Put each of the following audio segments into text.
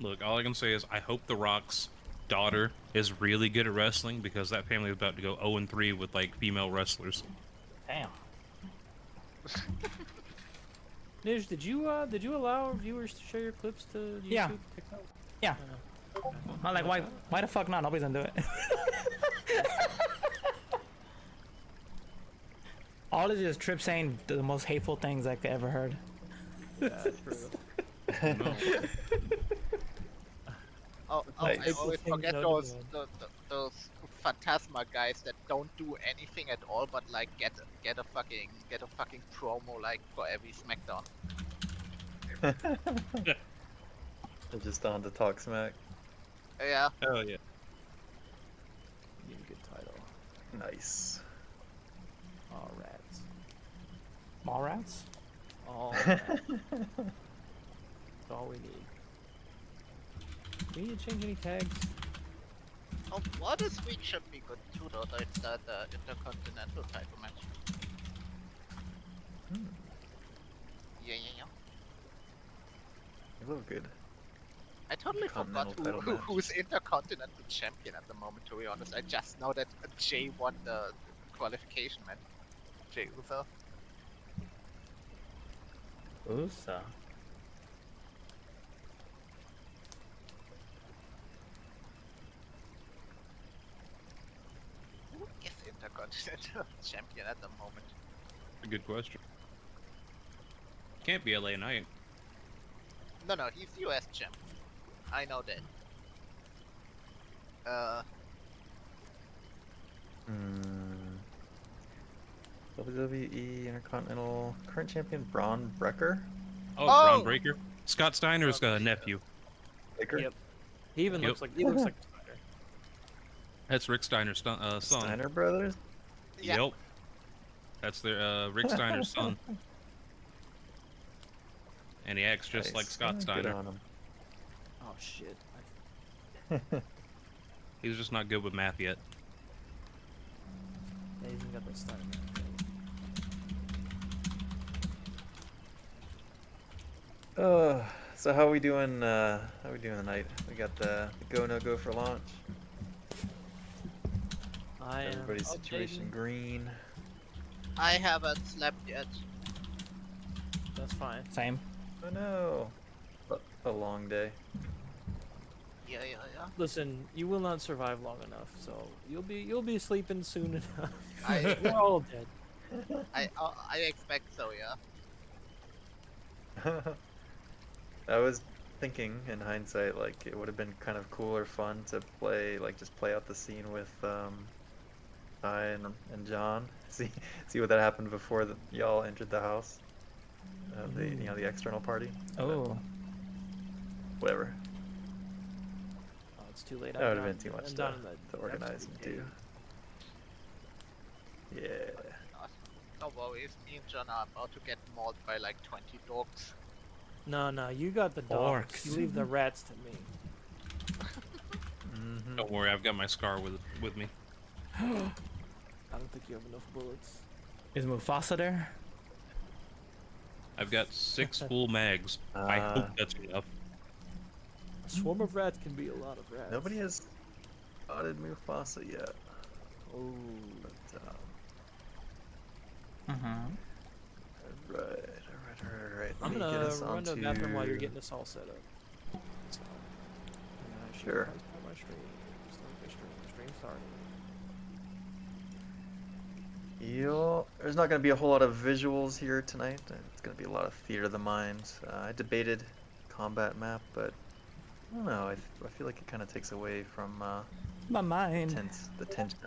Look, all I can say is I hope The Rock's daughter is really good at wrestling because that family is about to go 0-3 with like female wrestlers. Damn. Nish, did you allow our viewers to share your clips to YouTube, Yeah. TikTok? Yeah. Okay. I'm like, why the fuck not? Nobody's gonna do it. All it is Trip saying the most hateful things I could ever heard. Yeah, true. No. I Nice. always Things forget noted those down. those Phantasma guys that don't do anything at all, but like get a fucking promo like for every SmackDown. They're just on to talk smack. Yeah. Oh yeah. Need a good title. Nice. All rats. Mall rats? All rats. That's all we need. Do we need to change any tags? Oh, what this week should be good too, though. It's the Intercontinental title match. Hmm. Yeah. They look good. I totally forgot Continental title match. who's Intercontinental Champion at the moment, to be honest. I just know that Jay won the qualification match. Jay Uso. Usa. Who is Intercontinental Champion at the moment? A good question. Can't be LA Knight. No, he's US champ. I know that. WWE Intercontinental current champion Braun Breaker. Oh, Oh! Braun Breaker. Scott Steiner's Braun Breaker. nephew. Breaker. Yep. He even Yep. looks like a spider. That's Rick Steiner's son. Steiner brothers. Yeah. Yep. That's their Rick Steiner's son. And he acts just like Nice. Scott Good Steiner. on him. Oh shit. He's just not good with math yet. Yeah, he's even got that Steiner. So how we doing? How we doing tonight? We got the go no go for launch. I am Everybody's situation updating. green. I haven't slept yet. That's fine. Same. Oh no! A long day. Yeah. Listen, you will not survive long enough, so you'll be sleeping soon enough. I We're all dead. I expect so. Yeah. I was thinking, in hindsight, like it would have been kind of cool or fun to play, like just play out the scene with Ty and John. See what that happened before y'all entered the house. The external party. Oh. Whatever. Oh, it's too late. That would have been too much I'm to down in the organize and absolute do. cave. Yeah. No worries. Me and John are about to get mauled by like 20 dogs. No, you got the dogs. Orcs. You leave the rats to me. Mm-hmm. Don't worry, I've got my scar with me. I don't think you have enough bullets. Is Mufasa there? I've got 6 full mags. I hope that's enough. A swarm of rats can be a lot of rats. Nobody has spotted Mufasa yet. Oh. But, Mm-hmm. Alright. I'm Let me get gonna us run to the onto... bathroom while you're getting this all set up. So, I should Sure. probably start my stream. Stream started. There's not going to be a whole lot of visuals here tonight. It's going to be a lot of theater of the mind. I debated combat map, but I don't know. I feel like it kind of takes away from My mind. the tension.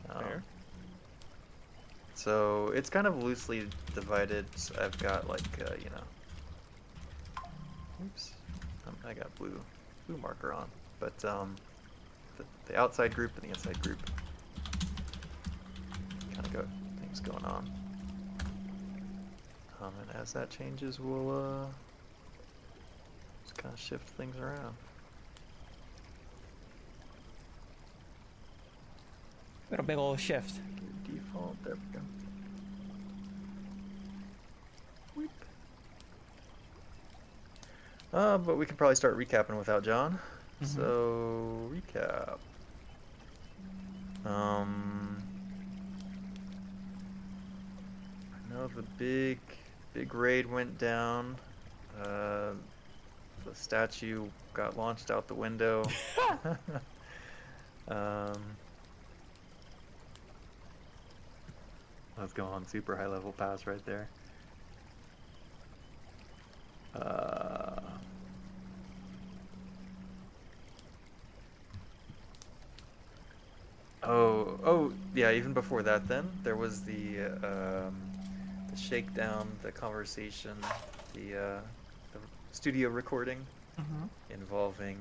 Fair. So it's kind of loosely divided. I've got like oops, I got blue marker on, but the outside group and the inside group kind of got things going on. And as that changes, we'll just kind of shift things around. Got a big old shift. Default, there we go. Weep. But we can probably start recapping without John. So recap. I know the big raid went down. The statue got launched out the window. Let's go on super high level pass right there. Oh, yeah. Even before that, then there was the shakedown, the conversation, the studio recording involving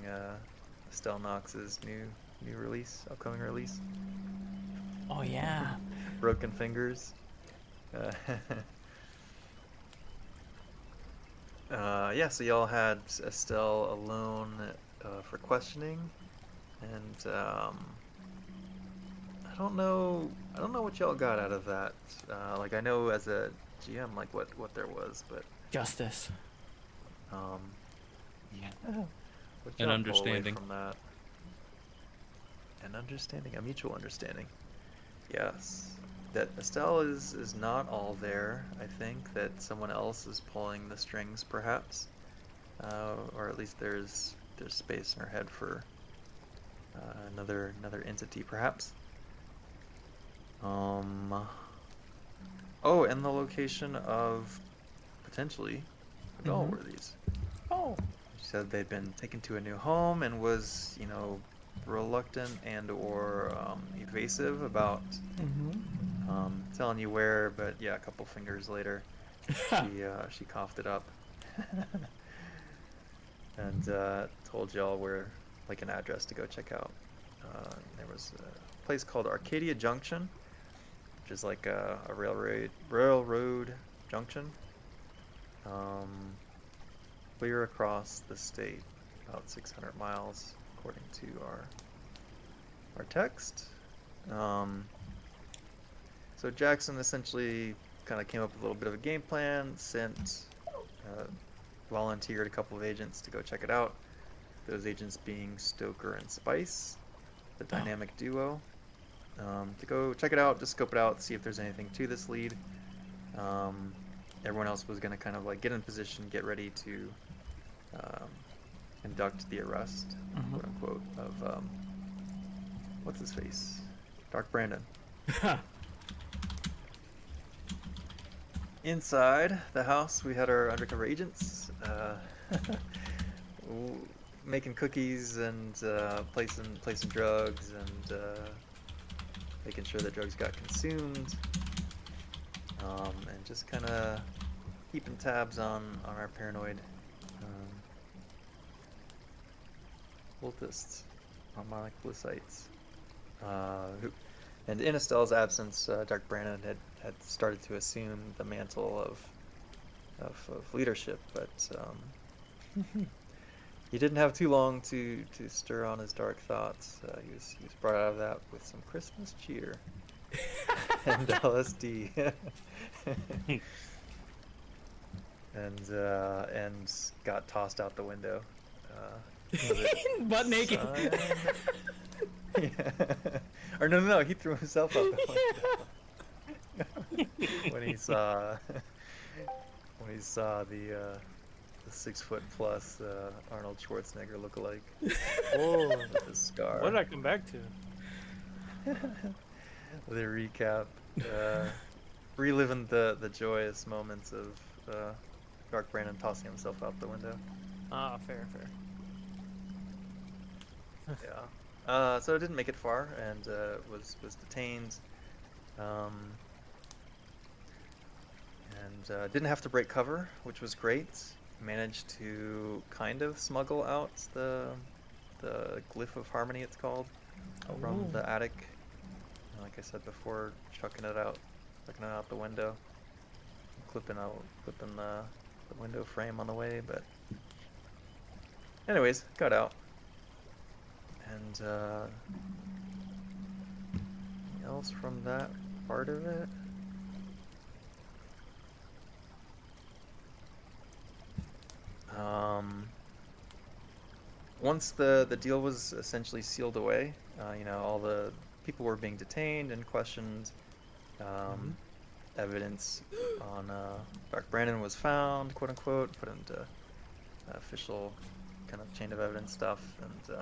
Estelle Knox's new release, upcoming release. Oh yeah. Broken Fingers. Yeah, so y'all had Estelle alone for questioning, and I don't know what y'all got out of that. Like I know as a GM, like what there was, but Justice. yeah, what An y'all pull away understanding. from that? An understanding, a mutual understanding. Yes, that Estelle is not all there. I think that someone else is pulling the strings, perhaps, or at least there's space in her head for another entity, perhaps. Oh, and the location of potentially the Galworthies. Oh. She said they'd been taken to a new home and was, you know, reluctant and or evasive about telling you where, but yeah, a couple fingers later, she coughed it up and told y'all where, like, an address to go check out. There was a place called Arcadia Junction, which is like a railroad junction, clear across the state, about 600 miles, according to our text. So Jackson essentially kind of came up with a little bit of a game plan, volunteered a couple of agents to go check it out. Those agents being Stoker and Spice, the dynamic duo. To go check it out, just scope it out, see if there's anything to this lead. Everyone else was going to kind of like get in position, get ready to conduct the arrest, quote unquote, of what's his face? Dark Brandon. Inside the house, we had our undercover agents making cookies and placing drugs and making sure the drugs got consumed, and just kind of keeping tabs on our paranoid cultists, harmonic blisseites. And in Estelle's absence, Dark Brandon had started to assume the mantle of leadership, but he didn't have too long to stir on his dark thoughts. He was brought out of that with some Christmas cheer and LSD, and got tossed out the window. Butt naked. Yeah. Or no, he threw himself out the window when he saw the 6 foot plus Arnold Schwarzenegger lookalike. Oh, With his scar. what did I come back to? With a recap, reliving the joyous moments of Dark Brandon tossing himself out the window. Ah, fair. Yeah. So it didn't make it far, and was detained, and didn't have to break cover, which was great. Managed to kind of smuggle out the glyph of harmony, it's called, from the attic. Like I said before, chucking it out the window, clipping the window frame on the way. But anyways, got out. And anything else from that part of it? once the deal was essentially sealed away, you know, all the people were being detained and questioned. Evidence on Mark Brandon was found, quote unquote, put into official kind of chain of evidence stuff, and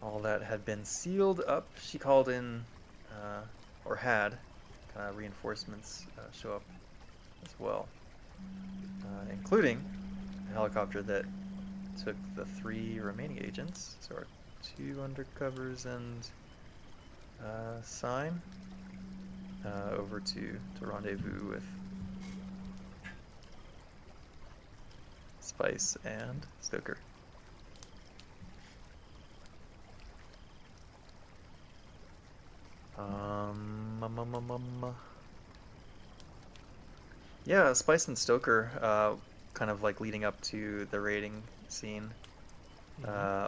all that had been sealed up. She called in, or had, kind of reinforcements show up as well, including a helicopter that took the 3 remaining agents, so our 2 undercovers and Sign, over to rendezvous with Spice and Stoker. Yeah, Spice and Stoker, kind of like leading up to the raiding scene,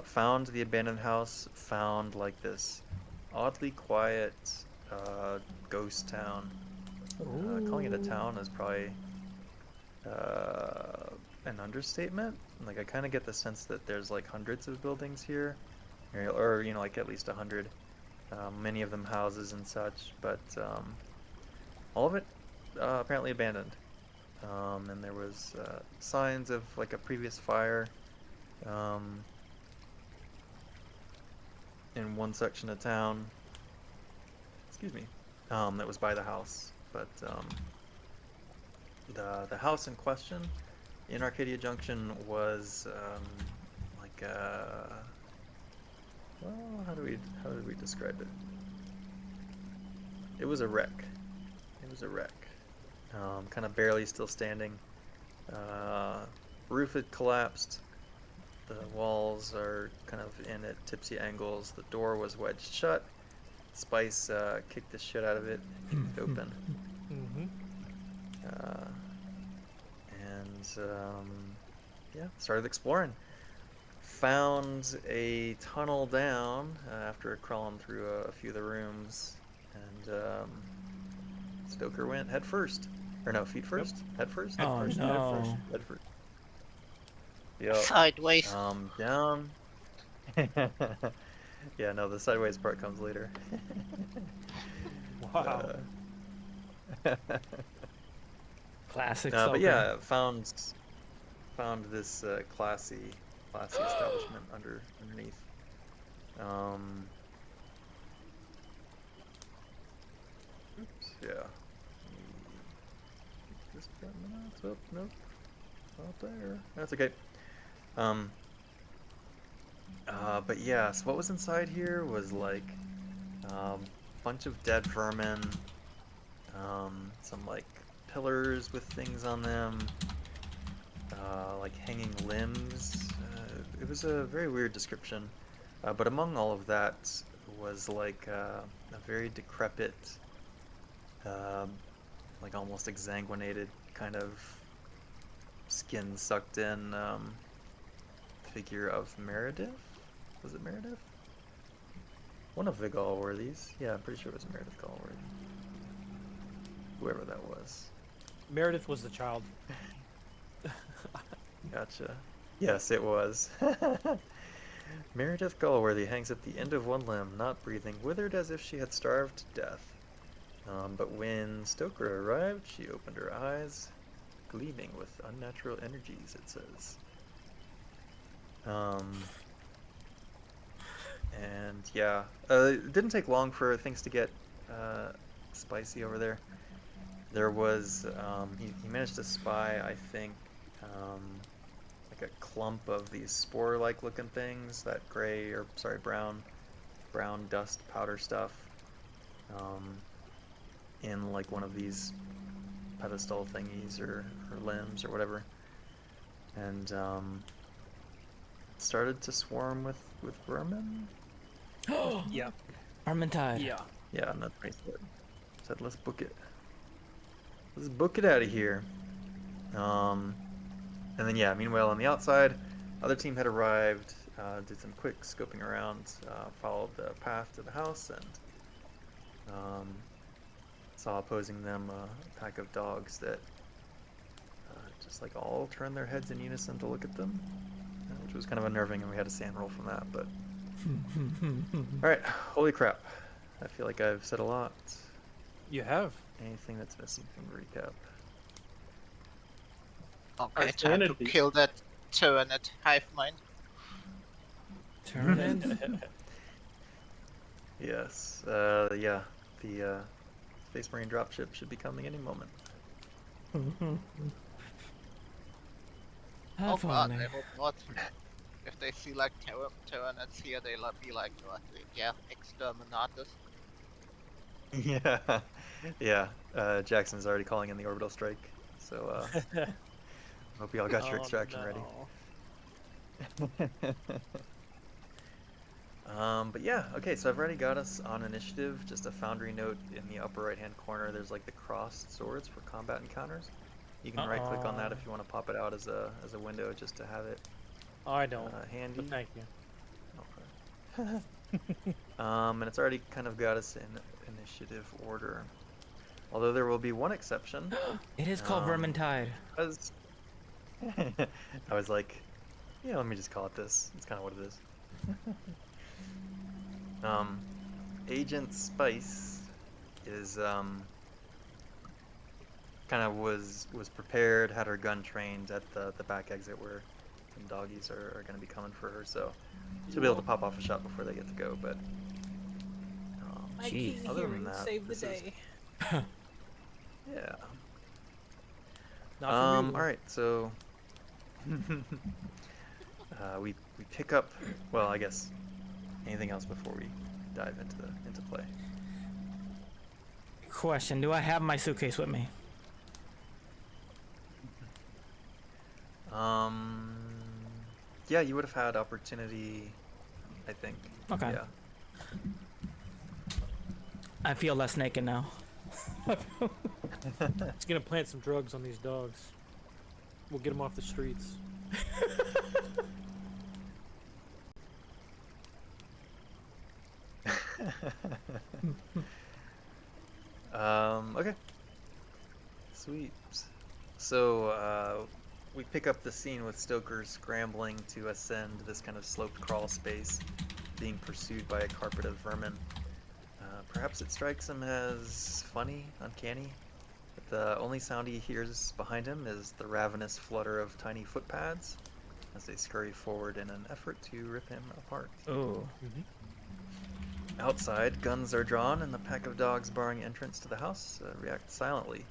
found the abandoned house, found like this oddly quiet ghost town. Calling it a town is probably an understatement. Like, I kind of get the sense that there's like hundreds of buildings here, or you know, like at least 100. Many of them houses and such, but all of it apparently abandoned. And there was signs of like a previous fire in one section of town. Excuse me. That was by the house, but the house in question in Arcadia Junction was like well, how did we describe it? It was a wreck. It was a wreck. Kind of barely still standing. Roof had collapsed. The walls are kind of in at tipsy angles. The door was wedged shut. Spice kicked the shit out of it and kicked it open. Yeah, started exploring. Found a tunnel down after crawling through a few of the rooms, and Stoker went head first. Or no, feet first? Head first? Oh no. Head first. Yep. Sideways. Down. Yeah, no, the sideways part comes later. Wow. Classic. But yeah, found this classy establishment underneath. Oops, yeah. This button, it's up, nope, not there. That's okay. But yeah, so what was inside here was like bunch of dead vermin, some like pillars with things on them, like hanging limbs. It was a very weird description, but among all of that was like a very decrepit, like almost exsanguinated kind of skin sucked in figure of Meredith. Was it Meredith? One of the Galworthies. Yeah, I'm pretty sure it was Meredith Galworthy. Whoever that was. Meredith was the child. Gotcha. Yes, it was. Meredith Galworthy hangs at the end of one limb, not breathing, withered as if she had starved to death. But when Stoker arrived, she opened her eyes, gleaming with unnatural energies, it says. And yeah, it didn't take long for things to get spicy over there. There was, he managed to spy, I think, like a clump of these spore-like looking things, that brown dust powder stuff, in like one of these pedestal thingies or limbs or whatever. And started to swarm with vermin. Yeah. Armentide. Yeah. Yeah, I'm not pretty good. Said let's book it. Let's book it out of here. And then yeah, meanwhile on the outside, other team had arrived, did some quick scoping around, followed the path to the house, and saw opposing them a pack of dogs that just like all turned their heads in unison to look at them. which was kind of unnerving, and we had a sand roll from that. But all right, holy crap! I feel like I've said a lot. You have. Anything that's missing from the recap? Okay, Our time to sanity. kill that Tyranid hive mind. Tyrannid? Yes. Yeah. The Space Marine dropship should be coming any moment. Oh Have god, fun. I hope not. If they see like Tyranids here, they'll be like, what? Yeah, exterminatus. Yeah. Yeah. Jackson's already calling in the orbital strike. So hope y'all got your Oh, extraction ready. no. But yeah, okay, so I've already got us on initiative. Just a foundry note in the upper right hand corner. There's like the crossed swords for combat encounters. You can right click on that if you want to pop it out as a window just to have it I don't. handy. But thank you. Okay. And it's already kind of got us in initiative order. Although there will be one exception. It is called Vermintide. Because I was like, yeah, let me just call it this. It's kind of what it is. Agent Spice is kind of was prepared, had her gun trained at the back exit where some doggies are going to be coming for her, so she'll be able to pop off a shot before they get to go. But Jeez. other than that, this is- yeah. Not for me. All right, so we pick up. Well, I guess anything else before we dive into play. Question: do I have my suitcase with me? Yeah, you would have had opportunity, I think. Okay. Yeah. I feel less naked now. It's gonna plant some drugs on these dogs. We'll get them off the streets. Okay. Sweet. So, we pick up the scene with Stoker scrambling to ascend this kind of sloped crawl space, being pursued by a carpet of vermin. Perhaps it strikes him as funny, uncanny, but the only sound he hears behind him is the ravenous flutter of tiny footpads as they scurry forward in an effort to rip him apart. Oh. Outside, guns are drawn, and the pack of dogs barring entrance to the house react silently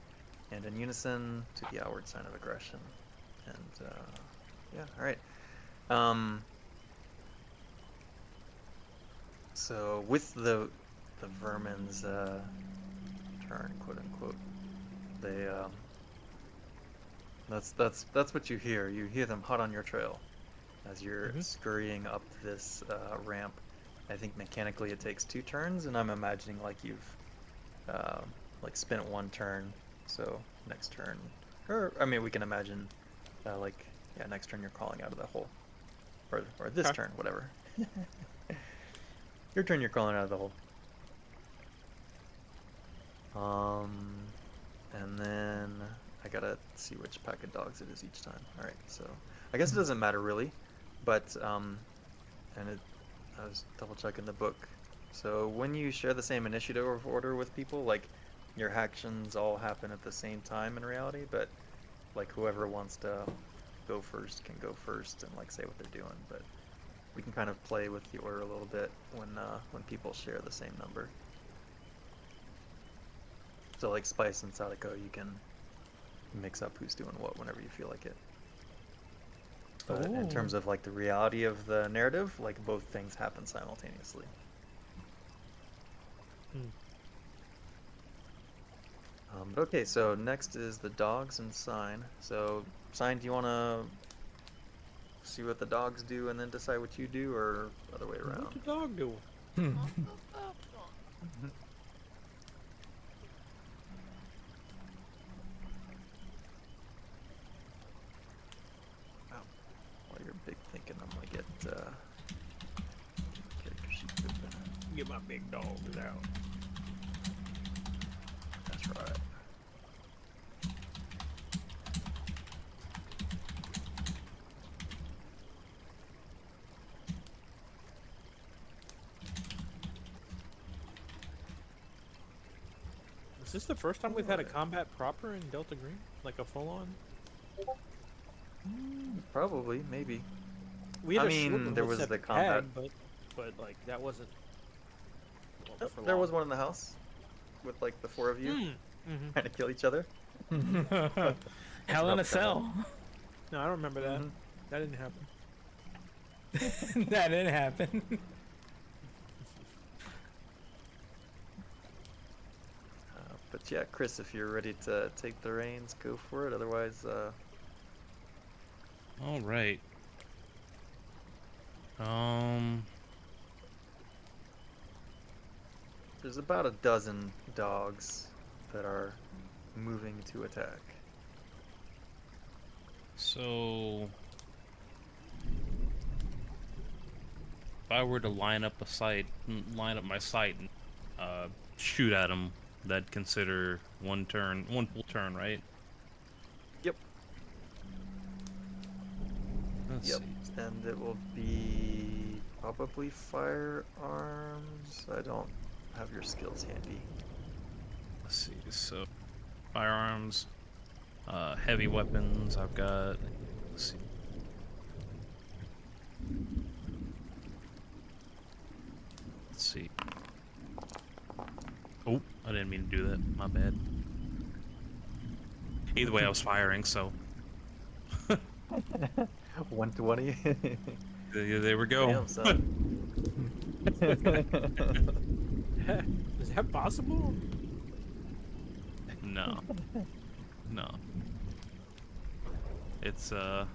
and in unison to the outward sign of aggression. And, yeah, alright. So, with the vermin's turn, quote unquote, they, that's what you hear. You hear them hot on your trail as you're scurrying up this ramp. I think mechanically it takes 2 turns, and I'm imagining like you've like spent 1 turn, so next turn, or I mean we can imagine like next turn you're crawling out of the hole, or this turn, whatever. Your turn, you're crawling out of the hole. And then I gotta see which pack of dogs it is each time. All right, so I guess it doesn't matter really, but I was double checking the book. So when you share the same initiative order with people, like your actions all happen at the same time in reality, but like whoever wants to go first can go first and like say what they're doing. But we can kind of play with the order a little bit when people share the same number. So like Spice and Sadako, you can mix up who's doing what whenever you feel like it. But in terms of like the reality of the narrative, like both things happen simultaneously. But okay, so next is the dogs and Sign. So Sign, do you want to see what the dogs do and then decide what you do, or other way around? What the dog doing? While you're big thinking, I'm gonna get character sheet open. Get my big dogs out. That's right. Is this the first time we've had a combat proper in Delta Green? Like a full-on? Probably, maybe. We had I a short mean, one there with was the Septic combat. Hag, but like that wasn't. Nope, for there long. was one in the house with like the 4 of you Mm-hmm. trying to kill each other. Hell in a rough cell. No, I don't remember that. Mhm. That didn't happen. That didn't happen. But yeah, Chris, if you're ready to take the reins, go for it. Otherwise, All right. there's about a dozen dogs that are moving to attack. So if I were to line up my sight and shoot at them, that'd consider one full turn, right? Yep. Let's Yep. see. And it will be probably firearms. I don't have your skills handy. Let's see. So firearms, heavy weapons. I've got. Let's see. Let's see. Oh, I didn't mean to do that. My bad. Either way, I was firing, so 120. there we go. Damn, son. Is that possible? No. No. It's let's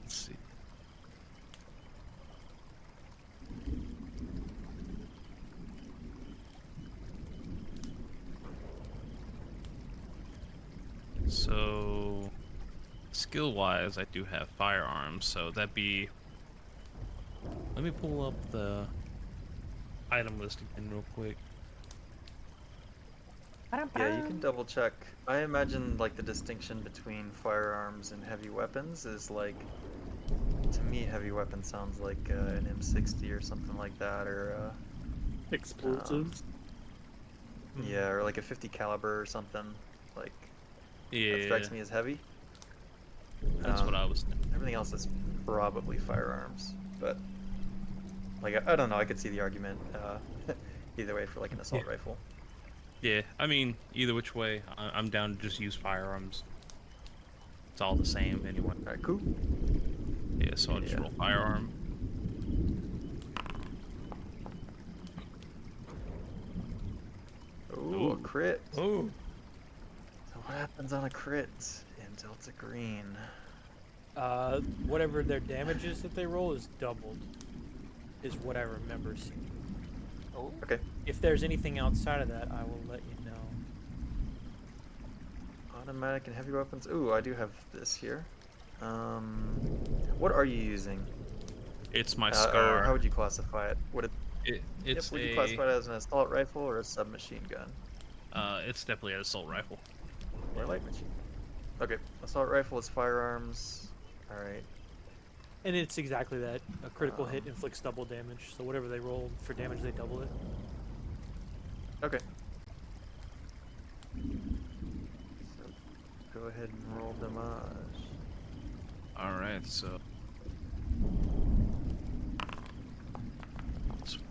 see. So skill-wise, I do have firearms, so that'd be. Let me pull up the item list again real quick. Yeah, you can double check. I imagine like the distinction between firearms and heavy weapons is like, to me, heavy weapon sounds like an M60 or something like that, or Explosives. yeah, or like a 50 caliber or something. Like that Yeah, strikes me as heavy. that's what I was thinking. Everything else is probably firearms, but like I don't know. I could see the argument either way for like an assault rifle. Yeah, I mean, either which way, I'm down to just use firearms. It's all the same anyway. All right, cool. Yeah, so I'll just Yeah. roll firearm. Ooh, a crit. Ooh. So what happens on a crit in Delta Green? Whatever their damage is that they roll is doubled. Is what I remember seeing. Oh, Okay. If there's anything outside of that, I will let you know. Automatic and heavy weapons. Ooh, I do have this here. What are you using? It's my Or scar. how would you classify it? Would it? It's Would you a. classify it as an assault rifle or a submachine gun It's definitely an assault rifle. or a light machine? Okay, assault rifle is firearms. All right. And it's exactly that. A critical hit inflicts double damage, so whatever they roll for damage, they double it. Okay. So go ahead and roll damage. All right, so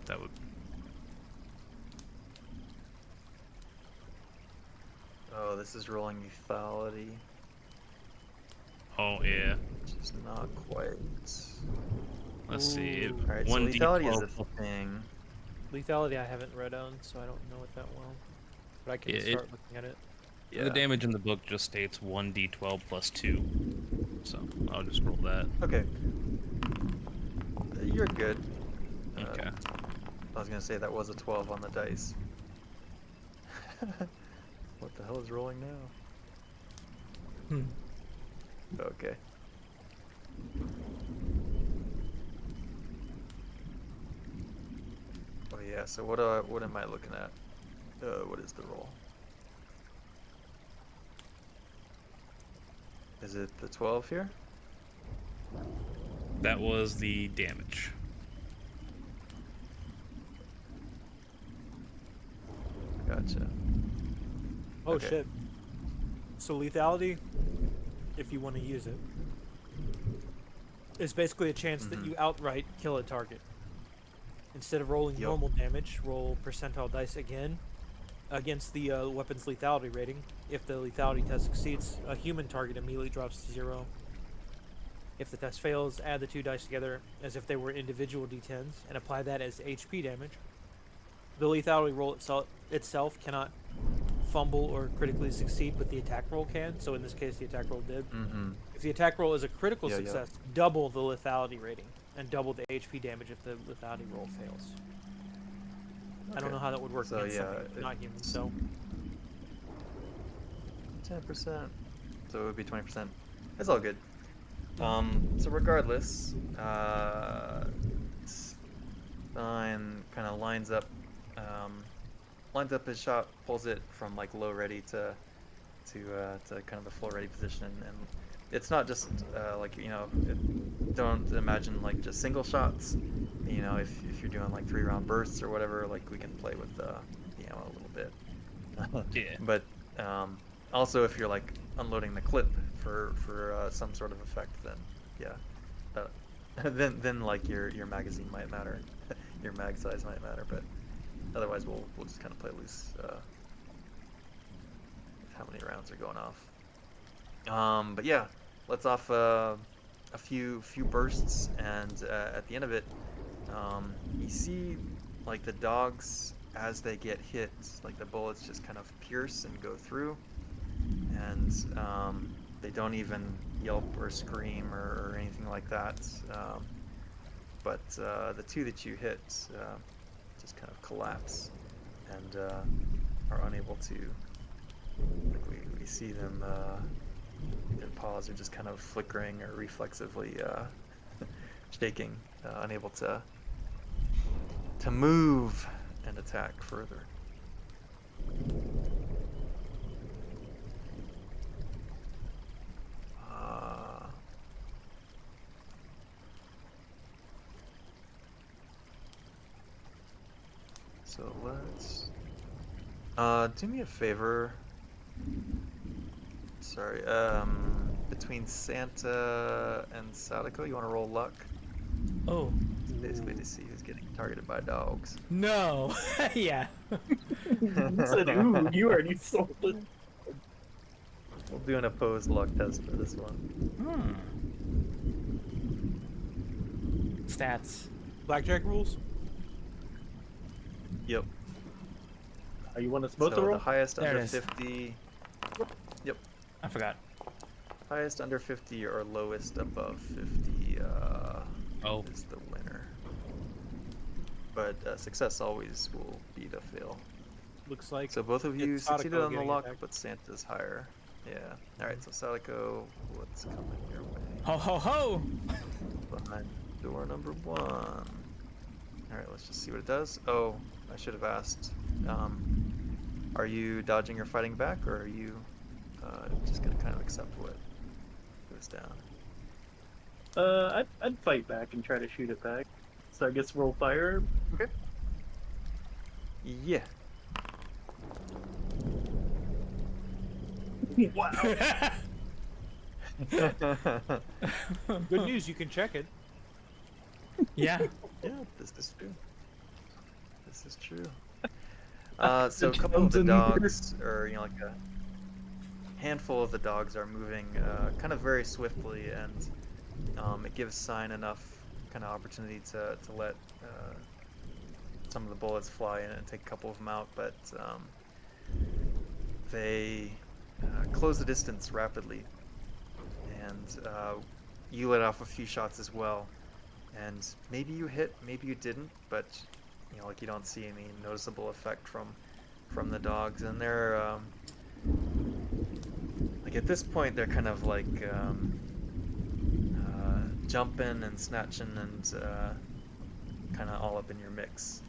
that would. Oh, this is rolling lethality, Oh yeah. which is not quite. Let's see. Ooh. All right, so 1d12 lethality is a thing. Lethality I haven't read on, so I don't know it that well. But I can Yeah, start looking at it. Yeah. The damage in the book just states 1d12 plus 2. So I'll just roll that. Okay. You're good. Okay. I was gonna say that was a 12 on the dice. What the hell is rolling now? Okay. Oh yeah. So what am I looking at? What is the roll? Is it the 12 here? That was the damage. Gotcha. Oh Okay. shit. So lethality, if you want to use it, is basically a chance that Mhm. you outright kill a target. Instead of rolling Yep. normal damage, roll percentile dice again against the weapon's lethality rating. If the lethality test succeeds, a human target immediately drops to 0. If the test fails, add the 2 dice together as if they were individual d10s and apply that as HP damage. The lethality roll itself cannot fumble or critically succeed, but the attack roll can. So in this case, the attack roll did. Mm-hmm. If the attack roll is a critical Yeah, yeah. success, double the lethality rating and double the HP damage if the lethality roll fails. I don't Okay. know how that would work So against yeah, something not human. it's So 10%. So it would be 20%. It's all good. So regardless, Stein kind of lines up his shot, pulls it from like low ready to kind of the full ready position, and it's not just like don't imagine like just single shots. You know, if you're doing like 3-round bursts or whatever, like we can play with the ammo a little bit. Yeah. But also, if you're like unloading the clip for some sort of effect, then yeah, then like your magazine might matter, your mag size might matter. But otherwise, we'll just kind of play loose with how many rounds are going off. But yeah, let's off a few bursts, and at the end of it, you see like the dogs as they get hit, like the bullets just kind of pierce and go through, and they don't even yelp or scream or anything like that. But the 2 that you hit just kind of collapse and are unable to. Like we see them. Their paws are just kind of flickering or reflexively shaking, unable to move and attack further. So let's do me a favor. Sorry, between Santa and Sadako, you want to roll luck? Oh It's basically to see who's getting targeted by dogs. no! Yeah. You said, ooh, you already sold it. We'll do an opposed luck test for this one. Stats. blackjack rules. Yep. You want us both So to the roll? highest There it under is. 50. Yep. I forgot. Highest under 50 or lowest above 50 Oh. is the winner. But success always will beat a fail. Looks like So both of you it's Sadako succeeded on the getting luck, attacked. but Santa's higher. Yeah. Alright, so Sadako, what's coming your way? Ho ho ho! Behind door number 1. Alright, let's just see what it does. Oh, I should have asked. Are you dodging or fighting back, or are you just going to kind of accept what goes down? I'd fight back and try to shoot it back. So I guess roll fire. Okay. Yeah. Wow. Good news, you can check it. Yeah. Yeah, this is true. This is true. So a couple of Jones the in there. dogs, or like a handful of the dogs, are moving kind of very swiftly, and it gives Sign enough kind of opportunity to let some of the bullets fly in and take a couple of them out, but they close the distance rapidly, and you let off a few shots as well, and maybe you hit, maybe you didn't, but like you don't see any noticeable effect from the dogs, and they're like at this point they're kind of like jumping and snatching and kind of all up in your mix,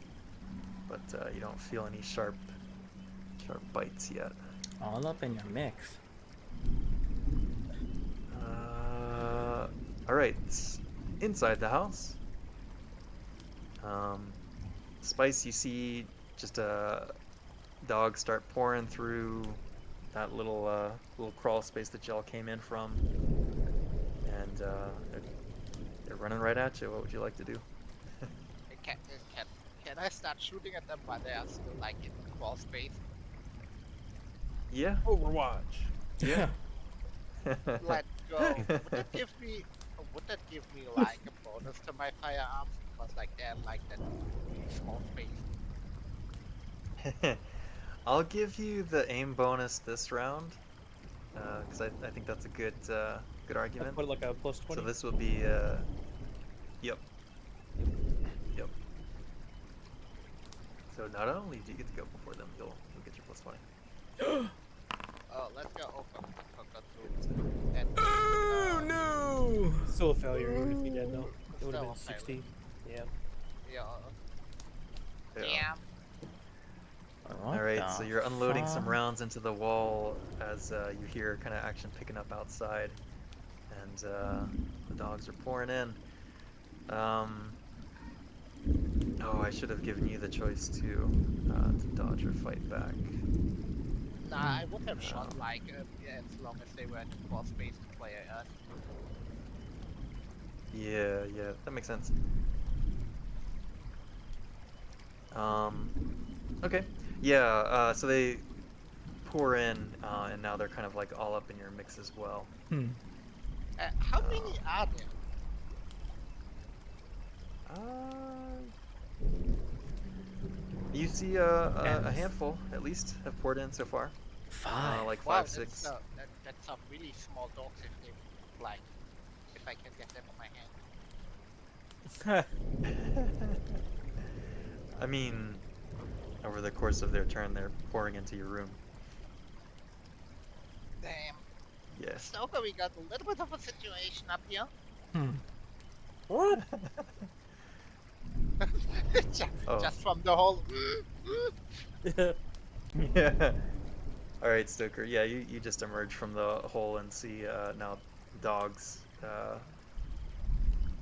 but you don't feel any sharp bites yet. All up in your mix. All right, inside the house. Spice, you see just a dogs start pouring through that little crawl space that y'all came in from, and they're running right at you. What would you like to do? Can, can, can I start shooting at them while they are still like in crawl space? Yeah. Overwatch. Yeah. Let's go. Would that give me like a bonus to my firearms? Because like they're like that really small space. I'll give you the aim bonus this round, because I think that's a good good I argument. put it like a plus So 20. this will be yep. Yep. So not only do you get to go before them, you'll get your plus 20. Oh, let's go. Oh, forgot to. And, Oh no! Still a failure, even if you did though. It would have Still been a 60. Yeah. Yeah. Yeah. Damn. What Alright, so the you're unloading some fuck? rounds into the wall as you hear kind of action picking up outside, and the dogs are pouring in. Oh, I should have given you the choice to dodge or fight back. Nah, I would have shot like yeah, as long as they were in the crawl space to play at. Yeah, that makes sense. Okay. Yeah, so they pour in, and now they're kind of like all up in your mix as well. Hmm. How many are there? You see a handful, at least, have poured in so far. 5. Like Wow, 5, 6. that's some really small dogs if they like. If I can get them in my hand. I mean, over the course of their turn, they're pouring into your room. Damn. Yeah. Stoker, we got a little bit of a situation up here. Hmm. What? just, Oh. just from the whole. Yeah. All right, Stoker. Yeah, you just emerge from the hole and see now dogs.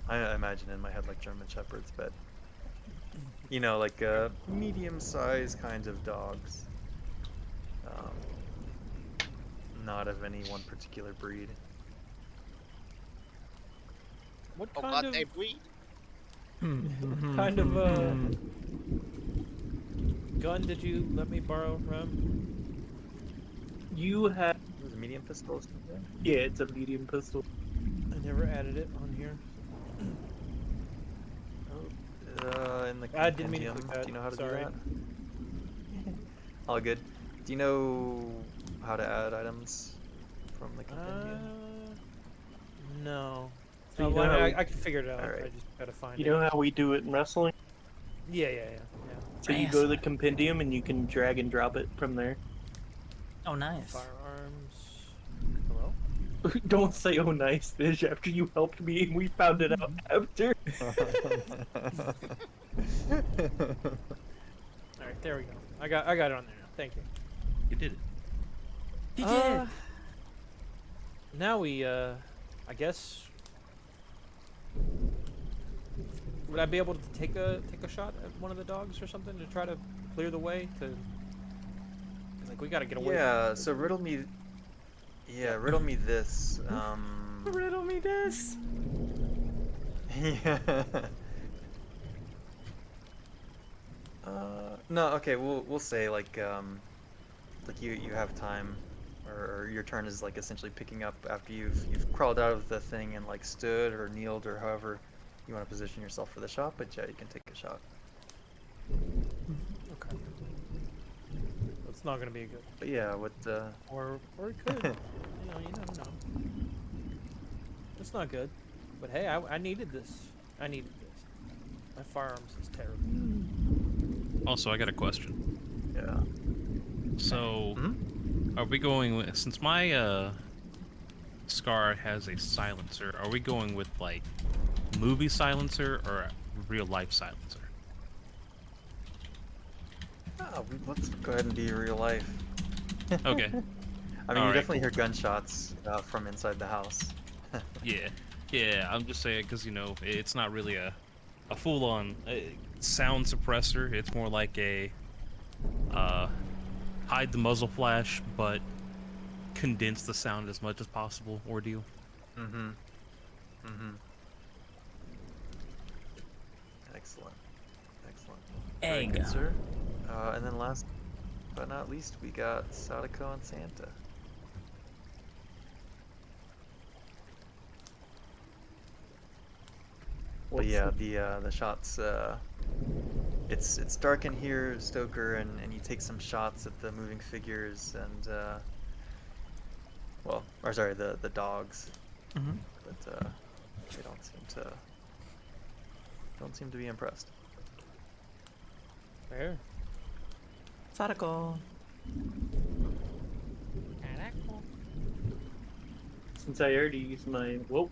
I imagine in my head like German shepherds, but you know, like medium-sized kind of dogs. Not of any one particular breed. What Oh kind god, of they breed. what kind of gun did you let me borrow, Ram? You have. Is it a medium pistol or something? Yeah, it's a medium pistol. I never added it on here. In the I didn't mean to compendium. click that, Do you know how to sorry. do that? All good. Do you know how to add items from the compendium? No. So you Well, know I, how mean, I can figure it out. Alright. I just gotta find You it. know how we do it in wrestling? Yeah. So you go to the compendium and you can drag and drop it from there. Oh, nice. Firearms. Hello? Don't say "oh nice" Fish after you helped me and we found it out after. Alright, there we go. I got it on there now. Thank you. You did it. You did it. Now we I guess would I be able to take a shot at one of the dogs or something to try to clear the way to 'cause, like we gotta get away Yeah, so riddle me. Yeah, riddle me this. Riddle me this. Yeah. No, okay, we'll say like you have time, or your turn is like essentially picking up after you've crawled out of the thing and like stood or kneeled or however you want to position yourself for the shot. But yeah, you can take a shot. Okay. It's not gonna be a good But yeah, with or it could. You never know. It's not good. But hey, I needed this. I needed this. My firearms is terrible. Also, I got a question. yeah. So, Mhm. are we going with, since my Scar has a silencer, are we going with like movie silencer or real life silencer? Let's go ahead and be real life. Okay. I mean, you Alright, definitely hear gunshots from inside the house. Yeah, I'm just saying because, you know, it's not really a full-on sound suppressor. It's more like a hide the muzzle flash, but condense the sound as much as possible ordeal. Mm-hmm. Mm-hmm. Excellent. Excellent. Very Egg. good, sir. And then last but not least, we got Sadako and Santa. But What's yeah, the shots. It's dark in here, Stoker, and you take some shots at the moving figures and well, or sorry, the dogs, Mm-hmm. but they don't seem to be impressed. Fair. Sadako. Since I already used my... Whoa.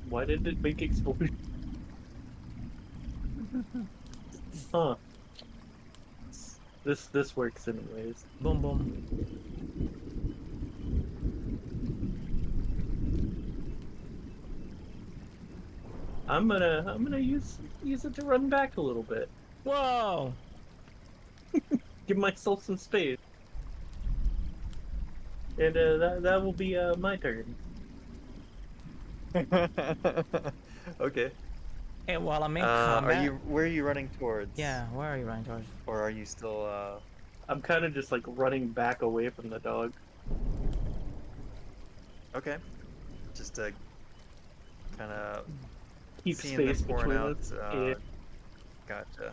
Why did it make explosion? Huh. This works anyways. Boom boom. I'm gonna use it to run back a little bit. Whoa. Give myself some space. And that will be my turn. Okay. Hey, while I'm in combat. Where are you running towards? Yeah, where are you running towards? Or are you still I'm kind of just like running back away from the dog. okay? Just kind of Keep seeing space them pouring between out. us. Yeah. Gotcha.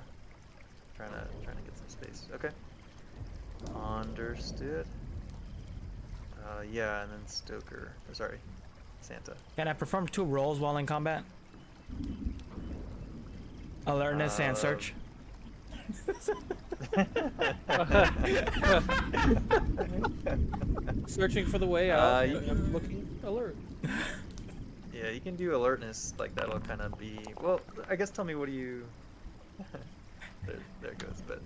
Trying to get some space. Okay. Understood. Yeah, and then Stoker. Oh, sorry, Santa. Can I perform 2 roles while in combat? Alertness and search. Searching for the way out. You I'm looking alert. Yeah, you can do alertness. Like that'll kind of be. Well, I guess tell me what do you. there it goes. But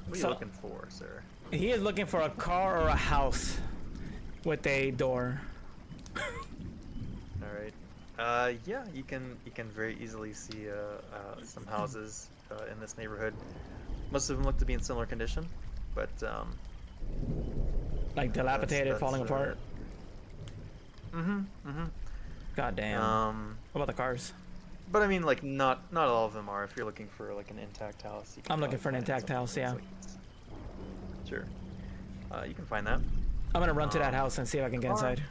what are you So- looking for, sir? He is looking for a car or a house with a door. All right. Yeah, you can very easily see some houses in this neighborhood. Most of them look to be in similar condition, but Like dilapidated, that's, falling apart. Mm-hmm. God damn. What about the cars? But I mean, like not all of them are. If you're looking for like an intact house, you can I'm looking probably for an find intact something house, that's yeah. like- sure. You can find that. I'm gonna run to that house and see if I can get car. inside.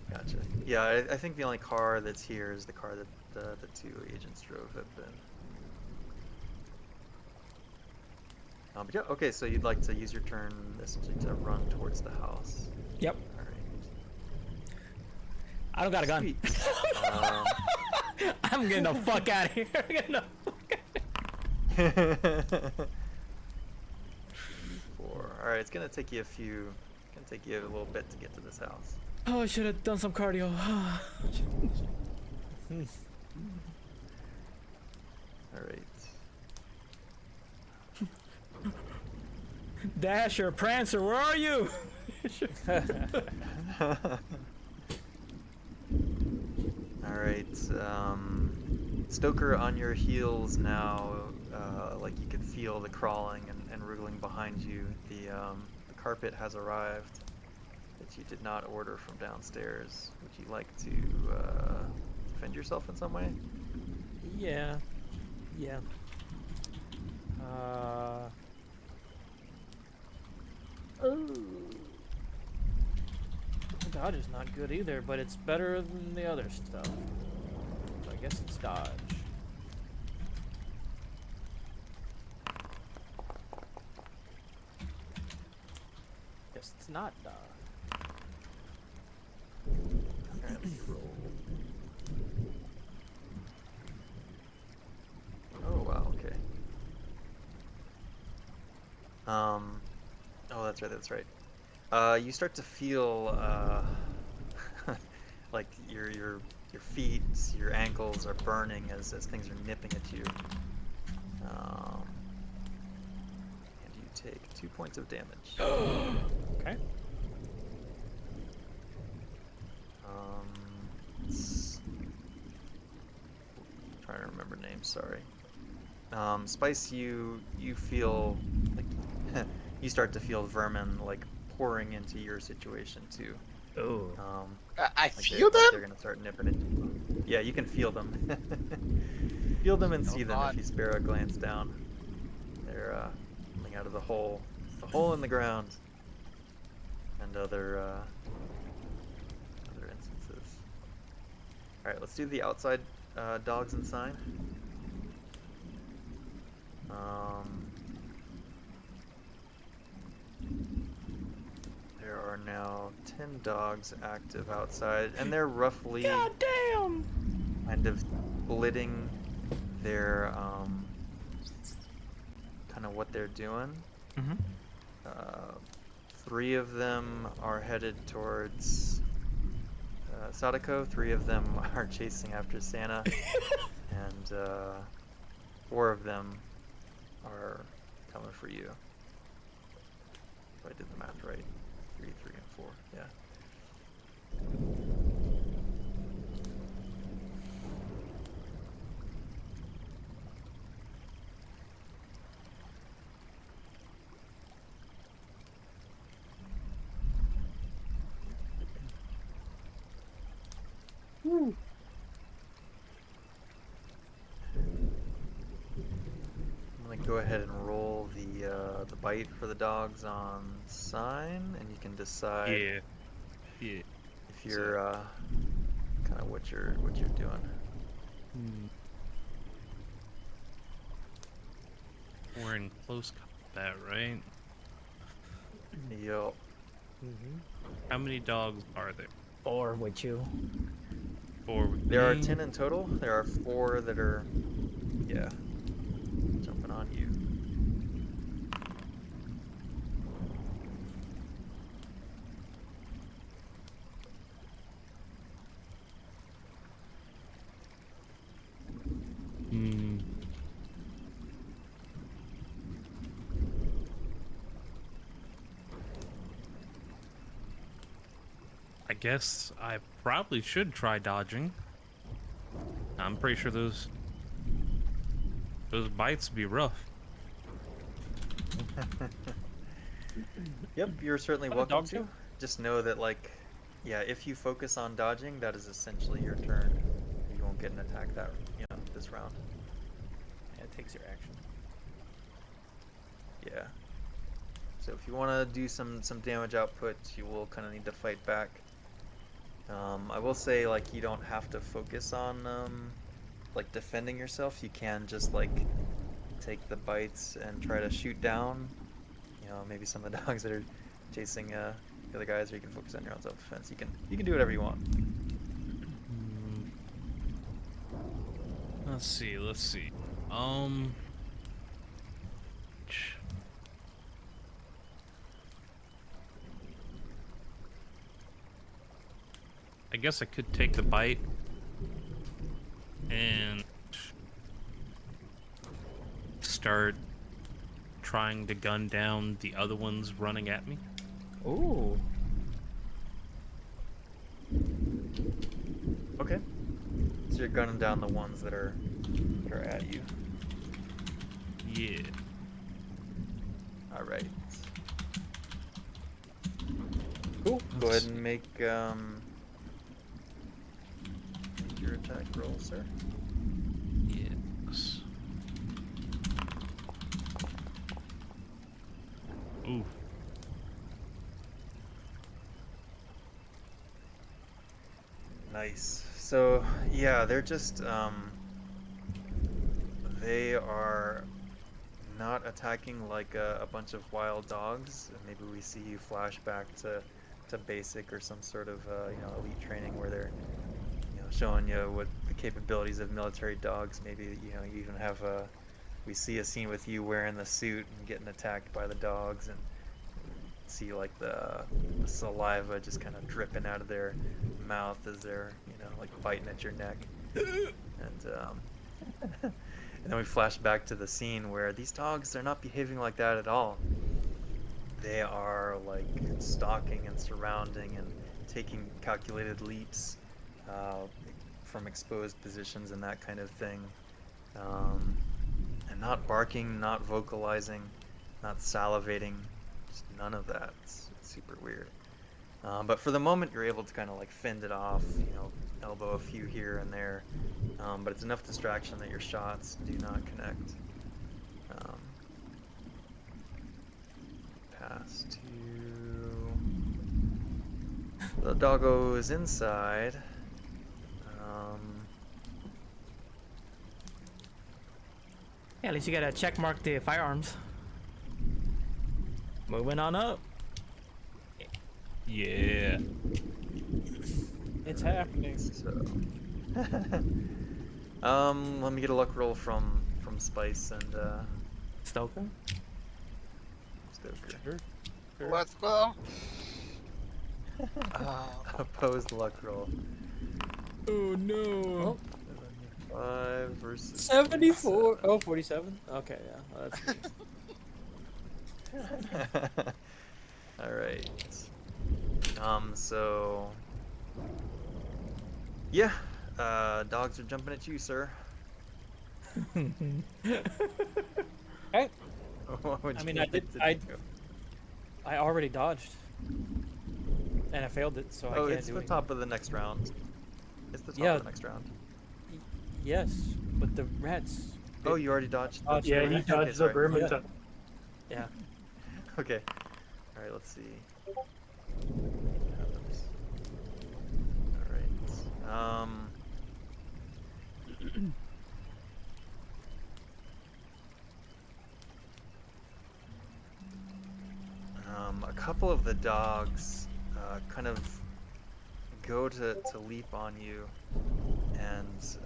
Gotcha. Yeah, I think the only car that's here is the car that the 2 agents drove up in. But yeah, okay, so you'd like to use your turn essentially to run towards the house. Yep. All right. I don't got a gun. Sweet. I'm getting the fuck out of here. I'm getting the All right, it's gonna take you a little bit to get to this house. Oh, I should have done some cardio. All right. Dasher, Prancer, where are you? All right. Stoker, on your heels now. Like you can feel the crawling and wriggling behind you. The carpet has arrived that you did not order from downstairs. Would you like to defend yourself in some way? Yeah. Dodge is not good either, but it's better than the other stuff. So I guess it's dodge. Guess it's not dodge. Apparently roll. Oh wow, okay. Oh, that's right. You start to feel like your feet, your ankles are burning as things are nipping at you. And you take 2 points of damage. Okay. Trying to remember names, sorry. Spice, you feel like you start to feel vermin like pouring into your situation too. Ooh. I Like feel they're them. gonna start nipping into you. Yeah, you can feel them. Feel them and Oh see them if God. you spare a glance down. They're coming out of the hole in the ground, and other instances. All right, let's do the outside dogs and sign. Um, there are now 10 dogs active outside, and they're roughly God damn. kind of splitting their kind of what they're doing. Mm-hmm. 3 of them are headed towards Sadako. 3 of them are chasing after Santa, and 4 of them are coming for you. If I did the math right, 3, 3, and 4. Yeah. I'm gonna go ahead and roll the bite for the dogs on sign, and you can decide Yeah. Yeah. if you're kind of what you're doing. Hmm. We're in close combat, right? Yo, How many dogs are there? Or with you. 4 with there are me. 10 in total. There are 4 that are, yeah, jumping on you. Hmm. I guess I probably should try dodging. I'm pretty sure those bites be rough. Yep, you're certainly How do welcome dogs to. go? Just know that, like, yeah, if you focus on dodging, that is essentially your turn. You won't get an attack this round. Yeah, it takes your action. Yeah. So if you want to do some damage output, you will kind of need to fight back. I will say, like, you don't have to focus on like defending yourself. You can just like take the bites and try to shoot down. Maybe some of the dogs that are chasing the other guys, or you can focus on your own self-defense. You can do whatever you want. Hmm. Let's see. Let's see. Um. ch- I guess I could take the bite and start trying to gun down the other ones running at me. Ooh. Okay. So you're gunning down the ones that are at you. Yeah. All right. Cool. Go ahead and make your attack roll, sir. Yes. Ooh. Nice. So yeah, they're just they are not attacking like a bunch of wild dogs. Maybe we see you flash back to basic or some sort of elite training where they're showing you what the capabilities of military dogs. Maybe you even have we see a scene with you wearing the suit and getting attacked by the dogs, and see like the saliva just kind of dripping out of their mouth as they're like biting at your neck. And and then we flash back to the scene where these dogs, they're not behaving like that at all. They are like stalking and surrounding and taking calculated leaps from exposed positions and that kind of thing. And not barking, not vocalizing, not salivating, just none of that. It's super weird. But for the moment, you're able to kind of like fend it off, you know, elbow a few here and there. But it's enough distraction that your shots do not connect. Pass to... The doggo is inside. Yeah, at least you gotta check mark the firearms. Moving on up. Yeah. It's happening. So, let me get a luck roll from Spice and Stoker. Stoker. Let's go. Oh, Opposed luck roll. Oh no. 5 versus 74. Oh, 47. Okay, yeah. Well, that's All right. So yeah, dogs are jumping at you, sir. Okay. What would I you mean, I like did- to I- do? I already dodged. And I failed it, so I Oh, can't it's do the anything. top of the next round. It's the top Yeah. of the next round. Yes, but the rats. Oh, you already dodged. Dodged Yeah, the he rat. Okay, dodged the sorry. Berman Yeah. tunnel. Yeah. Okay. All right, let's see. All right. A couple of the dogs kind of go to leap on you and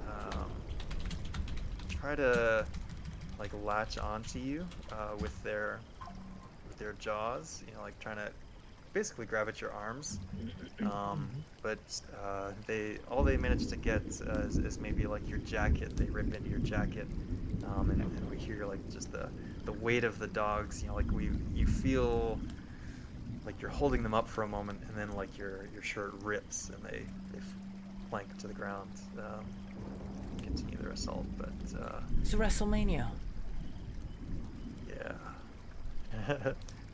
try to like latch onto you with their jaws, you know, like trying to basically grab at your arms. But all they manage to get is maybe like your jacket. They rip into your jacket, and we hear like just the weight of the dogs. You know, like you feel like you're holding them up for a moment, and then like your shirt rips and they plank to the ground. Continue their assault, but It's WrestleMania. yeah.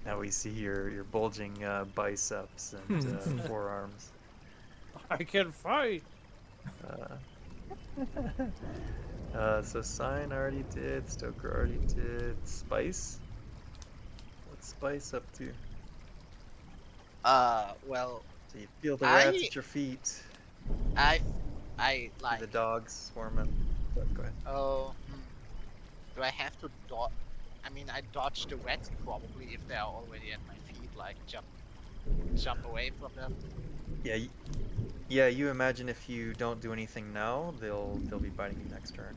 Now we see your bulging biceps and forearms. I can fight. So Sign already did, Stoker already did, Spice? What's Spice up to? well, So you feel the rats I- at your feet, I see like. the dogs swarming. But go ahead. Oh, do I have to dodge? I mean, I dodge the rats probably if they are already at my feet. Like jump away from them. Yeah, yeah. You imagine if you don't do anything now, they'll be biting you next turn.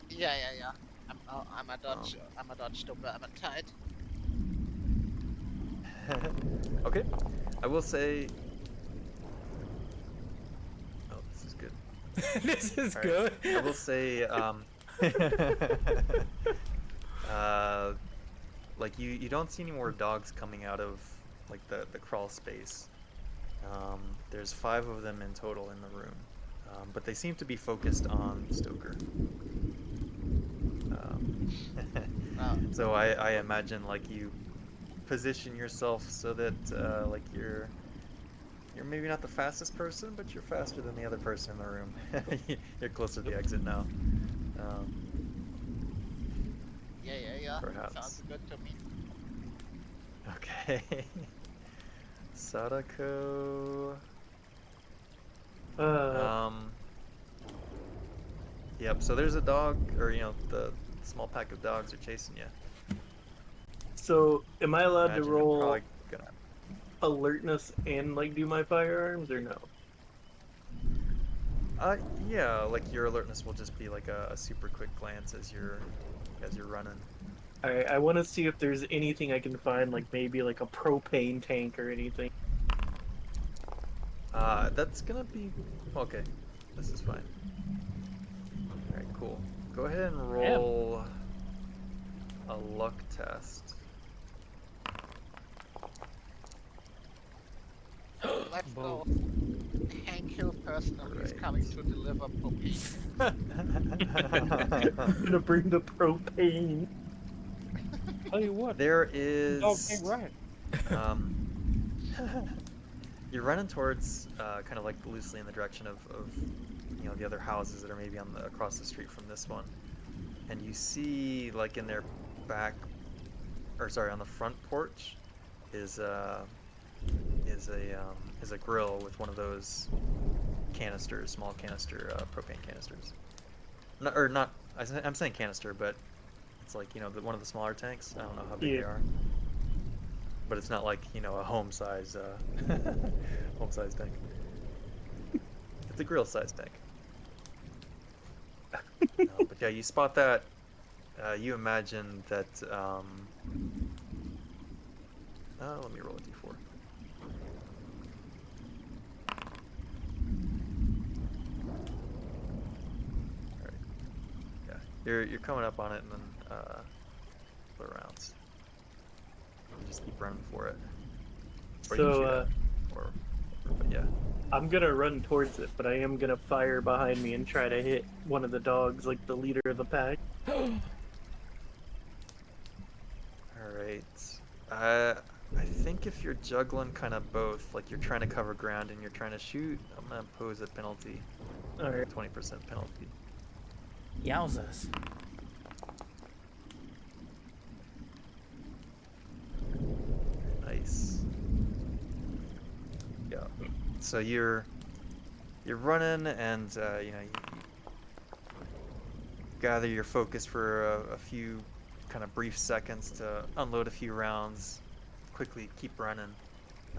Yeah. I'm a dodge. I'm a dodge the vermintide. Okay, I will say. Oh, this is good. This is All good. right. I will say, like you don't see any more dogs coming out of like the crawl space. There's 5 of them in total in the room, but they seem to be focused on Stoker. Oh. So I imagine like you position yourself so that like you're maybe not the fastest person, but you're faster than the other person in the room. You're closer to the exit now. Yeah. Perhaps. Sounds good to me. Okay. Sadako. Yep, so there's a dog, or you know, the small pack of dogs are chasing you. So, am I allowed to Imagine they're roll probably gonna... alertness and like do my firearms or no? Yeah, like your alertness will just be like a super quick glance as you're running. Alright, I want to see if there's anything I can find, like maybe like a propane tank or anything. That's gonna be okay. This is fine. All right, cool. Go ahead and roll a luck test. Let's go. Hank Hill personally is Right. coming to deliver propane. I'm gonna bring the propane. Tell you what, There dog is ain't right. um you're running towards kind of like loosely in the direction of the other houses that are maybe on the across the street from this one. And you see like in their back or sorry, on the front porch is is a grill with one of those canisters, small canister propane canisters. Not, or not I'm saying canister, but it's like, one of the smaller tanks. I don't know how big they Yeah. are. But it's not like, a home size home size tank. It's a grill size tank. But yeah, you spot that. You imagine that. Let me roll a d4. All right. Yeah, you're coming up on it, and then flip around. You just keep running for it. Or you can shoot So it. But yeah. I'm gonna run towards it, but I am gonna fire behind me and try to hit one of the dogs, like the leader of the pack. All right. I think if you're juggling kind of both, like you're trying to cover ground and you're trying to shoot, I'm gonna impose a penalty, All right. 20% penalty. Yowzas. Nice. Yeah. So you're running, and you gather your focus for a few kind of brief seconds to unload a few rounds, quickly keep running,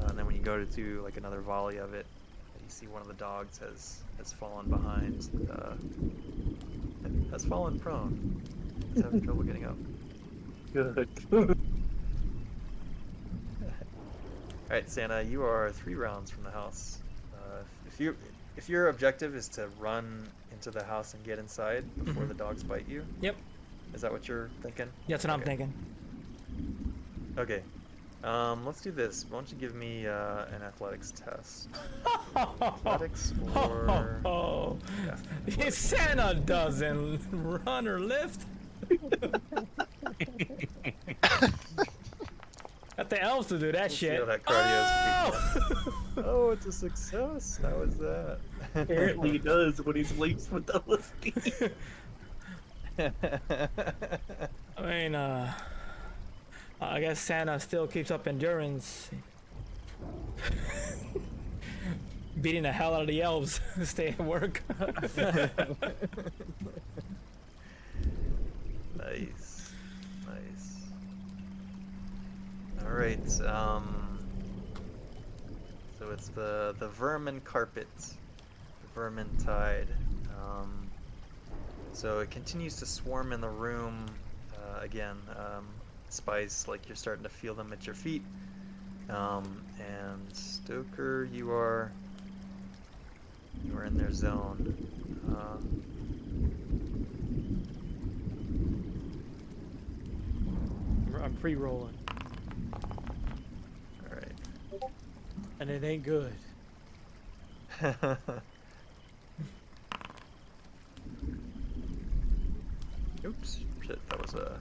and then when you go to do like another volley of it, you see one of the dogs has fallen behind, has fallen prone. He's having trouble getting up. Good. All right, Santa, you are 3 rounds from the house. If your objective is to run into the house and get inside before the dogs bite you, Yep. is that what you're thinking? That's what I'm Okay. thinking. Okay. Let's do this. Why don't you give me an athletics test? Athletics or yeah, athletics. Santa doesn't run or lift. Got the elves to do that See shit. how that cardio is. Oh! Oh, it's a success. How was that? Apparently he does when he's laced with LSD. I mean, I guess Santa still keeps up endurance. Beating the hell out of the elves to stay at work. Nice. Nice. All right. So it's the vermin carpet, the vermin tide. So it continues to swarm in the room. Again, Spice, like you're starting to feel them at your feet. And Stoker, you are in their zone. I'm free rolling, All right. and it ain't good. Oops. Shit, that was a...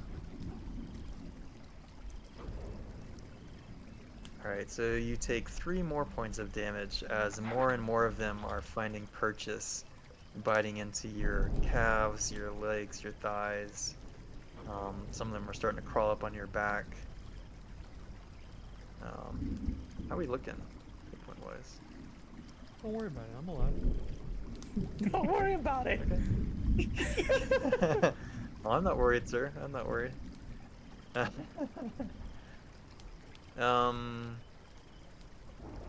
Alright, so you take 3 more points of damage as more and more of them are finding purchase, biting into your calves, your legs, your thighs. Some of them are starting to crawl up on your back. How are we looking, hit point wise? Don't worry about it. I'm alive. Don't worry about it. Okay. Well, I'm not worried, sir. I'm not worried. Well,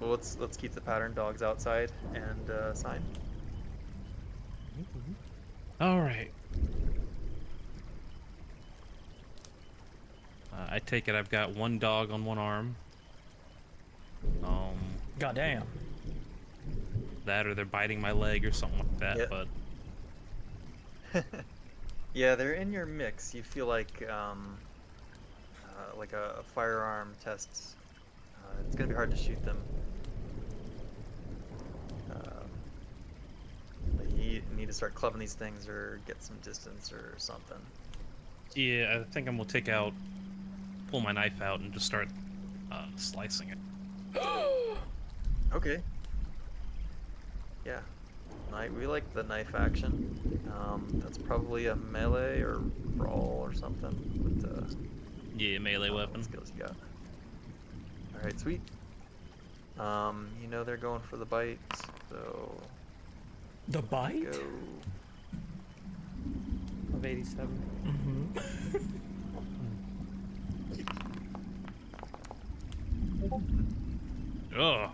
let's keep the pattern dogs outside and sign. All right. I take it I've got 1 dog on 1 arm. Goddamn. That or they're biting my leg or something like that. Yep. But Yeah, they're in your mix. You feel like a firearm test. It's gonna be hard to shoot them. to start clubbing these things or get some distance or something. Yeah, I think I'm gonna pull my knife out and just start slicing it. Okay. Yeah. We like the knife action. That's probably a melee or brawl or something. But, Yeah, melee weapon. what skills you got? Alright, sweet. You know they're going for the bite, so The bite? go. Of 87. Mm-hmm. Ugh.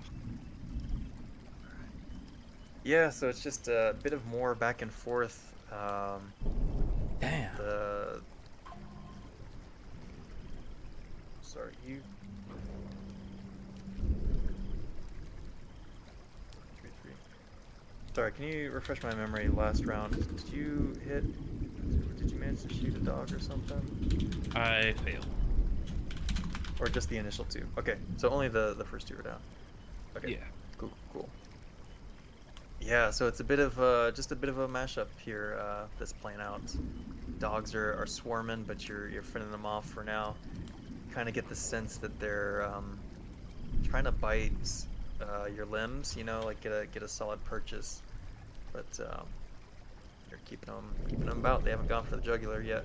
Yeah, so it's just a bit of more back and forth. Damn. Sorry, you. 3-3. Sorry, can you refresh my memory? Last round, did you hit? Did you manage to shoot a dog or something? I failed. Or just the initial two? Okay, so only the first two are down. Okay. Yeah. Cool. Yeah, so it's a bit of just a bit of a mashup here that's playing out. Dogs are swarming, but you're fending them off for now. Kind of get the sense that they're trying to bite your limbs, you know, like get a solid purchase. But you're keeping them about. They haven't gone for the jugular yet.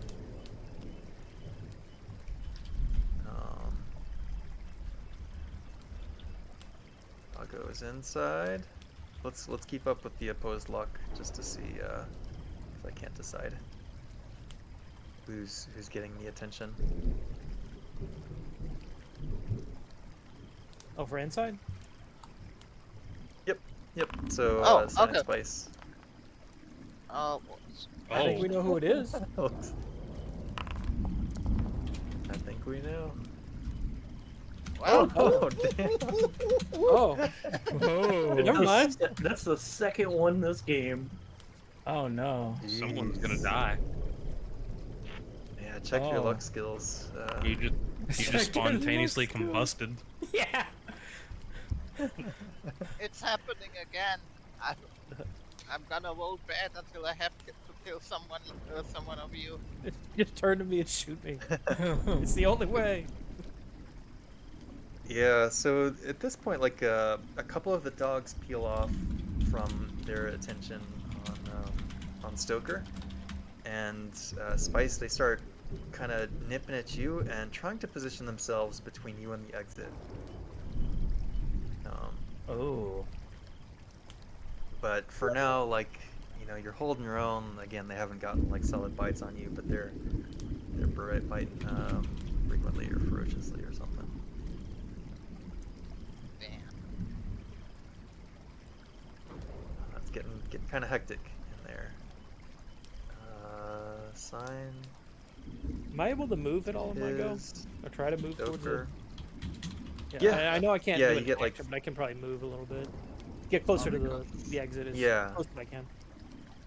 Doggo is inside. Let's keep up with the opposed luck just to see if I can't decide who's getting the attention. Over inside? Yep. So Oh, Sun and okay. Spice. I think we know who it is. I think we know. Well, Oh damn. Oh, Whoa. never mind. That's the second one this game. Oh no. Someone's gonna Jeez. die. Yeah, check your Oh. luck skills. You just Second spontaneously let's go. combusted. Yeah. it's happening again. I'm gonna roll bad until I have to kill someone of you. Just turn to me and shoot me. It's the only way. Yeah, so at this point, like a couple of the dogs peel off from their attention on Stoker, and Spice, they start kind of nipping at you and trying to position themselves between you and the exit. Oh. But for now, like, you know, you're holding your own. Again, they haven't gotten like solid bites on you, but they're biting frequently or ferociously or something. Damn. It's getting kind of hectic in there. Sign Am I able to move at all in my go? is Or try to move towards the... Stoker. Yeah, I know I can't Yeah, do you it get, like- but I can probably move a little bit. Get closer to the exit as Yeah. close as I can.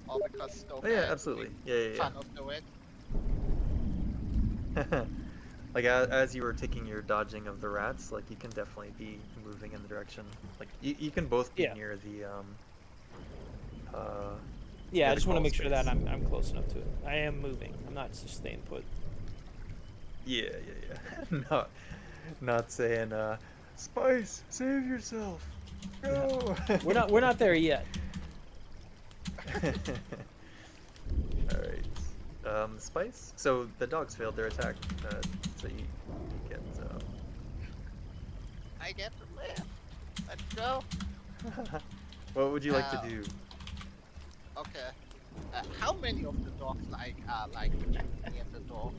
All because Stoker Oh yeah, is absolutely. making Yeah. fun of the wet. Like as you were taking your dodging of the rats, like you can definitely be moving in the direction. Like you can both be Yeah. near the Yeah, the I just want to crawl make sure that space. I'm close enough to it. I am moving. I'm not just staying put. Yeah. Not saying Spice, save yourself. Go. We're not there yet. All right. Spice. So the dogs failed their attack. So you get. I get to live. Let's go. What would you like Ow. to do? Okay. How many of the dogs are like near the door?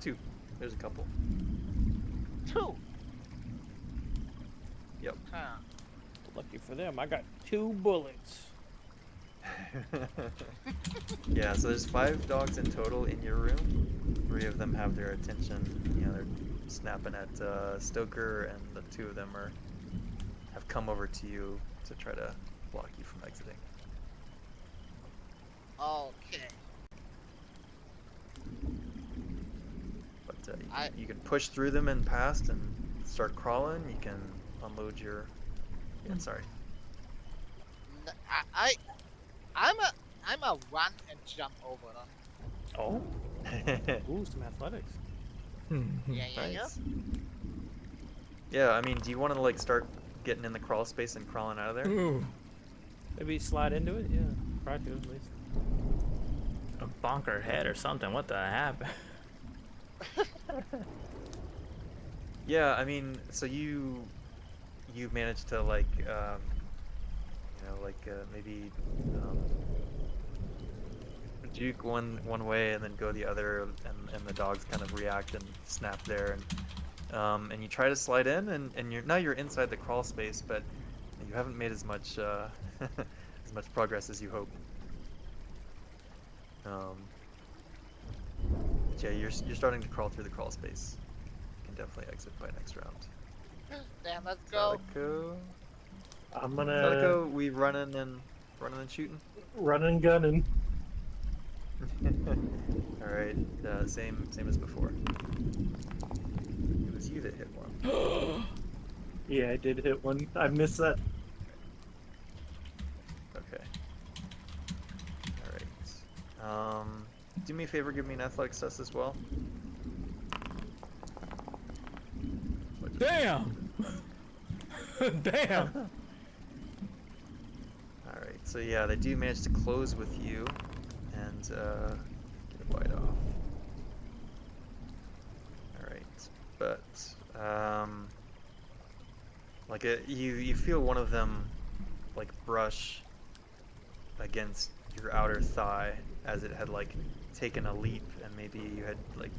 2. There's a couple. 2. Yep. Huh. Lucky for them, I got 2 bullets. Yeah, so there's 5 dogs in total in your room. 3 of them have their attention. You know, they're snapping at Stoker, and the 2 of them have come over to you to try to block you from exiting. Okay. But you can push through them and past and start crawling. You can unload your. Yeah, sorry. I'm a I'm a run and jump over them. Oh. Ooh, some athletics. Yeah. Nice. Yeah, I mean, do you want to like start getting in the crawl space and crawling out of there? Ooh. Maybe slide into it. Yeah, try to at least. A bonker head or something. What the happened? Yeah, I mean, so you managed to like maybe juke one way and then go the other, and the dogs kind of react and snap there, and you try to slide in, and you're inside the crawl space, but you haven't made as much as much progress as you hoped. But yeah, you're starting to crawl through the crawl space. You can definitely exit by next round. Damn, let's go. Sadako, I'm gonna Sadako, we running and shooting. run and gunning. All right, same as before. It was you that hit one. Yeah, I did hit one. I missed that. Okay. All right. Do me a favor, give me an athletics test as well. Damn. Damn. All right. So yeah, they do manage to close with you, and get a bite off. All right, but you feel one of them like brush against your outer thigh as it had like taken a leap, and maybe you had like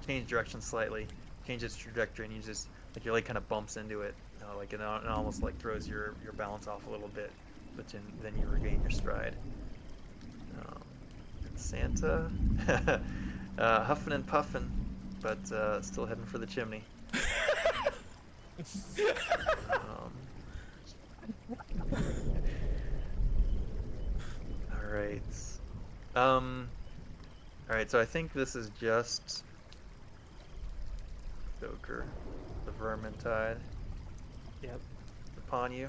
changed direction slightly, changed its trajectory, and you just like your leg kind of bumps into it, like it almost like throws your balance off a little bit, but then you regain your stride. And Santa, huffing and puffing, but still heading for the chimney. All right. All right. So I think this is just Joker, the Vermintide, Yep. upon you.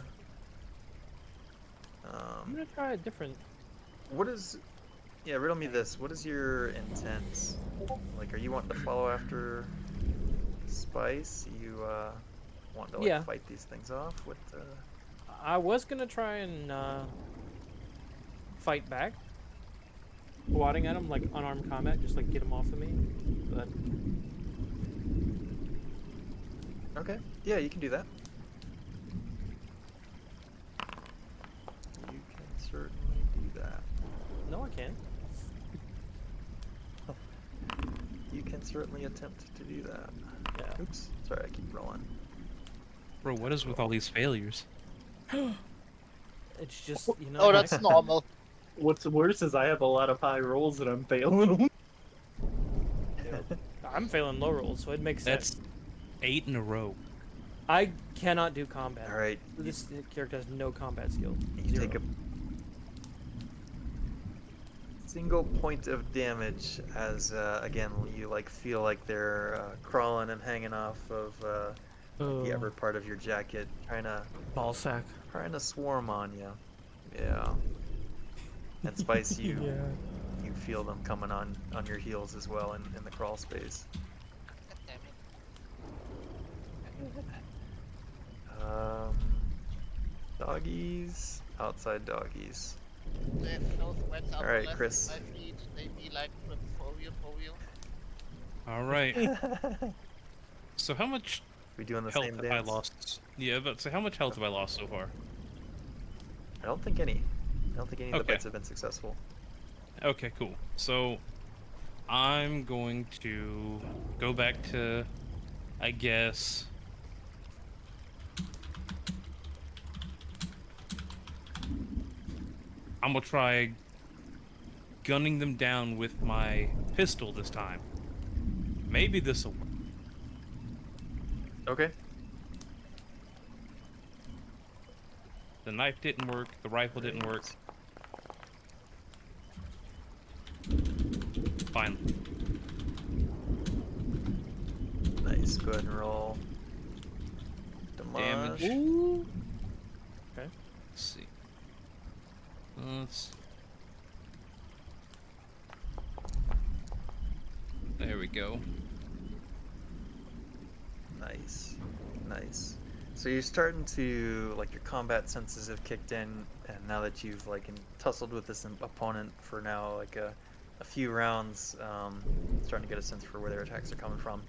I'm gonna try a different. What is? Yeah, riddle me this. What is your intent? Like, are you wanting to follow after Spice? You want to like Yeah. fight these things off? What? I was gonna try and fight back, swatting at him like unarmed combat, just like get him off of me. But Okay. Yeah, you can do that. You can certainly do that. no, I can't. You can certainly attempt to do that. Yeah. Oops. Sorry, I keep rolling. Bro, what is with all these failures? It's just Oh, that's normal. What's worse is I have a lot of high rolls and I'm failing them. I'm failing low rolls, so it makes That's sense. 8 in a row. I cannot do combat. All right. This character has no combat skill. You Zero. take a single point of damage as again you like feel like they're crawling and hanging off of the upper part of your jacket, trying to Ball sack. swarm on you. Yeah. And Spice, you Yeah. you feel them coming on your heels as well in the crawl space. Damn Doggies, outside doggies. it. They have no sweats up Alright, left Chris. in my feet. They be like for you. All right. So how much We doing the health same have I dance? lost? Yeah, but so how much health have I lost so far? I don't think any. I don't think any of the Okay. bites have been successful. Okay, cool. So I'm going to go back to, I guess, I'm gonna try gunning them down with my pistol this time. Maybe this'll work. Okay. The knife didn't work, the rifle didn't work. Finally. Nice. Go ahead and roll. Damage. Damage. Okay. Let's see. Let's... There we go. Nice, nice. So you're starting to, like, your combat senses have kicked in, and now that you've like tussled with this opponent for now like a few rounds, starting to get a sense for where their attacks are coming from,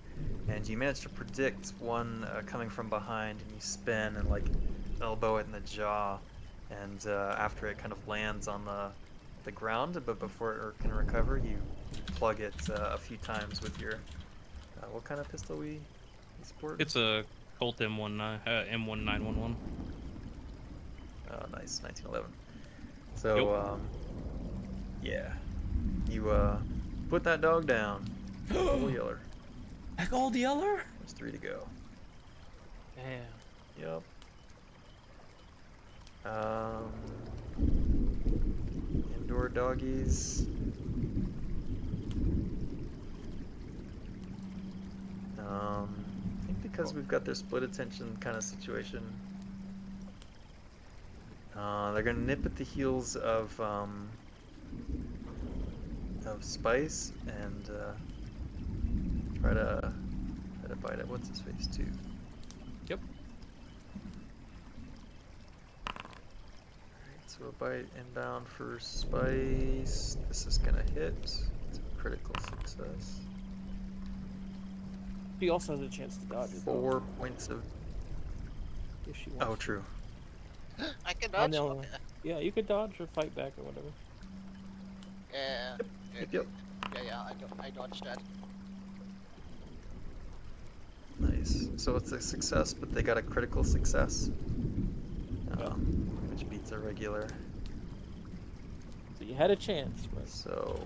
and you manage to predict one coming from behind, and you spin and like elbow it in the jaw, and after it kind of lands on the ground, but before it can recover, you plug it a few times with your what kind of pistol we sport? It's a Colt M1911. Oh, nice, 1911. So, yeah, you put that dog down. Old Yeller. Like old Yeller? There's 3 to go. Damn. Yep. Indoor doggies. I think because we've got their split attention kind of situation, they're gonna nip at the heels of Spice and try to bite it. What's his face too? Yep. Alright, so a bite inbound for Spice. This is gonna hit. It's a critical success. She also has a chance to dodge it. 4 points of. If she wants. Oh, true. I can I dodge. know. Yeah, you could dodge or fight back or whatever. Yeah. Yep. Yeah. I dodged that. Nice. So it's a success, but they got a critical success, which beats a regular. So you had a chance, but So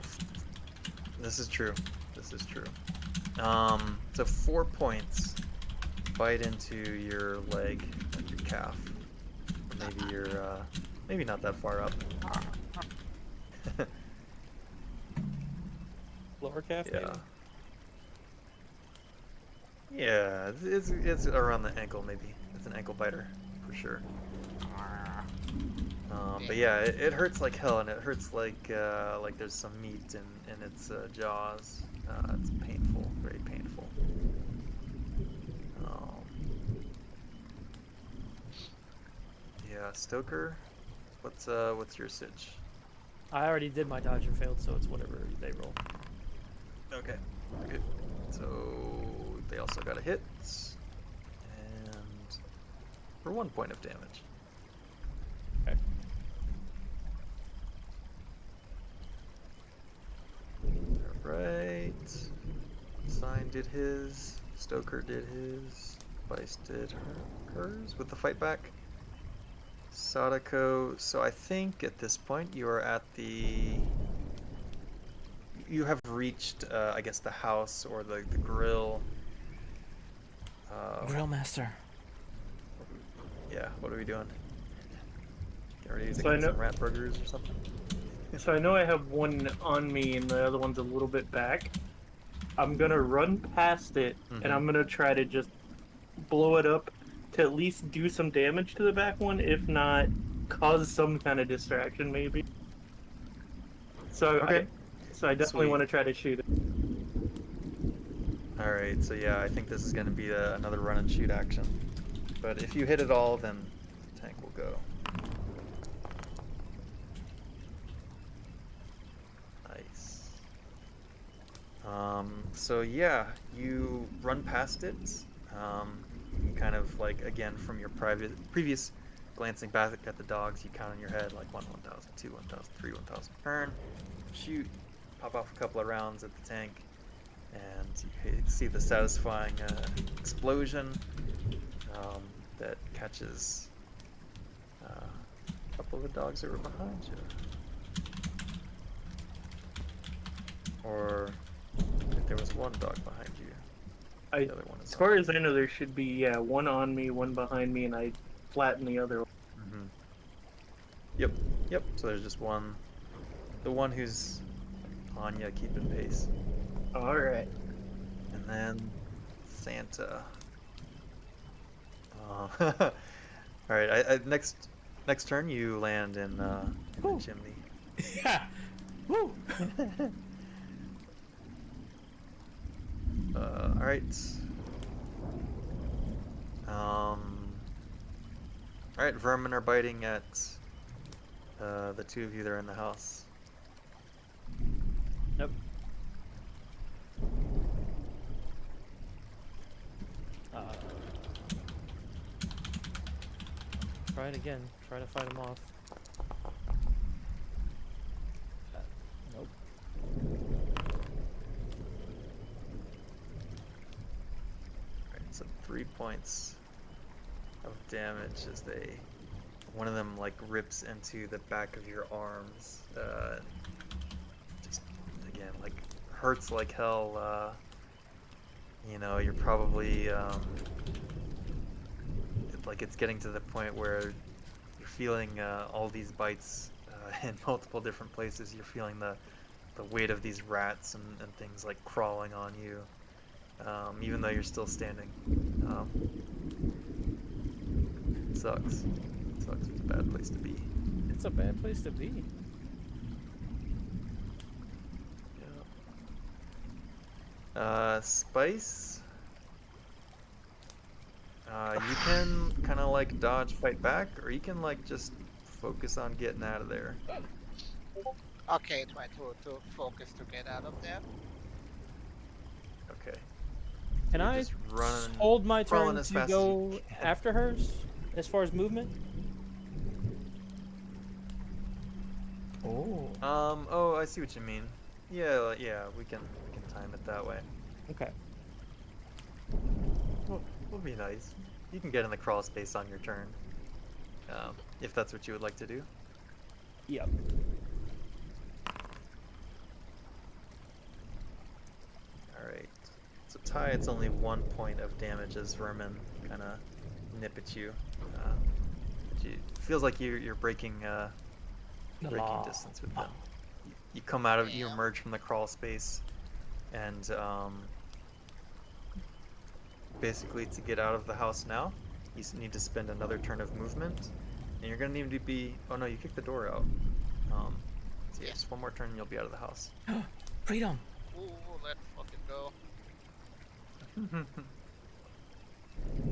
this is true. This is true. So 4 points bite into your leg, like your calf. Or maybe you're maybe not that far up. lower calf. Yeah. Maybe? Yeah, it's around the ankle maybe. It's an ankle biter for sure. But yeah, it hurts like hell, and it hurts like there's some meat in its jaws. It's painful, very painful. Yeah, Stoker, what's your sitch? I already did my dodge and failed, so it's whatever they roll. Okay, good. So they also got a hit, and for 1 point of damage. Okay. Alright. Sign did his. Stoker did his. Vice did hers with the fight back. Sadako. So I think at this point you are at the. You have reached, I guess, the house or the grill. Grill master. Yeah, what are we doing? Get ready to So get I know- some rat burgers or something? So I know I have one on me and the other one's a little bit back. I'm gonna run past it and I'm gonna try to just blow it up to at least do some damage to the back one, if not cause some kind of distraction maybe. So Okay. I definitely Sweet. want to try to shoot it. Alright, so yeah, I think this is going to be another run and shoot action. But if you hit it all, then the tank will go. Nice. So yeah, you run past it. You kind of like, again, from your previous glancing back at the dogs, you count in your head like 1, 1,000, 2, 1,000, 3, 1,000, turn, shoot, pop off a couple of rounds at the tank, and you see the satisfying explosion that catches a couple of the dogs that were behind you. Or I think there was one dog behind you. The other one is As far as I know, there should be one on me, one behind me, and I flatten the other one. Yep. So there's just one. The one who's on you, keeping pace. All right. And then Santa. All right. I next Next turn, you land in the Cool. chimney. Yeah. Woo. All right. All right. Vermin are biting at the two of you that are in the house. Yep. Try it again. Try to fight him off. Nope. All right. So 3 points of damage as one of them like rips into the back of your arms. Just again like hurts like hell. You know, you're probably like it's getting to the point where you're feeling all these bites in multiple different places. You're feeling the weight of these rats and things like crawling on you, even though you're still standing. It sucks. It sucks. It's a bad place to be. It's a bad place to be. Spice. You can kind of like dodge, fight back, or you can like just focus on getting out of there. Okay, try to focus to get out of there. Okay. Can You're I just running, hold my crawling turn as to fast as you go can. after hers as far as movement? Oh. Oh, I see what you mean. Yeah, yeah, we can time it that way. Okay. Would be nice. You can get in the crawl space on your turn, if that's what you would like to do. Yep. All right. So Ty, it's only 1 point of damage as vermin kind of nip at you. It feels like you're breaking The breaking law. distance with them. You come out of, you Yeah. emerge from the crawl space, and basically to get out of the house now, you need to spend another turn of movement, and you're gonna need to be. Oh no, you kicked the door out. So yeah, Yeah. just one more turn, and you'll be out of the house. Freedom. Ooh, let's fucking go.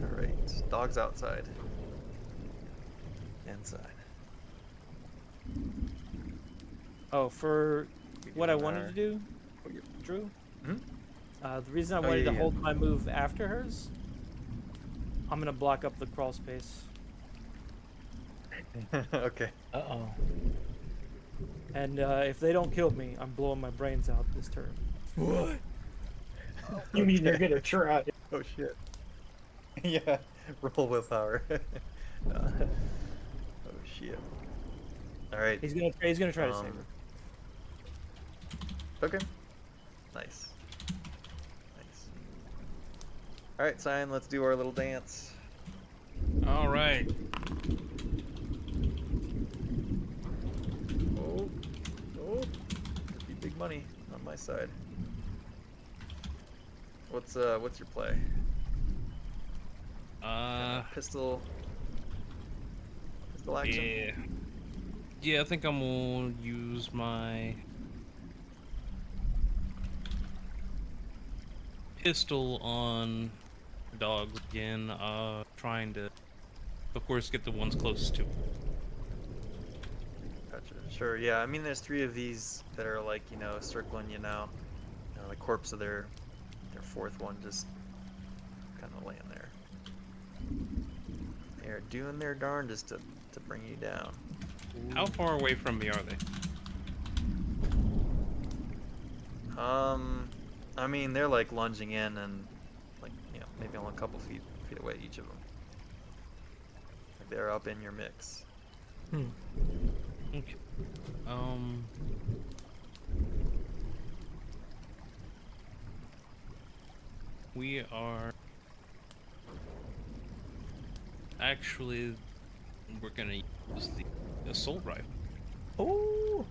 All right, dogs outside. Inside. Oh, for You what I can, wanted to do, Drew? Hmm? The reason I Oh, wanted yeah, to yeah. hold my move after hers, I'm gonna block up the crawl space. Okay. Uh-oh. And if they don't kill me, I'm blowing my brains out this turn. What? You mean you're Okay. gonna try? Oh shit. Yeah. Roll willpower. Oh shit. All right. He's gonna try to save her. Okay. Nice. Nice. All right, Cyan, let's do our little dance. All right. Oh, could be big money on my side. What's your play? Pistol action. Yeah. Yeah, I think I'm gonna use my pistol on dogs again. Trying to, of course, get the ones closest to me. Gotcha. Sure. Yeah. I mean, there's 3 of these that are like circling you now. The corpse of their fourth one just kind of laying there. They're doing their darndest to bring you down. How far away from me are they? I mean, they're like lunging in and like maybe only a couple feet away each of them. Like they're up in your mix. Okay. We are actually we're gonna use the assault rifle. Oh.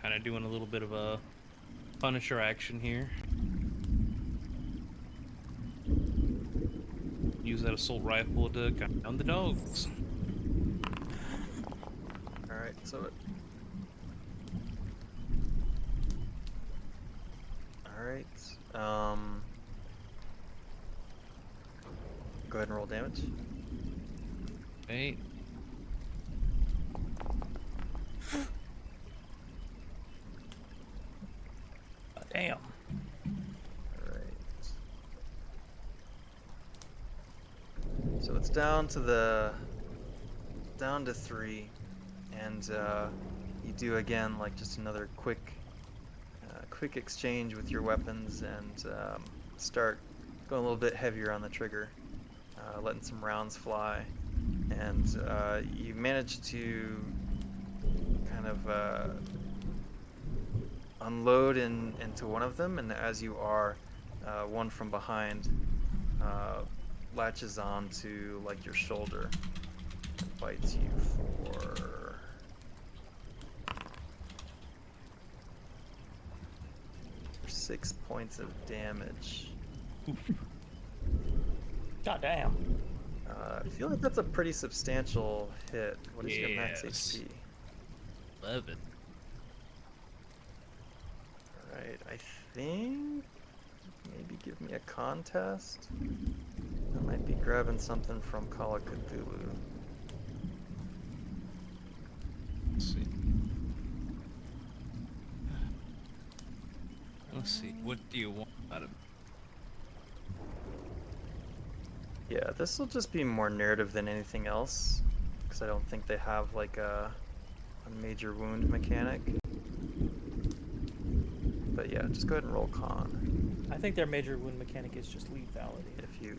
Kind of doing a little bit of a Punisher action here. use that assault rifle to gun down the dogs. Alright, so Alright. Go ahead and roll damage. Okay. Damn. Alright. So it's down to 3, and you do again like just another quick exchange with your weapons, and start going a little bit heavier on the trigger, letting some rounds fly, and you manage to kind of unload into one of them, and as you are, one from behind latches on to like your shoulder and bites you for 6 points of damage. God damn. I feel like that's a pretty substantial hit. What is your max Yes. HP? 11. Alright, I think maybe give me a contest. I might be grabbing something from Call of Cthulhu. Let's see. Let's see. What do you want out of me? Yeah, this will just be more narrative than anything else, because I don't think they have like a major wound mechanic. But yeah, just go ahead and roll con. I think their major wound mechanic is just lethality, If you,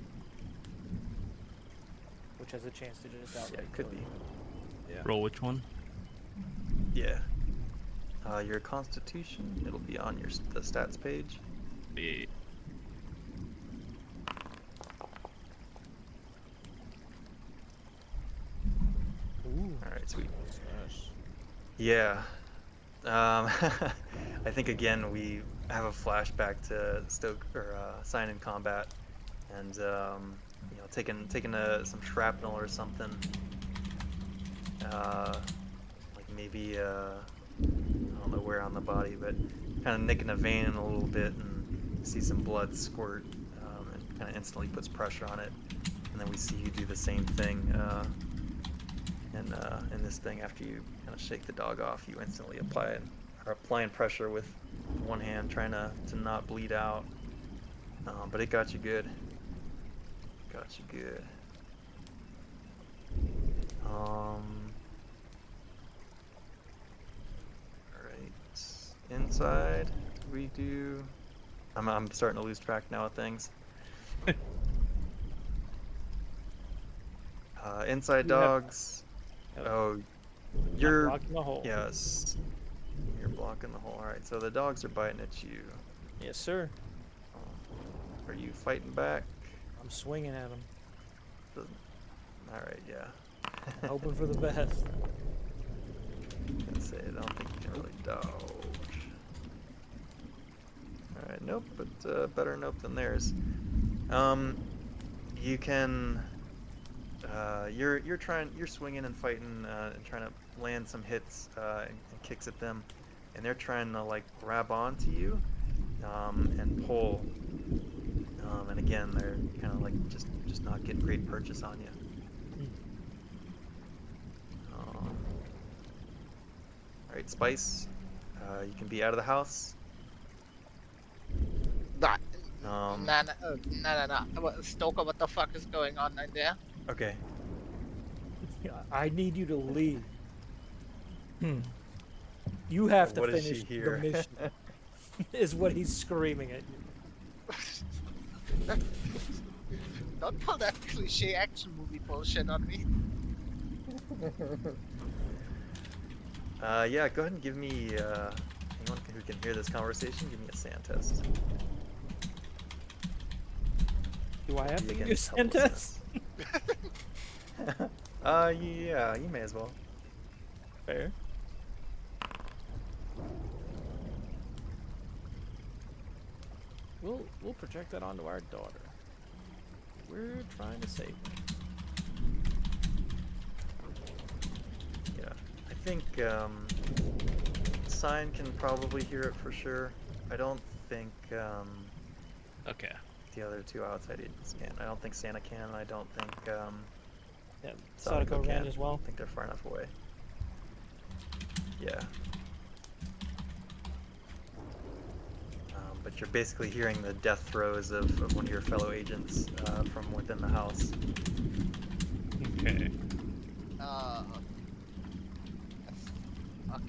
which has a chance to just yeah, outright it could kill be. you. Yeah. Roll which one? Yeah. Your Constitution, it'll be on the stats page. Yeah. Ooh. All right, sweet. Yeah. I think again we have a flashback to Sign in Combat, and taking some shrapnel or something. Like maybe I don't know where on the body, but kind of nicking a vein in a little bit, and see some blood squirt, and kind of instantly puts pressure on it. And then we see you do the same thing. In this thing, after you kind of shake the dog off, you instantly are applying pressure with one hand, trying to not bleed out. But it got you good. Got you good. Alright. Inside, we do. I'm starting to lose track now of things. Inside You have- dogs. Oh, I'm you're blocking the hole. yes. You're blocking the hole. All right. So the dogs are biting at you. Yes, sir. Are you fighting back? I'm swinging at him, All right. Yeah. hoping for the best. I was gonna say I don't think you can really dodge. All right. Nope. But better nope than theirs. You can. You're swinging and fighting and trying to land some hits and kicks at them, and they're trying to like grab onto you and pull. And again, they're kind of like just not getting great purchase on you. All right, Spice, you can be out of the house. Nah, Um, nah. Stoker, what the fuck is going on in there? Okay. I need you to leave. Hmm. You have to What is finish she the here? mission. Is what he's screaming at you. Don't pull that cliche action movie bullshit on me. Yeah, go ahead and give me, anyone who can hear this conversation, give me a sand test. Do I have to Be give you a against sand test? helplessness. Yeah, you may as well. Fair. We'll project that onto our daughter. Where trying to save me. Yeah, I think Sign can probably hear it for sure. I don't think Okay. the other two outside agents can. I don't think Santa can. I don't think Yeah, Sadako Sadako ran can. as well. I think they're far enough away. Yeah. But you're basically hearing the death throes of one of your fellow agents from within the house. Okay.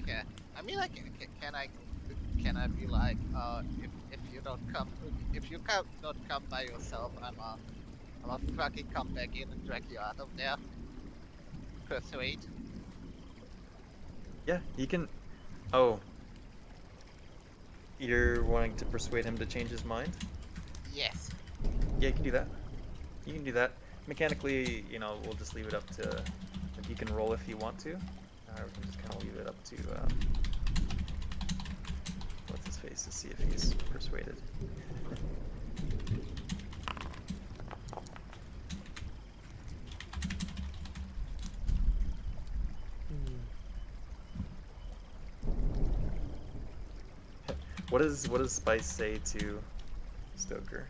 Okay. I mean, like, can I be like, if you don't come, don't come by yourself, I'll fucking come back in and drag you out of there. Persuade. Yeah, you can. Oh. You're wanting to persuade him to change his mind? Yes. Yeah, you can do that. You can do that. Mechanically, you know, we'll just leave it up to. Like, you can roll if you want to. Or we can just kind of leave it up to. What's his face to see if he's persuaded. What does Spice say to Stoker?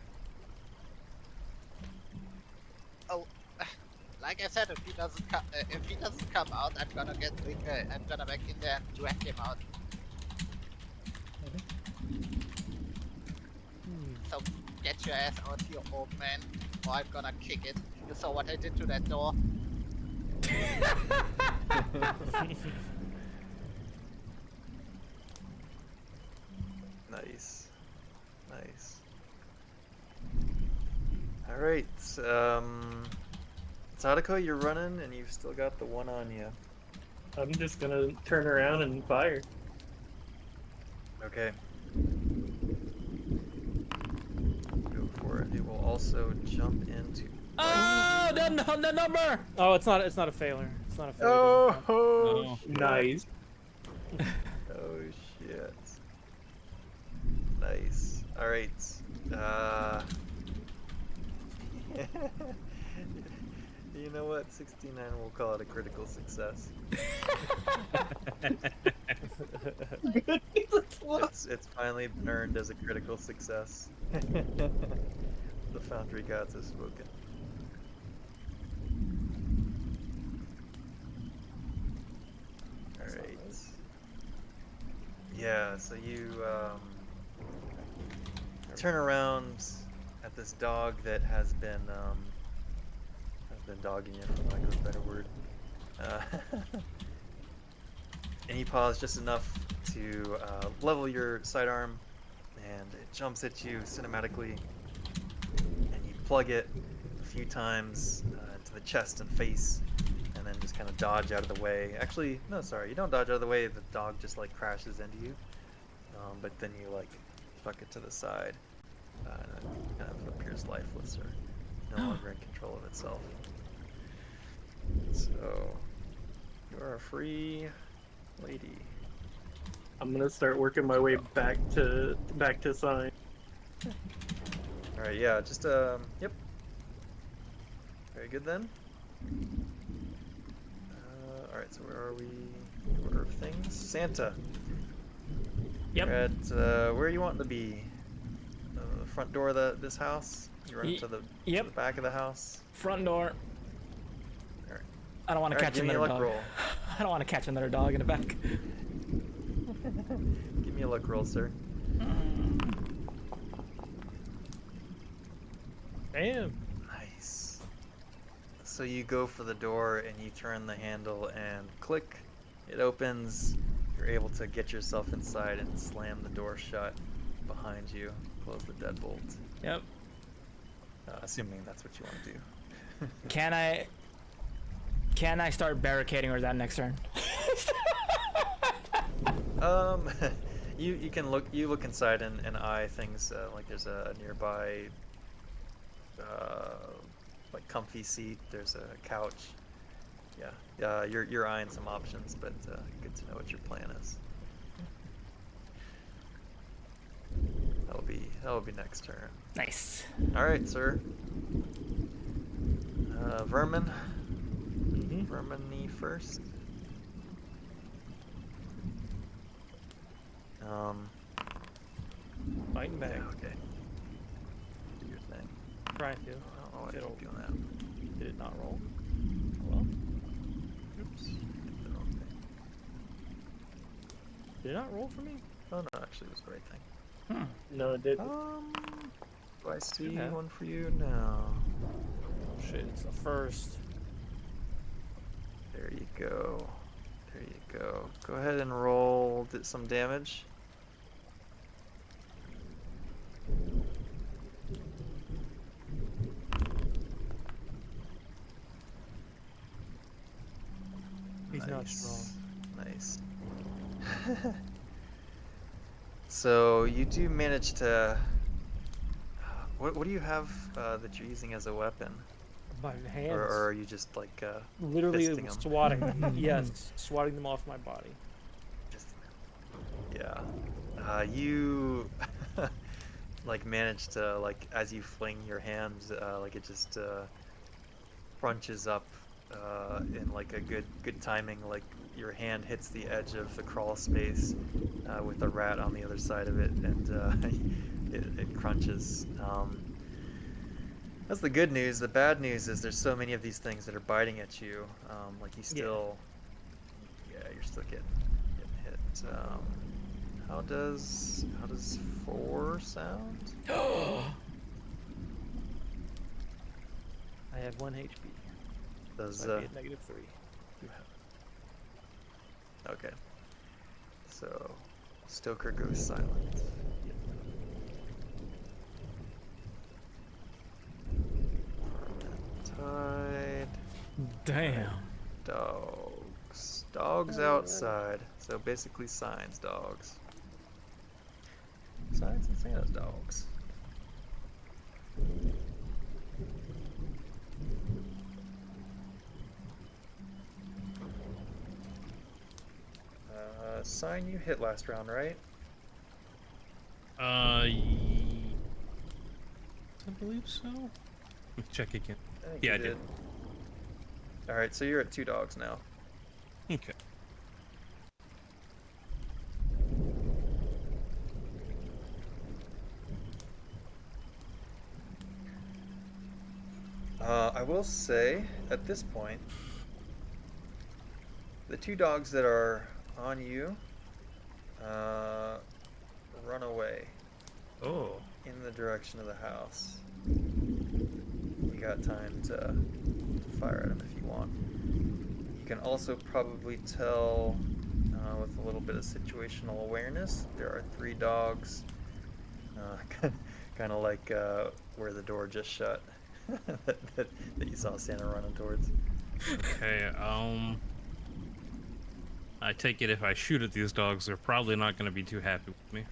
Oh, like I said, if he doesn't come out, I'm gonna back in there and drag him out. So get your ass out here, old man, or I'm gonna kick it. You saw what I did to that door. Nice. Nice. Alright, Sadako, you're running and you've still got the one on you. I'm just gonna turn around and fire. Okay. Go for it. It will also jump into. Oh, the number! Oh, it's not a failure. It's not a failure. It doesn't count. Oh. Nice. Oh shit. Nice. Alright. You know what? 69 we'll call it a critical success. It's finally been earned as a critical success. The Foundry gods have spoken. Alright. Yeah, so you turn around at this dog that has been dogging you, for lack of a better word. And you pause just enough to level your sidearm, and it jumps at you cinematically, and you plug it a few times to the chest and face, and then just kind of dodge out of the way. Actually, no, sorry, you don't dodge out of the way. The dog just like crashes into you, but then you like tuck it to the side, and it kind of appears lifeless or no longer in control of itself. So you are a free lady. I'm gonna start working my way back to sign. All right, yeah, just yep. Very good then. All right, so where are we? Order of things. Santa. Yep. You're at where are you wanting to be? The front door of this house. You run to the back of the house. Front door. All right. I don't want to All right, catch give me a another luck dog. roll. I don't want to catch another dog in the back. Give me a luck roll, sir. Damn. Nice. So you go for the door and you turn the handle and click. It opens. You're able to get yourself inside and slam the door shut behind you. Close the deadbolt. Yep. Assuming that's what you want to do. Can I start barricading, or is that next turn? You can look inside and eye things like there's a nearby like comfy seat. There's a couch. Yeah, you're eyeing some options, but good to know what your plan is. That'll be next turn. Nice. All right, sir. Vermin. Mm-hmm. Vermin-y first. Fighting back. Yeah, okay. Do your thing. Trying to. I don't know why If I it'll- keep doing that. Did it not roll? Well, Oops. Hit the wrong thing. did it not roll for me? Oh no, actually it was the right thing. No, it didn't. Do I see have. one for you? No. Oh shit, it's the first. There you go. There you go. Go ahead and roll some damage. He's not strong. Nice. So you do manage to. What do you have that you're using as a weapon, My hands. or are you just like literally fisting 'em? swatting them. Yes, swatting them off my body. just yeah? You like manage to like as you fling your hands, like it just crunches up in like a good timing. Like your hand hits the edge of the crawl space with a rat on the other side of it, and it crunches. That's the good news. The bad news is there's so many of these things that are biting at you. Like you still, yeah, you're still getting hit. How does 4 sound? I have 1 HP. Does So I'd be at negative 3. you have? Okay. So Stoker goes silent. Tide. Damn. Dogs. Dogs outside. So basically signs, dogs. Signs and Santa's dogs. Sign you hit last round, right? I believe so. Let me check again. think Yeah, you I did. Alright, so you're at 2 dogs now. Okay. I will say, at this point, the 2 dogs that are on you run away Oh. in the direction of the house. You got time to fire at them if you want. You can also probably tell with a little bit of situational awareness. There are 3 dogs, kind of like where the door just shut that you saw Santa running towards. Okay, I take it if I shoot at these dogs, they're probably not going to be too happy with me.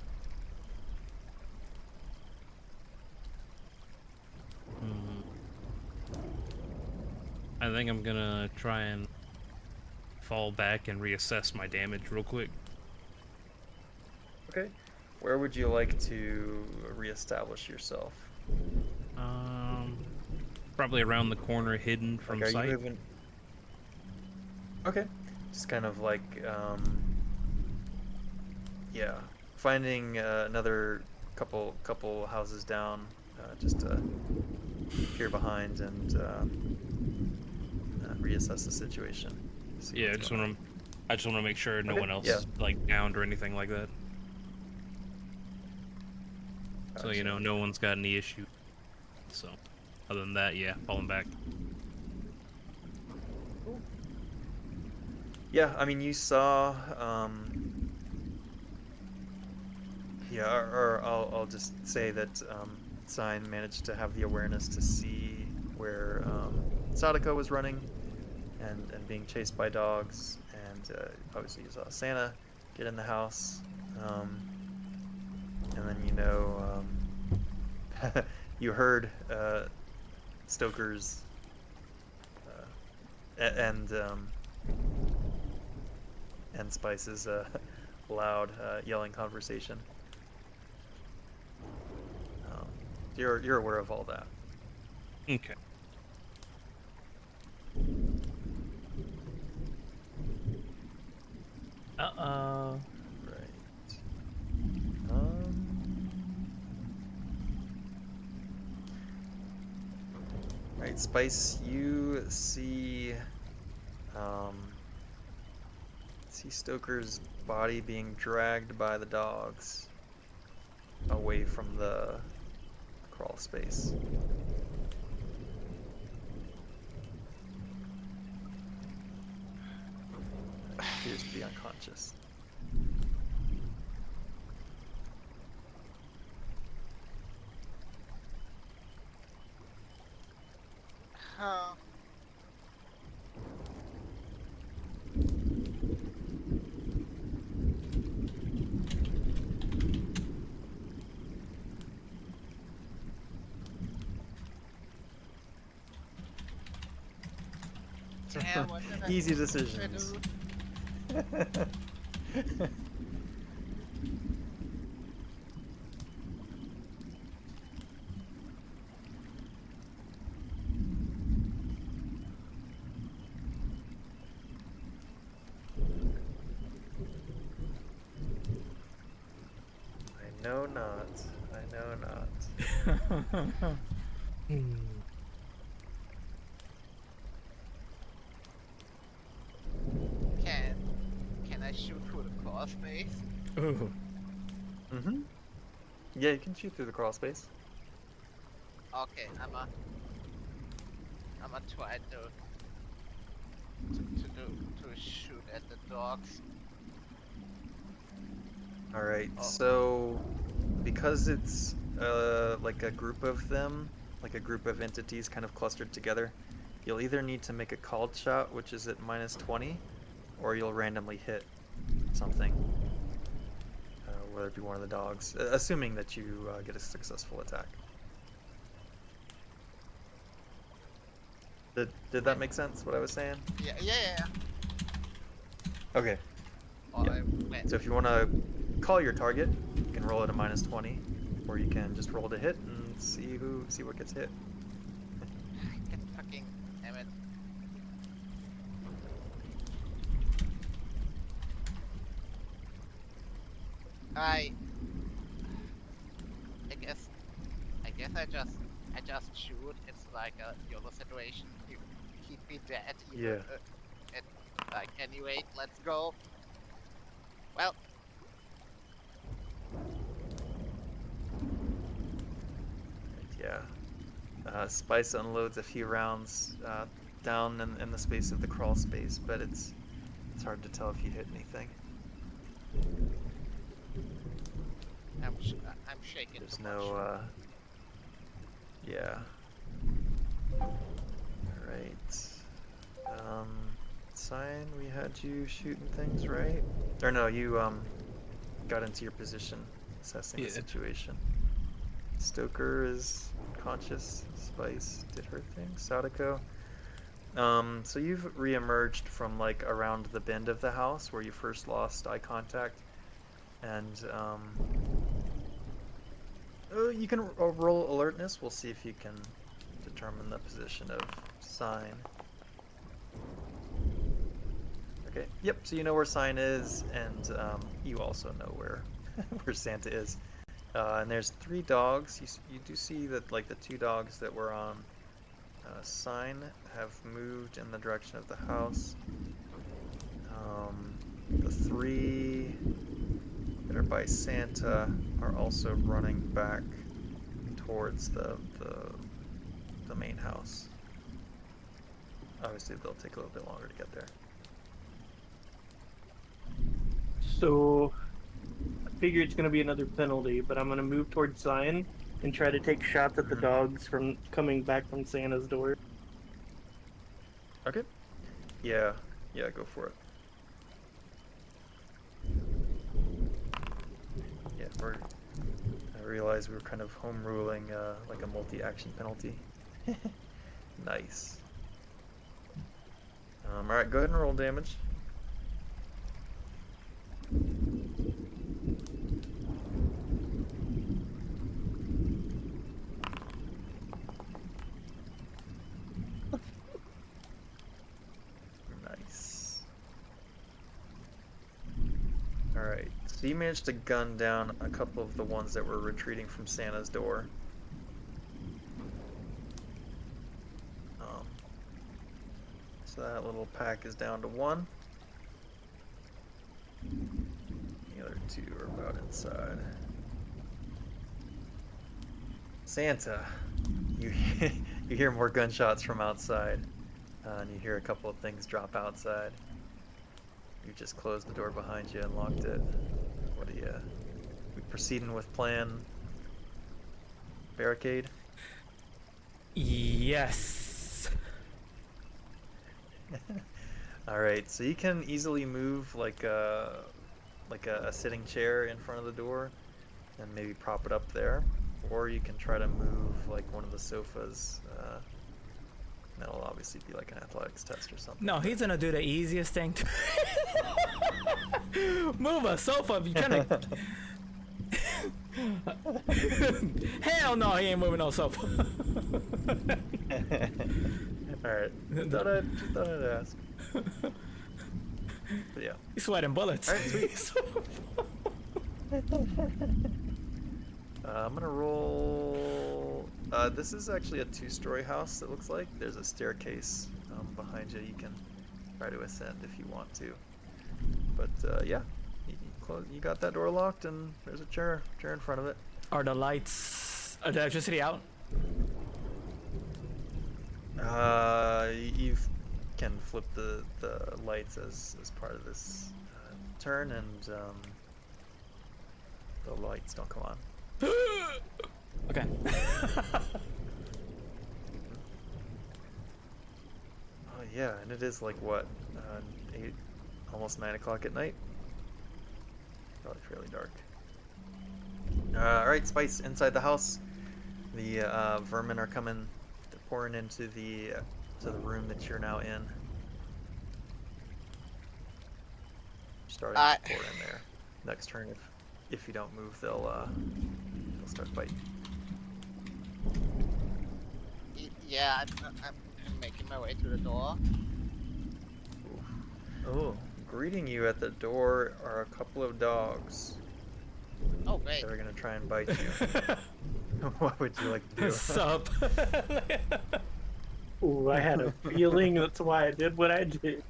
I think I'm gonna try and fall back and reassess my damage real quick. Okay. Where would you like to reestablish yourself? Probably around the corner, hidden from Like, are sight. you moving? Okay. Just kind of like, yeah, finding another couple houses down, just to peer behind and reassess the situation. See Yeah, I what's just going want to. I just want to make sure no Okay, one else yeah. is like downed or anything like that. on. So you know, no one's got any issue. So, other than that, yeah, falling back. Yeah, I mean, you saw, yeah, or I'll just say that Sign managed to have the awareness to see where Sadako was running and being chased by dogs, and obviously you saw Santa get in the house, and then you know, you heard Stoker's and Spice's loud yelling conversation. You're aware of all that. Okay. Uh-oh. Right. Um. Right, Spice, you see Stoker's body being dragged by the dogs away from the crawl space. Appears to be unconscious. Huh. Damn, what did Easy I decisions. do? I know not. I know not. Can can I shoot through the crawl space? Ooh. Mm-hmm. Yeah, you can shoot through the crawl space. Okay, I'ma try to shoot at the dogs. All right. Oh. So, because it's like a group of them, like a group of entities kind of clustered together, you'll either need to make a called shot, which is at -20, or you'll randomly hit something, whether it be one of the dogs, assuming that you get a successful attack. Did that make sense? What I was saying? Yeah. Okay. Oh, Yeah. I went. So if you want to call your target, you can roll at a -20, or you can just roll to hit and see what gets hit. Get fucking damn it. I guess I just shoot. It's like a YOLO situation. He'd be dead. Yeah. It, like anyway, let's go. Well, Yeah. Spice unloads a few rounds down in the space of the crawl space, but it's hard to tell if you hit anything. I'm shaking There's too much. no. Yeah. All right. Sign, we had you shooting things, right? Or no, you got into your position, assessing the Yeah. situation. Stoker is conscious. Spice did her thing. Sadako. So you've re-emerged from like around the bend of the house where you first lost eye contact, and you can roll alertness. We'll see if you can determine the position of Sign. Okay. Yep. So you know where Sign is, and you also know where where Santa is. And there's 3 dogs. You do see that like the 2 dogs that were on Sign have moved in the direction of the house. The 3 that are by Santa are also running back towards the main house. Obviously, they'll take a little bit longer to get there. So, I figure it's going to be another penalty, but I'm going to move towards Zion and try to take shots at the dogs from coming back from Santa's door. Okay. Yeah, go for it. Yeah, I realized we were kind of home ruling like a multi-action penalty. Nice. Alright, go ahead and roll damage. So you managed to gun down a couple of the ones that were retreating from Santa's door. So that little pack is down to 1. The other 2 are about inside. Santa, you you hear more gunshots from outside, and you hear a couple of things drop outside. You just closed the door behind you and locked it. What are you? We proceeding with plan? Barricade. Yes. All right, so you can easily move like a sitting chair in front of the door, and maybe prop it up there, or you can try to move like one of the sofas. That'll obviously be like an athletics test or something. No, he's gonna do the easiest thing. Move a sofa if you're trying to. Hell no, he ain't moving no sofa. All right, just thought I'd ask. But yeah. He's sweating bullets. All right, sweet. I'm gonna roll. This is actually a 2-story house. It looks like there's a staircase behind you. You can try to ascend if you want to. But yeah, you got that door locked, and there's a chair in front of it. Are the lights, the electricity out? You can flip the lights as part of this turn, and the lights don't come on. Okay. Oh yeah, and it is like what, 8, almost 9 o'clock at night. Probably fairly dark. All right, Spice, inside the house. The vermin are coming, they're pouring into the room that you're now in. Starting to pour in there. Next turn, if you don't move, they'll start biting. Yeah, I'm making my way to the door. Oh, greeting you at the door are a couple of dogs. Oh, great. They're gonna try and bite you. What would you like to do? Sup? Ooh, I had a feeling that's why I did what I did.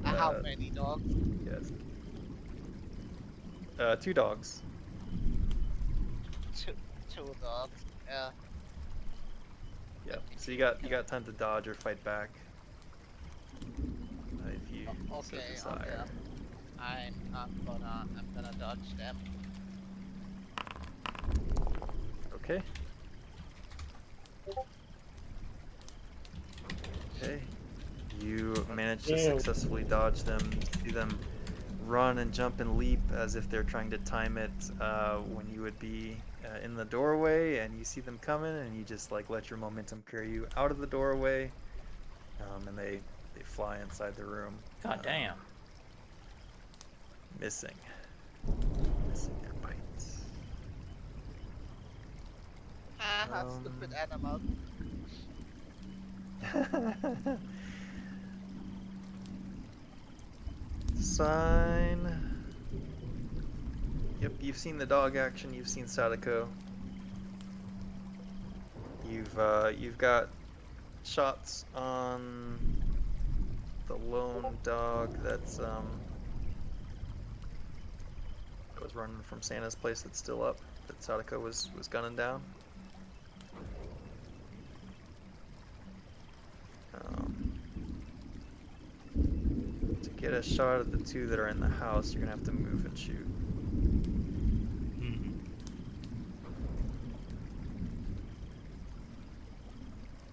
How many dogs? Yes. 2 dogs. Two dogs. Yeah. Yeah. So you got time to dodge or fight back. If you so Okay. desire. I'm gonna dodge them. Okay. Okay. You manage to Damn. successfully dodge them. You see them run and jump and leap as if they're trying to time it when you would be in the doorway, and you see them coming, and you just like let your momentum carry you out of the doorway, and they fly inside the room. God damn. Missing their bites. Stupid animal. Sign. Yep, you've seen the dog action. You've seen Sadako. You've got shots on the lone dog that's that was running from Santa's place. That's still up. That Sadako was gunning down. To get a shot at the 2 that are in the house, you're gonna have to move and shoot.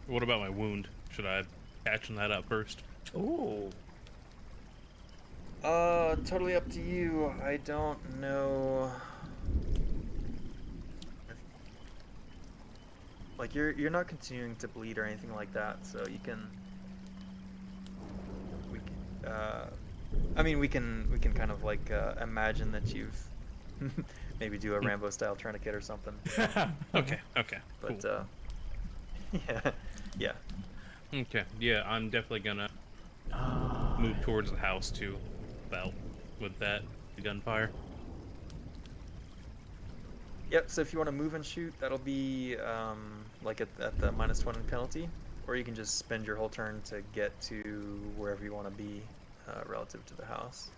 What about my wound? Should I patch that up first? Ooh. Totally up to you. I don't know. Like you're not continuing to bleed or anything like that, so you can. I mean, we can kind of like imagine that you've maybe do a Rambo style tourniquet or something. Okay, But cool. yeah, yeah. Okay, yeah, I'm definitely gonna Ah, move towards the house to about with that the gunfire. Yep, so if you want to move and shoot, that'll be like at the -20 penalty, or you can just spend your whole turn to get to wherever you want to be relative to the house.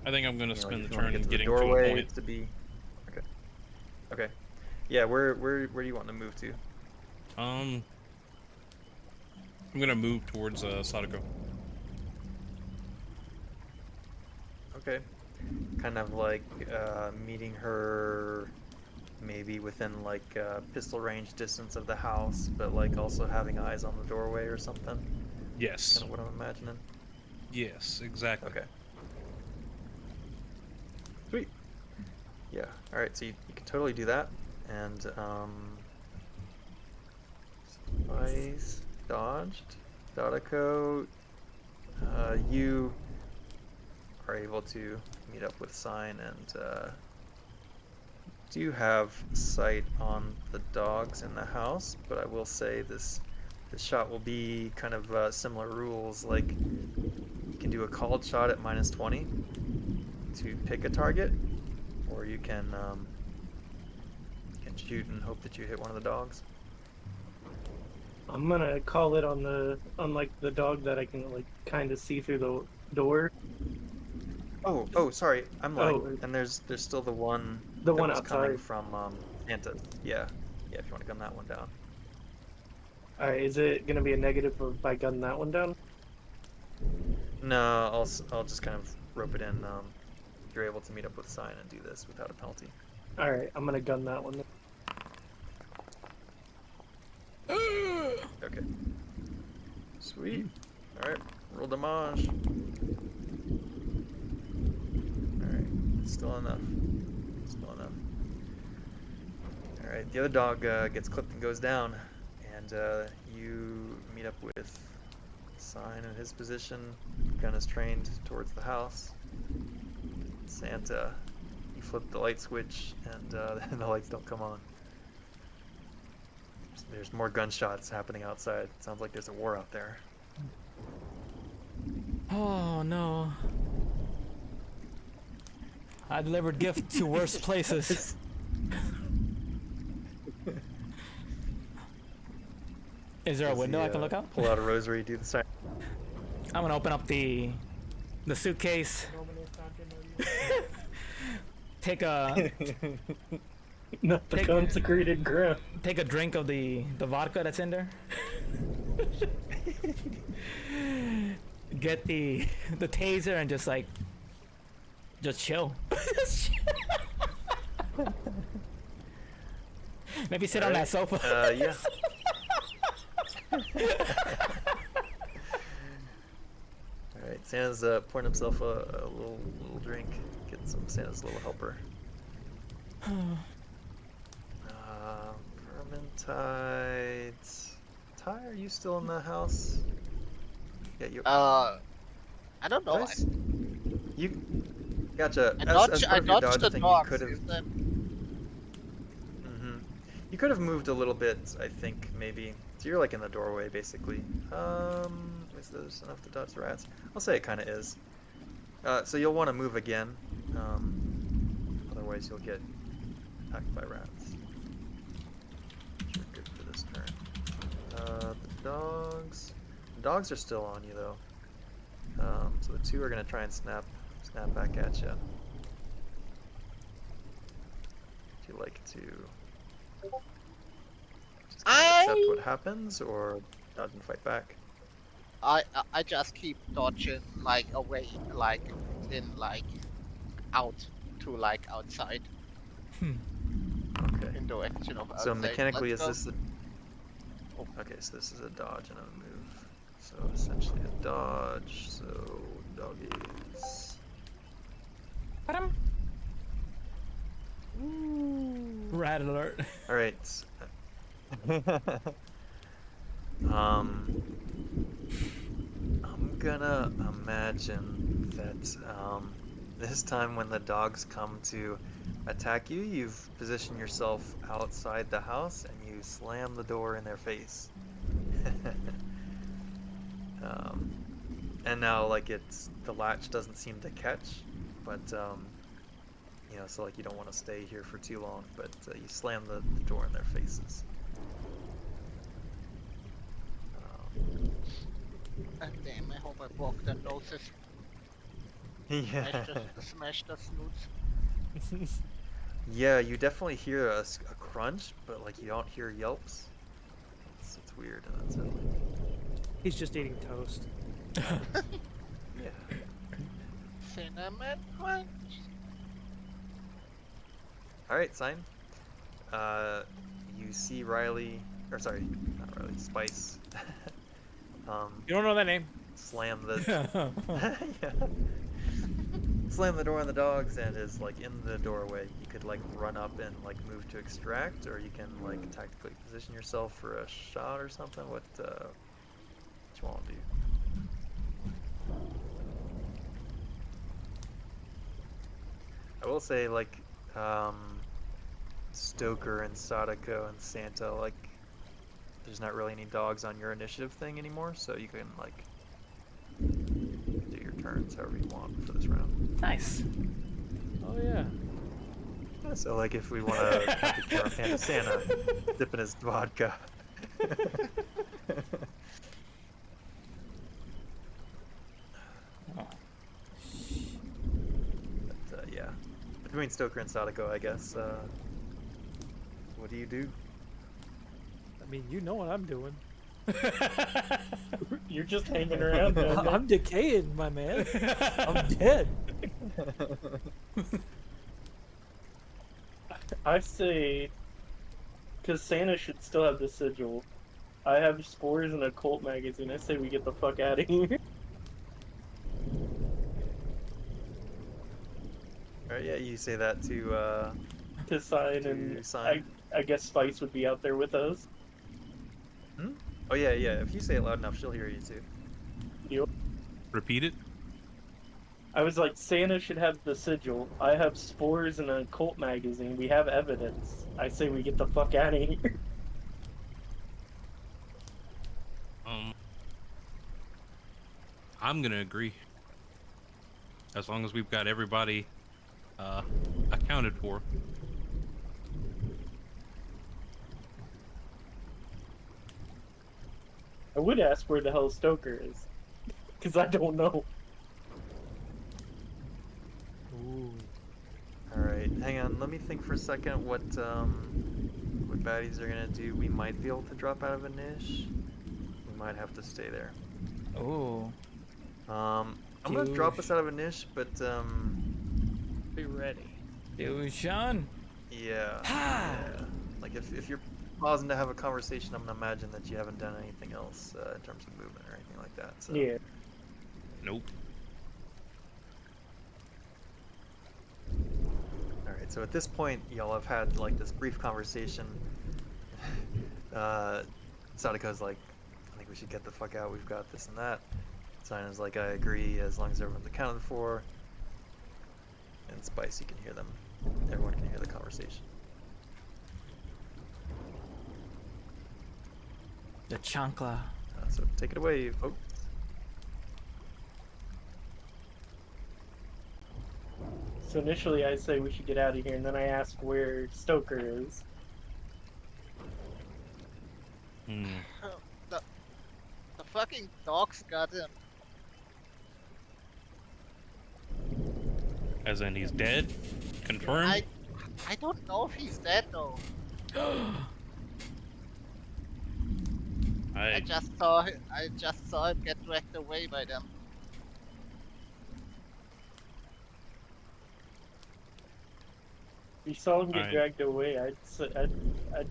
I think I'm gonna You know, like spend if the you want to turn get to the getting to a doorway point. to be. Okay. Okay. Yeah, where do you want to move to? I'm gonna move towards Sadako. Okay. Kind of like meeting her maybe within like pistol range distance of the house, but like also having eyes on the doorway or something. That's Yes. kind of what I'm imagining. Yes, exactly. Okay. Sweet. Yeah. All right. So you can totally do that, and spice dodged. Dodako, you are able to meet up with Sign and do have sight on the dogs in the house, but I will say this shot will be kind of similar rules. Like you can do a called shot at -20 to pick a target, or you can shoot and hope that you hit one of the dogs. I'm gonna call it on like the dog that I can like kind of see through the door. Oh, sorry, I'm lying. Oh, And there's still the one the that one was coming outside. from Santa. Yeah, yeah. If you want to gun that one down. All right, is it gonna be a negative if I gun that one down? No, I'll just kind of rope it in. You're able to meet up with Sign and do this without a penalty. All right, I'm gonna gun that one. Okay. Sweet. All right. Roll damage. All right. Still enough. Still enough. All right. The other dog gets clipped and goes down, and you meet up with Sign in his position. Gun is trained towards the house. Santa, you flip the light switch, and the lights don't come on. There's more gunshots happening outside. Sounds like there's a war out there. oh no. I delivered gift to worse places. Is there a As window you, I can look out? Pull out a rosary, do the sign. I'm gonna open up the suitcase. Take a Not the Take- consecrated ground. take a drink of the vodka that's in there. Get the taser and just chill. Maybe sit on that sofa. Yeah. Alright, Santa's pouring himself a little drink. Getting some Santa's little helper. Vermintides. Ty, are you still in the house? Yeah, you. I don't know. Nice. You. Gotcha. I As dodged, part I of your dodged dodge the thing, dogs. you could have. Is that... You could have moved a little bit, I think, maybe. So you're like in the doorway, basically. Is this enough to dodge the rats? I'll say it kind of is. So you'll want to move again. Otherwise, you'll get attacked by rats. You're good for this turn. The dogs. The dogs are still on you, though. So the two are going to try and snap back at you. Would you like to just accept what happens, or dodge and fight back? I just keep dodging like away, like in like out to like outside Okay. in direction of So outside. mechanically, Let's is go. this a... Okay, so this is a dodge and a move. So essentially a dodge, so doggies. Rat alert. Alright. I'm gonna imagine that This time when the dogs come to attack you, you've positioned yourself outside the house and you slam the door in their face. um, and now like the latch doesn't seem to catch, but you know, so like you don't want to stay here for too long, but you slam the door in their faces. Damn, I hope I broke their noses. Yeah. Smash the snoots. Yeah, you definitely hear a crunch, but like you don't hear yelps. It's weird. That's it. He's just eating toast. Yeah. Cinnamon crunch. All right, sign. You see Riley, or sorry, not Riley, Spice. You don't know that name? Slam the yeah. Slam the door on the dogs and is like in the doorway. You could like run up and like move to extract, or you can like tactically position yourself for a shot or something. What you want to do? I will say like Stoker and Sadako and Santa, like there's not really any dogs on your initiative thing anymore, so you can like do your turns however you want for this round. Nice. Oh yeah. Yeah, so like if we want to have the camera pan to Santa dipping his vodka. Oh. But yeah, between Stoker and Sadako, I guess. What do you do? I mean, you know what I'm doing. You're just hanging around. down there. I'm decaying, my man. I'm dead. I say, because Santa should still have the sigil. I have spores and a cult magazine. I say we get the fuck out of here. Alright, yeah, you say that to To sign, To and sign. I guess Spice would be out there with us. oh yeah, yeah. If you say it loud enough, she'll hear you too. Repeat it. I was like, Santa should have the sigil. I have spores and a cult magazine. We have evidence. I say we get the fuck out of here. I'm gonna agree. As long as we've got everybody accounted for. I would ask where the hell Stoker is, because I don't know. Ooh. Alright, hang on, let me think for a second what baddies are gonna do. We might be able to drop out of a niche. We might have to stay there. Oh. I'm gonna drop us out of a niche, but Be ready. Fusion. yeah. Ha! Yeah. Like if you're pausing to have a conversation, I'm gonna imagine that you haven't done anything else in terms of movement or anything like that. So. Yeah. Nope. Alright, so at this point, y'all have had like this brief conversation. Sadako's like, I think we should get the fuck out, we've got this and that. Sina's like, I agree, as long as everyone's accounted for. And Spice, you can hear them. Everyone can hear the conversation. The chancla. So take it away, folks. So initially I say we should get out of here, and then I ask where Stoker is. Hmm. The fucking dogs got him. As in he's dead? Confirmed? I don't know if he's dead though. I just saw him get dragged away by them. If you saw him get Alright. dragged away, I'd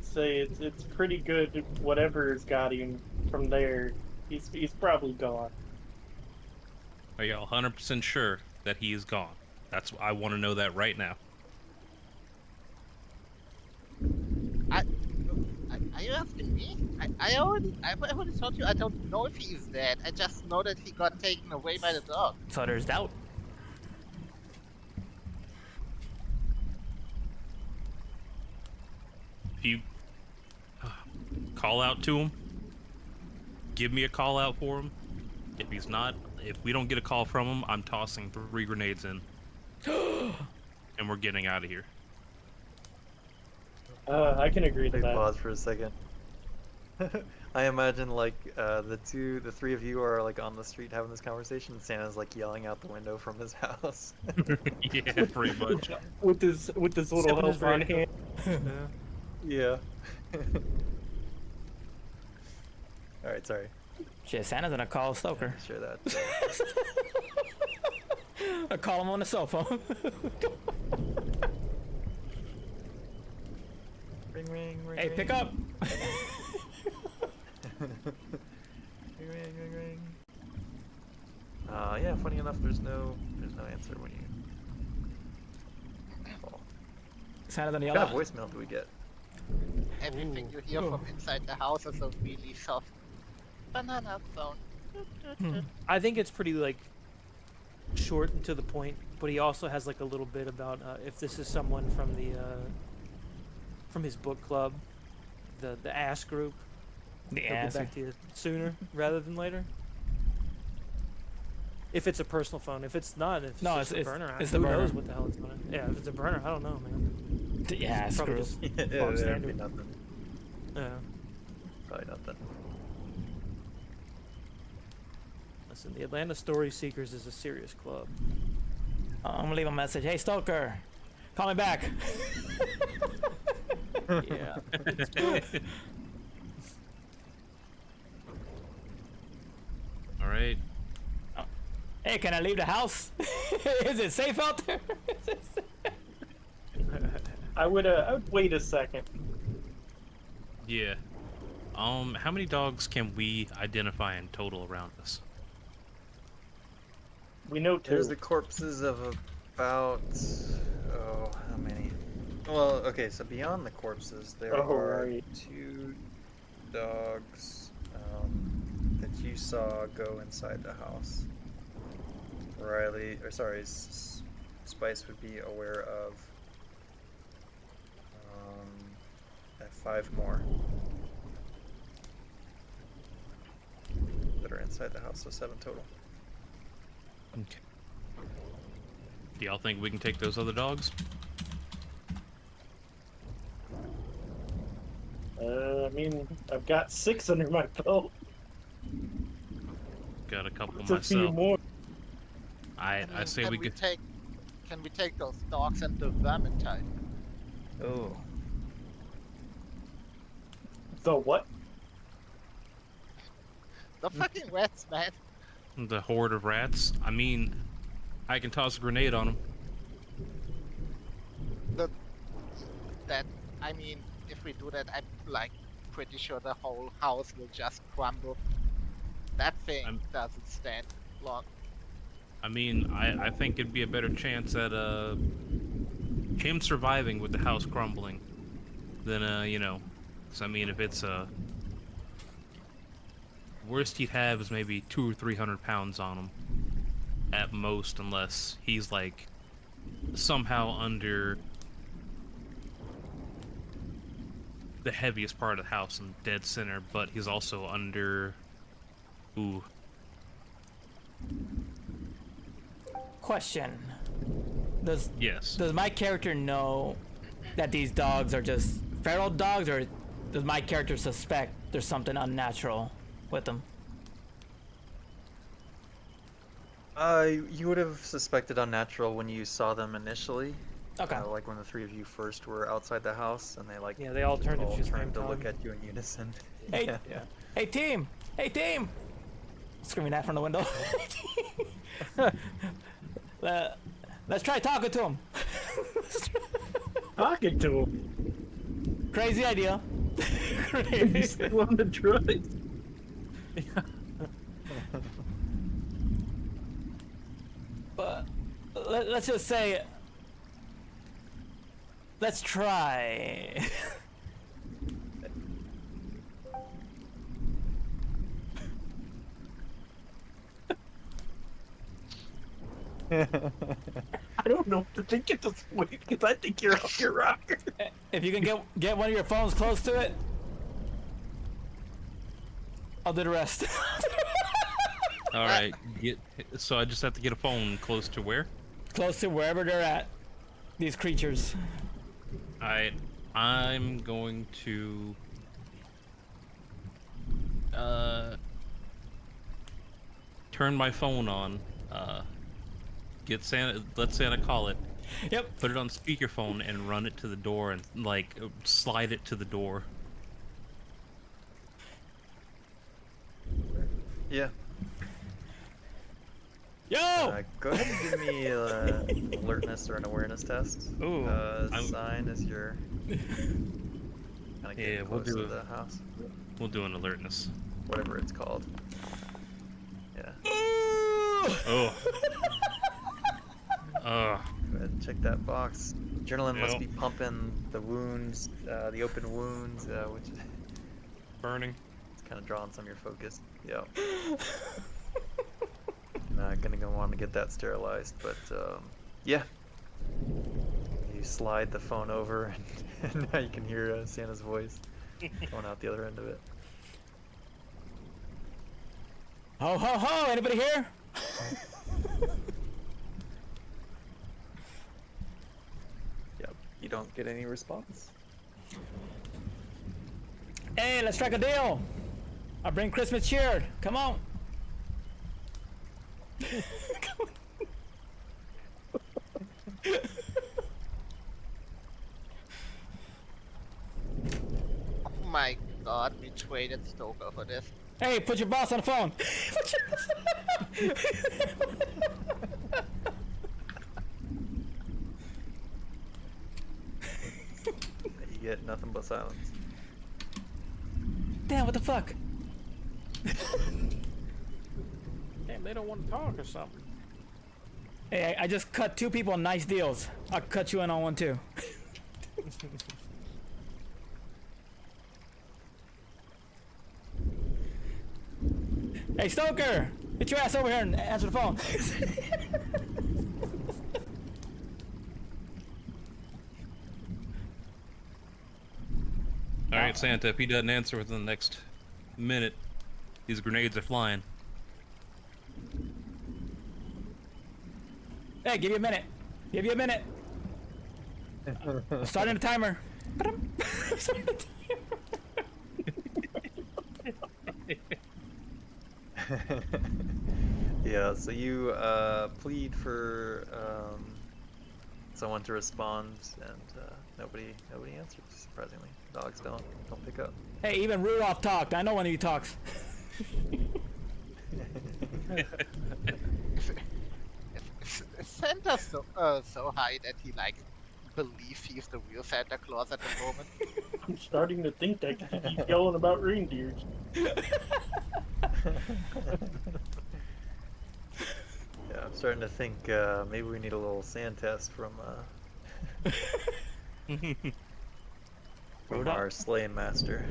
say it's pretty good. Whatever's got him from there, he's probably gone. Are y'all 100% sure that he is gone? I want to know that right now. Are you asking me? I already told you I don't know if he is dead. I just know that he got taken away by the dog. So there's doubt. if you call out to him, give me a call out for him. If we don't get a call from him, I'm tossing 3 grenades in. And we're getting out of here. I can agree to Wait, that. pause for a second. I imagine like the 3 of you are like on the street having this conversation, and Santa's like yelling out the window from his house. Yeah, pretty much. With this little Sipping his helper in vodka. hand. Yeah. All right, sorry. Shit, Santa's gonna call Stoker. Share that. I call him on the cell phone. Ring, ring, ring. Hey, ring. pick up. Ring, ring, ring, ring. Yeah. Funny enough, there's no answer when you call. Santa's gonna What yell kind of out. voicemail do we get? Everything you hear from inside the house is a really soft banana sound. I think it's pretty like short and to the point, but he also has like a little bit about if this is someone from the from his book club, the Ass group. The He'll ass. get back to you sooner rather than later. If it's a personal phone, if it's not, if it's No, just it's- a burner, it's who the knows burner. what the hell it's gonna. Yeah, if it's a burner, I don't know, man. The ass Probably group. just Yeah, bog that'd be standard. nothing. Yeah. Probably nothing. Listen, the Atlanta Story Seekers is a serious club. I'm gonna leave a message. Hey, Stoker, call me back. Yeah. All right. Hey, can I leave the house? Is it safe out there? I would wait a second. Yeah. How many dogs can we identify in total around us? We know There's 2. the corpses of about how many? Well, okay, so beyond the corpses, there Oh, are right. 2 dogs that you saw go inside the house. Riley, or sorry, Spice would be aware of 5 more that are inside the house, so 7 total. Okay. Do y'all think we can take those other dogs? I mean, I've got 6 under my belt. Got a couple It's a few myself. more. I say we could. Can we take those dogs and the vermintide? Oh. The what? The fucking rats, man. The horde of rats. I mean, I can toss a grenade on them. I mean, if we do that, I'm like pretty sure the whole house will just crumble. That thing doesn't stand long. I mean, I think it'd be a better chance at him surviving with the house crumbling than you know. 'Cause I mean, if it's worst he'd have is maybe 200 or 300 pounds on him at most, unless he's like somehow under the heaviest part of the house in dead center, but he's also under. Ooh. Question. Does Yes. my character know that these dogs are just feral dogs, or does my character suspect there's something unnatural with them? You would have suspected unnatural when you saw them initially. Okay. Like when the 3 of you first were outside the house, and they like Yeah, they all turned at you same turned to time. look at you in unison. Hey, Yeah. Yeah. hey team! Hey team! Screaming that from the window. Let's try talking to him. Talking to him. Crazy idea. He's still on the drugs. But let's just say, let's try. I don't know what to think at this point because I think you're off your rocker. If you can get one of your phones close to it, I'll do the rest. All right, so I just have to get a phone close to where? Close to wherever they're at. These creatures. All right, I'm going to turn my phone on. Get Santa. Let Santa call it. Yep. Put it on speakerphone and run it to the door and like slide it to the door. Yeah. Yo! Go ahead and give me alertness or an awareness test. Ooh, Sign is your kind of Yeah, getting we'll close do to the house, We'll do an alertness. whatever it's called. Yeah. Oh. Go ahead and check that box. Adrenaline must Yep. be pumping the wounds, the open wounds, which is Burning. kind of drawing some of your focus. Yeah. Gonna want to get that sterilized, but yeah. You slide the phone over, and now you can hear Santa's voice going out the other end of it. Ho ho ho! Anybody here? Yep. You don't get any response. Hey, let's strike a deal. I bring Christmas cheer. Come on. Oh my god, we traded Stoker for this. Hey, put your boss on the phone. You get nothing but silence. Damn, what the fuck? Damn, they don't want to talk or something. Hey, I just cut 2 people on nice deals. I'll cut you in on one too. Hey, Stoker! Get your ass over here and answer the phone. All right, Santa. If he doesn't answer within the next minute, these grenades are flying. Hey, give you a minute. Give you a minute. Starting the timer. Yeah, so you plead for someone to respond, and nobody answers. Surprisingly, dogs don't pick up. Hey, even Rudolph talked. I know one of you talks. Is Santa so high that he like believes he's the real Santa Claus at the moment? I'm starting to think that 'cause he keeps yelling about reindeers. Yeah, I'm starting to think maybe we need a little sand test from Rudolph? our slaying master.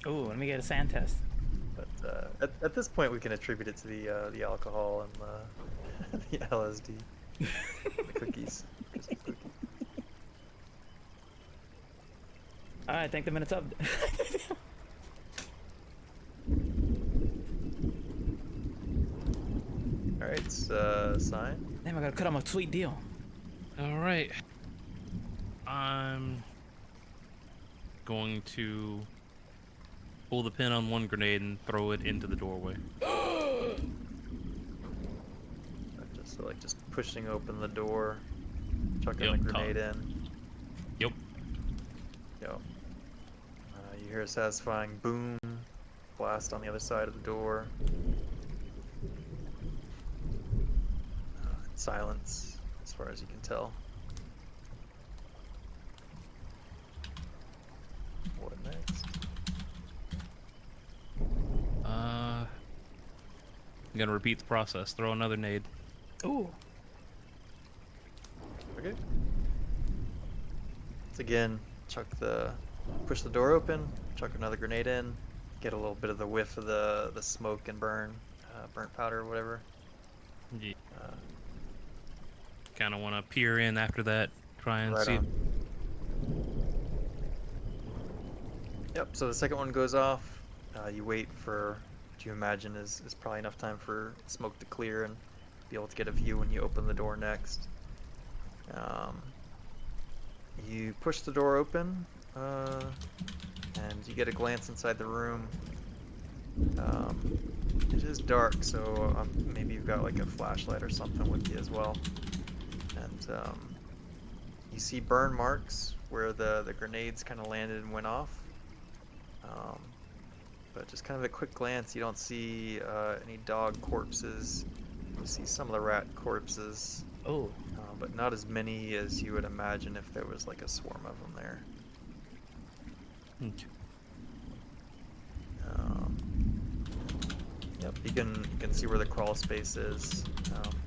Ooh, let me get a sand test. But at this point, we can attribute it to the alcohol and the LSD, the cookies. Christmas cookies. All right, I think the minute's up. All right, sign. Damn, I gotta cut him a sweet deal. All right. I'm going to pull the pin on one grenade and throw it into the doorway. Just pushing open the door, chucking Yep, the grenade in. Yep. Yo. You hear a satisfying boom, blast on the other side of the door. Silence, as far as you can tell. What next? I'm gonna repeat the process. Throw another nade. Ooh. Okay. Once again, push the door open, chuck another grenade in, get a little bit of the whiff of the smoke and burn burnt powder or whatever. Yeah. Uh, Kind of want to peer in after that, try and right see. on. Yep. So the second one goes off. You wait for what you imagine is probably enough time for smoke to clear and be able to get a view when you open the door next. You push the door open, and you get a glance inside the room. It is dark, so maybe you've got like a flashlight or something with you as well. And you see burn marks where the grenades kind of landed and went off. But just kind of a quick glance, you don't see any dog corpses. You see some of the rat corpses, Oh. but not as many as you would imagine if there was like a swarm of them there. Okay. Yep, you can see where the crawl space is.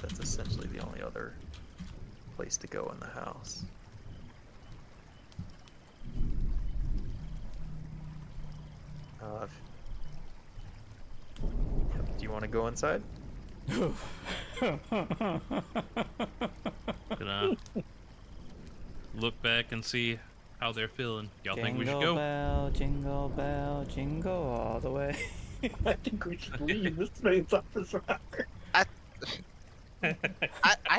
That's essentially the only other place to go in the house. Yep, do you want to go inside? Gonna look back and see how they're feeling. Y'all think we should Jingle go? bell, jingle all the way. I think we should leave. This man's off his rocker. I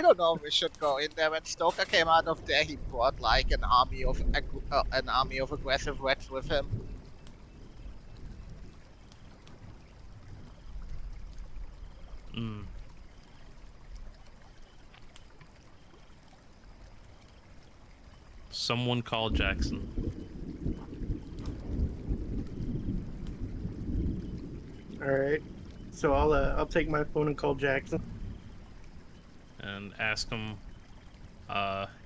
don't know if we should go in there. When Stoker came out of there, he brought like an army of aggressive rats with him. Mm. Someone call Jackson. All right. So I'll take my phone and call Jackson. And ask them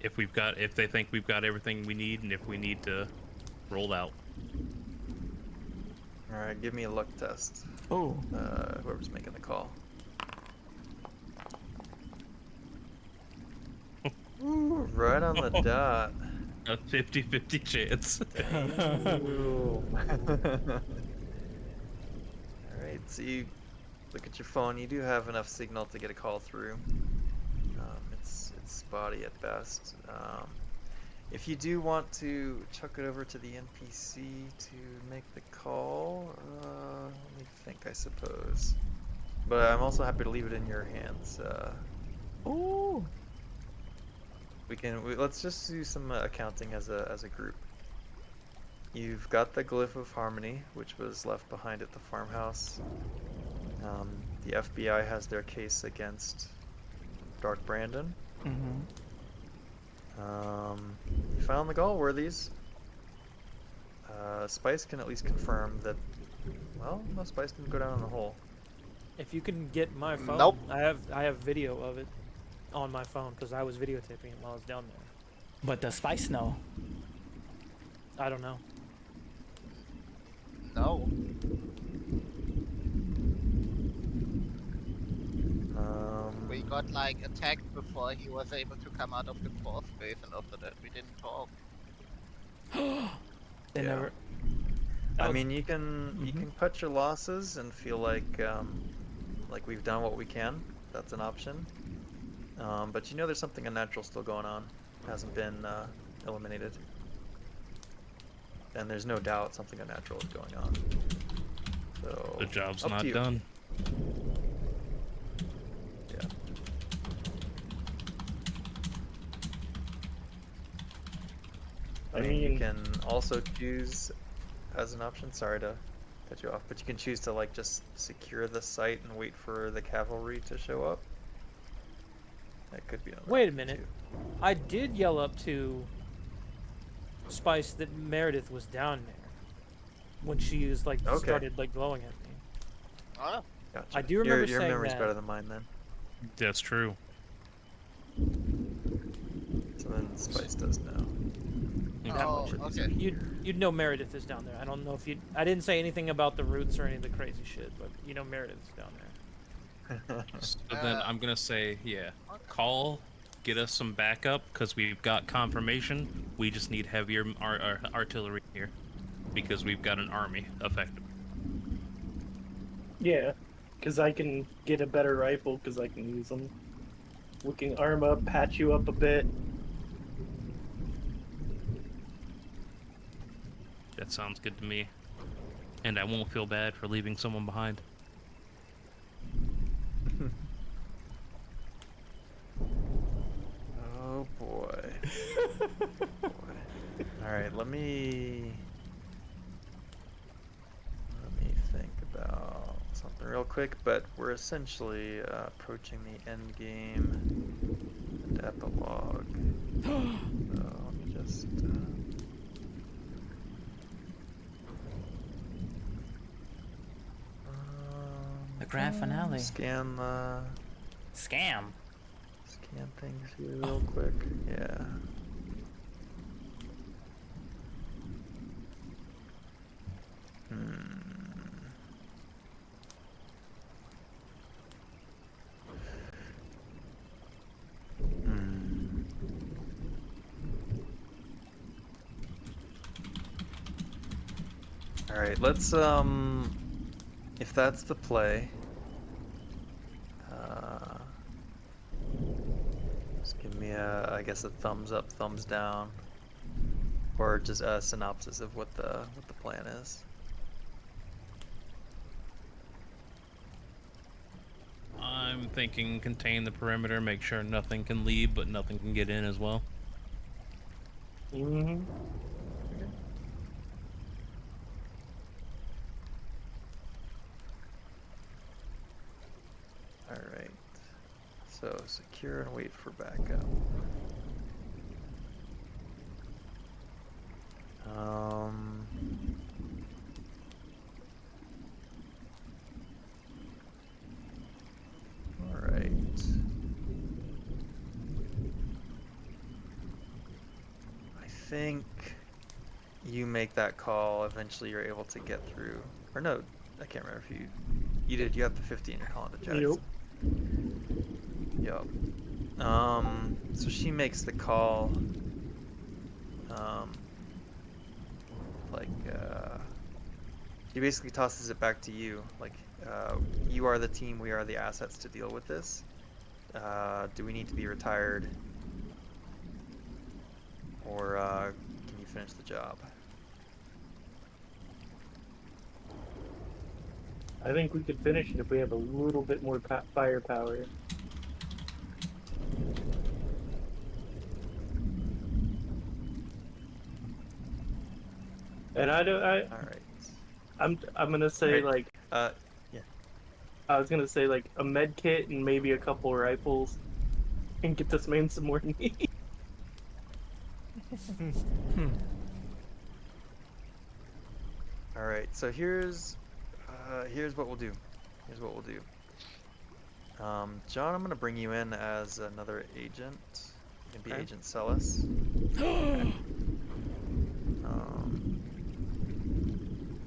if they think we've got everything we need and if we need to roll out. All right, give me a luck test. Oh. Whoever's making the call. Ooh, right on the dot. A 50-50 chance. All right, so you look at your phone. You do have enough signal to get a call through. It's spotty at best. If you do want to chuck it over to the NPC to make the call, let me think, I suppose. But I'm also happy to leave it in your hands. Ooh. Let's just do some accounting as a group. You've got the glyph of harmony, which was left behind at the farmhouse. The FBI has their case against Dark Brandon. Mm-hmm. You found the Gallworthies. Spice can at least confirm that. Well, no, Spice didn't go down in the hole. If you can get my phone, Nope. I have video of it on my phone because I was videotaping it while I was down there. But the Spice know. I don't know. No. We got like attacked before he was able to come out of the crawl space, and after that we didn't talk. They Yeah. never. I mean, you can cut your losses and feel like we've done what we can. That's an option. But you know there's something unnatural still going on. Hasn't been eliminated. And there's no doubt something unnatural is going on. So The job's up to not you. done. Yeah. I You mean, can also choose as an option, sorry to cut you off, but you can choose to like just secure the site and wait for the cavalry to show up. That could be another Wait a option, minute. too. I did yell up to Spice that Meredith was down there when she was like Okay. started like glowing at me. Oh, Gotcha. I do remember your saying memory's that. better than mine then. That's true. So then Spice does know. That oh, much. okay. You'd know Meredith is down there. I don't know if you. I didn't say anything about the roots or any of the crazy shit, but you know Meredith is down there. So then I'm gonna say, yeah, call, get us some backup, because we've got confirmation. We just need heavier artillery here, because we've got an army, effectively. yeah. because I can get a better rifle because I can use them. We can arm up, patch you up a bit. That sounds good to me. And I won't feel bad for leaving someone behind. Oh boy. All right, let me think about something real quick. But we're essentially approaching the end game and epilogue. So let me just. The grand finale. Scan Scam. things here real quick. Yeah. All right, let's if that's the play, just give me I guess a thumbs up, thumbs down, or just a synopsis of what the plan is. I'm thinking contain the perimeter, make sure nothing can leave, but nothing can get in as well. Mm-hmm. All right. So secure and wait for backup. All right. I think you make that call. Eventually, you're able to get through. Or no, I can't remember if you did. You have the 50 and you're calling to Jackson. Yup. So she makes the call. He basically tosses it back to you. Like, you are the team, we are the assets to deal with this. Do we need to be retired? Or can you finish the job? I think we could finish it if we have a little bit more firepower. And All right. I'm gonna say Right. like Yeah. I was gonna say like a med kit and maybe a couple rifles, and get this man some more meat. All right. So here's what we'll do. John, I'm gonna bring you in as another agent. You can be Okay. Agent Celis.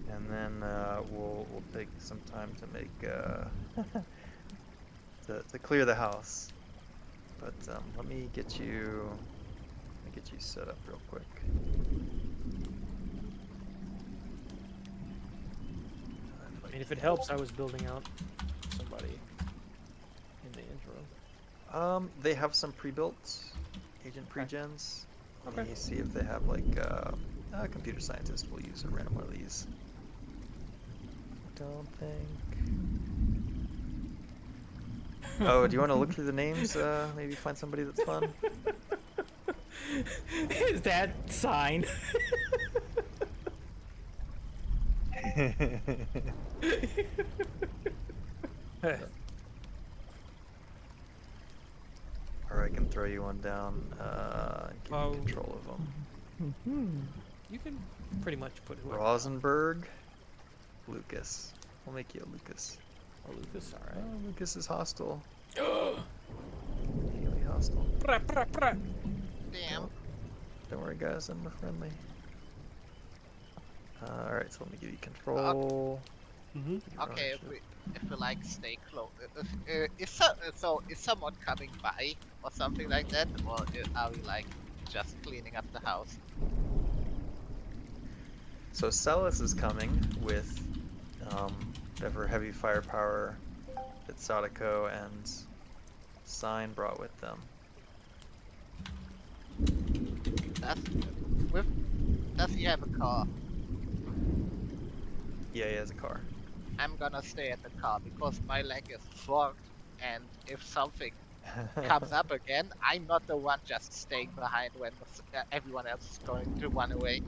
And then we'll take some time to make to clear the house. But let me get you set up real quick. And if it helps, I was building out somebody in the intro. They have some pre-built agent pre-gens. Let Okay. me see if they have like a computer scientist. We'll use a random one of these. Don't think. Oh, do you want to look through the names? Maybe find somebody that's fun. Is that sign? Or I can throw you one down and give you control of them. You can pretty much put whoever. Rosenberg, Lucas. We'll make you a Lucas. Or Lucas, Oh, alright. Lucas is hostile. Really hostile. Damn. Don't worry, guys. I'm friendly. All right, so let me give you control. Mm-hmm. Okay, if we like stay close, is someone coming by or something like that, or are we like just cleaning up the house? So Celis is coming with whatever heavy firepower that Sadako and Sign brought with them. Does he have a car? Yeah, he has a car. I'm gonna stay at the car because my leg is forked, and if something comes up again, I'm not the one just staying behind when everyone else is going to run away.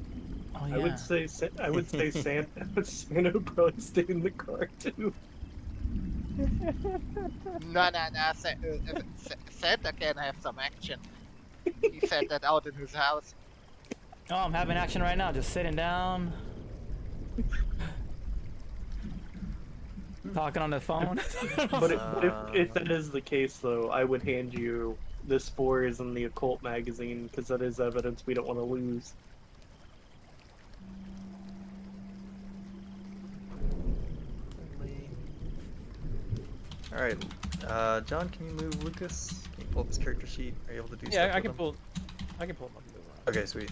Oh I yeah. would say Santa would probably stay in the car too. No, Santa can have some action. He said that out in his house. Oh, I'm having action right now. Just sitting down, talking on the phone. But if that is the case, though, I would hand you the Spores and the Occult magazine because that is evidence we don't want to lose. All right, John, can you move Lucas? Can you pull up his character sheet? Are you able to do Yeah, stuff I with can him? pull. I can pull them up. and move around. Okay, sweet.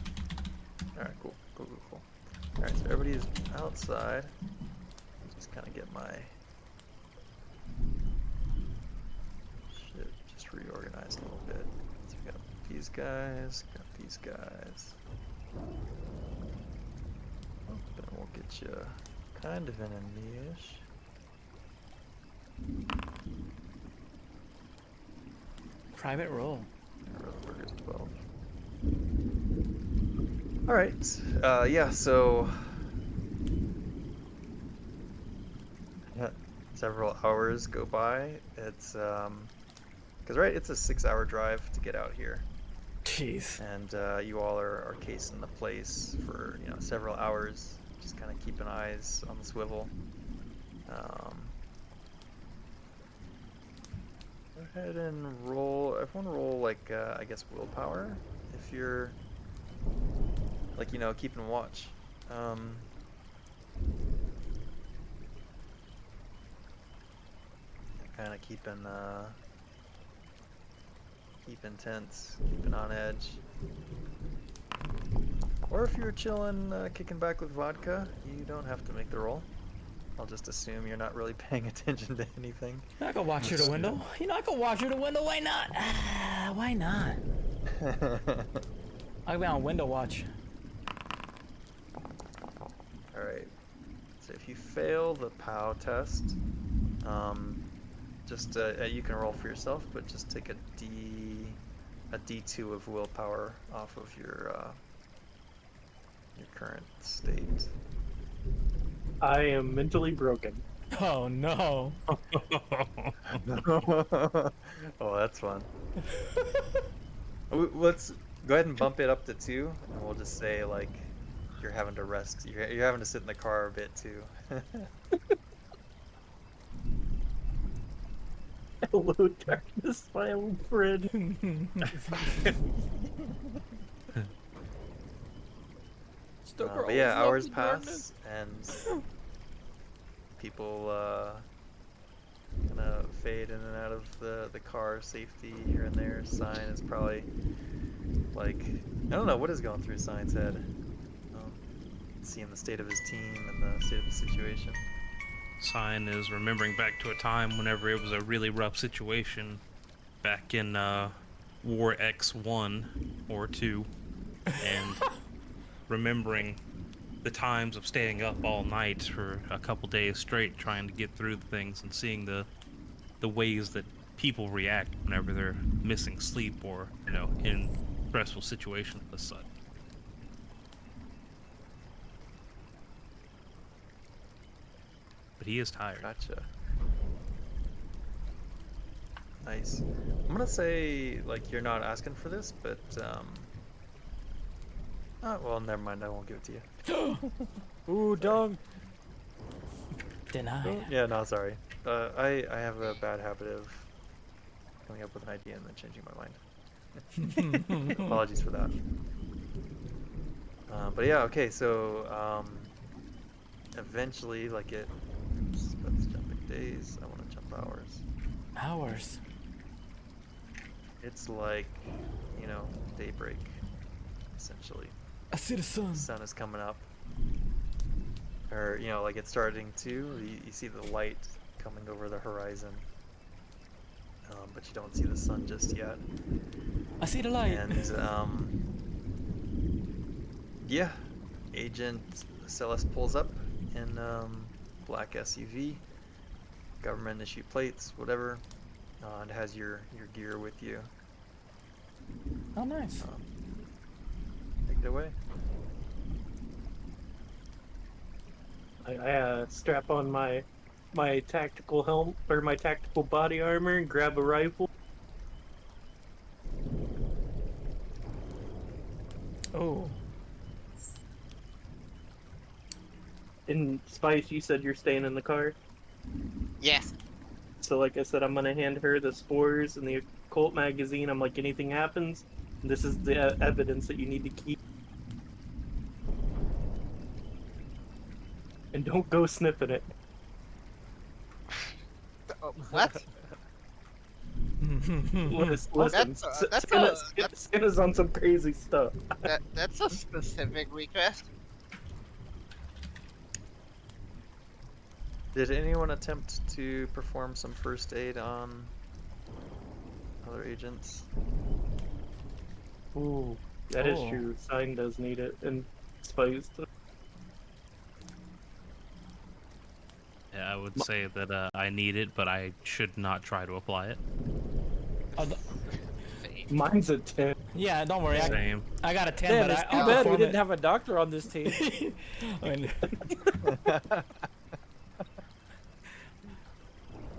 All right, cool. All right, so everybody's outside. Just kind of get my shit just reorganized a little bit. So we got these guys, got these guys. Then we'll get you kind of in a niche. Private role. Roseburger's 12. All right. Yeah. So several hours go by. It's because right, it's a 6-hour drive to get out here, Jeez. and you all are casing the place for several hours, just kind of keeping eyes on the swivel. Go ahead and roll. Everyone roll like I guess willpower if you're like keeping watch. Kind of keeping tense, keeping on edge. Or if you're chilling, kicking back with vodka, you don't have to make the roll. I'll just assume you're not really paying attention to anything. I could watch through the window. I could watch through the window. Why not? Why not? I'll be on window watch. Alright. So if you fail the POW test, just you can roll for yourself, but just take a D2 of willpower off of your current state. I am mentally broken. Oh no. Oh, that's fun. Let's go ahead and bump it up to 2, and we'll just say like you're having to rest. You're having to sit in the car a bit too. Hello, darkness, my old friend. Stoker But yeah, always hours loved the darkness. pass, and people kind of fade in and out of the car. Safety here and there. Sign is probably like I don't know what is going through Sign's head. Seeing the state of his team and the state of the situation. Sign is remembering back to a time whenever it was a really rough situation back in War X1 or 2, and remembering the times of staying up all night for a couple days straight trying to get through the things and seeing the ways that people react whenever they're missing sleep or in stressful situations as such. But he is tired. Gotcha. Nice. I'm gonna say like you're not asking for this, but well, never mind. I won't give it to you. Ooh, dung. Denied. Yeah, no, sorry. I have a bad habit of coming up with an idea and then changing my mind. Apologies for that. But yeah, okay. So eventually, like that's jumping days. I want to jump hours. Hours. It's like daybreak, essentially. I see the sun. The sun is coming up, or like it's starting to. You see the light coming over the horizon, but you don't see the sun just yet. I see the light. And yeah, Agent Celeste pulls up in black SUV, government issue plates, whatever, and has your gear with you. Oh, nice. Take it away. I strap on my tactical helmet or my tactical body armor and grab a rifle. Oh. And Spice, you said you're staying in the car. Yes. So like I said, I'm gonna hand her the spores and the occult magazine. I'm like, anything happens, this is the evidence that you need to keep. And don't go sniffing it. What? Listen, that's Santa's on some crazy stuff. That's a specific request. Did anyone attempt to perform some first aid on other agents? Ooh, that is Oh. true. Sign does need it, and Spice. Yeah, I would say that I need it, but I should not try to apply it. Mine's a 10. Yeah, don't worry. Same. I got a 10, Damn, but it's I, too I'll bad we perform didn't it. have a doctor on this team. I mean,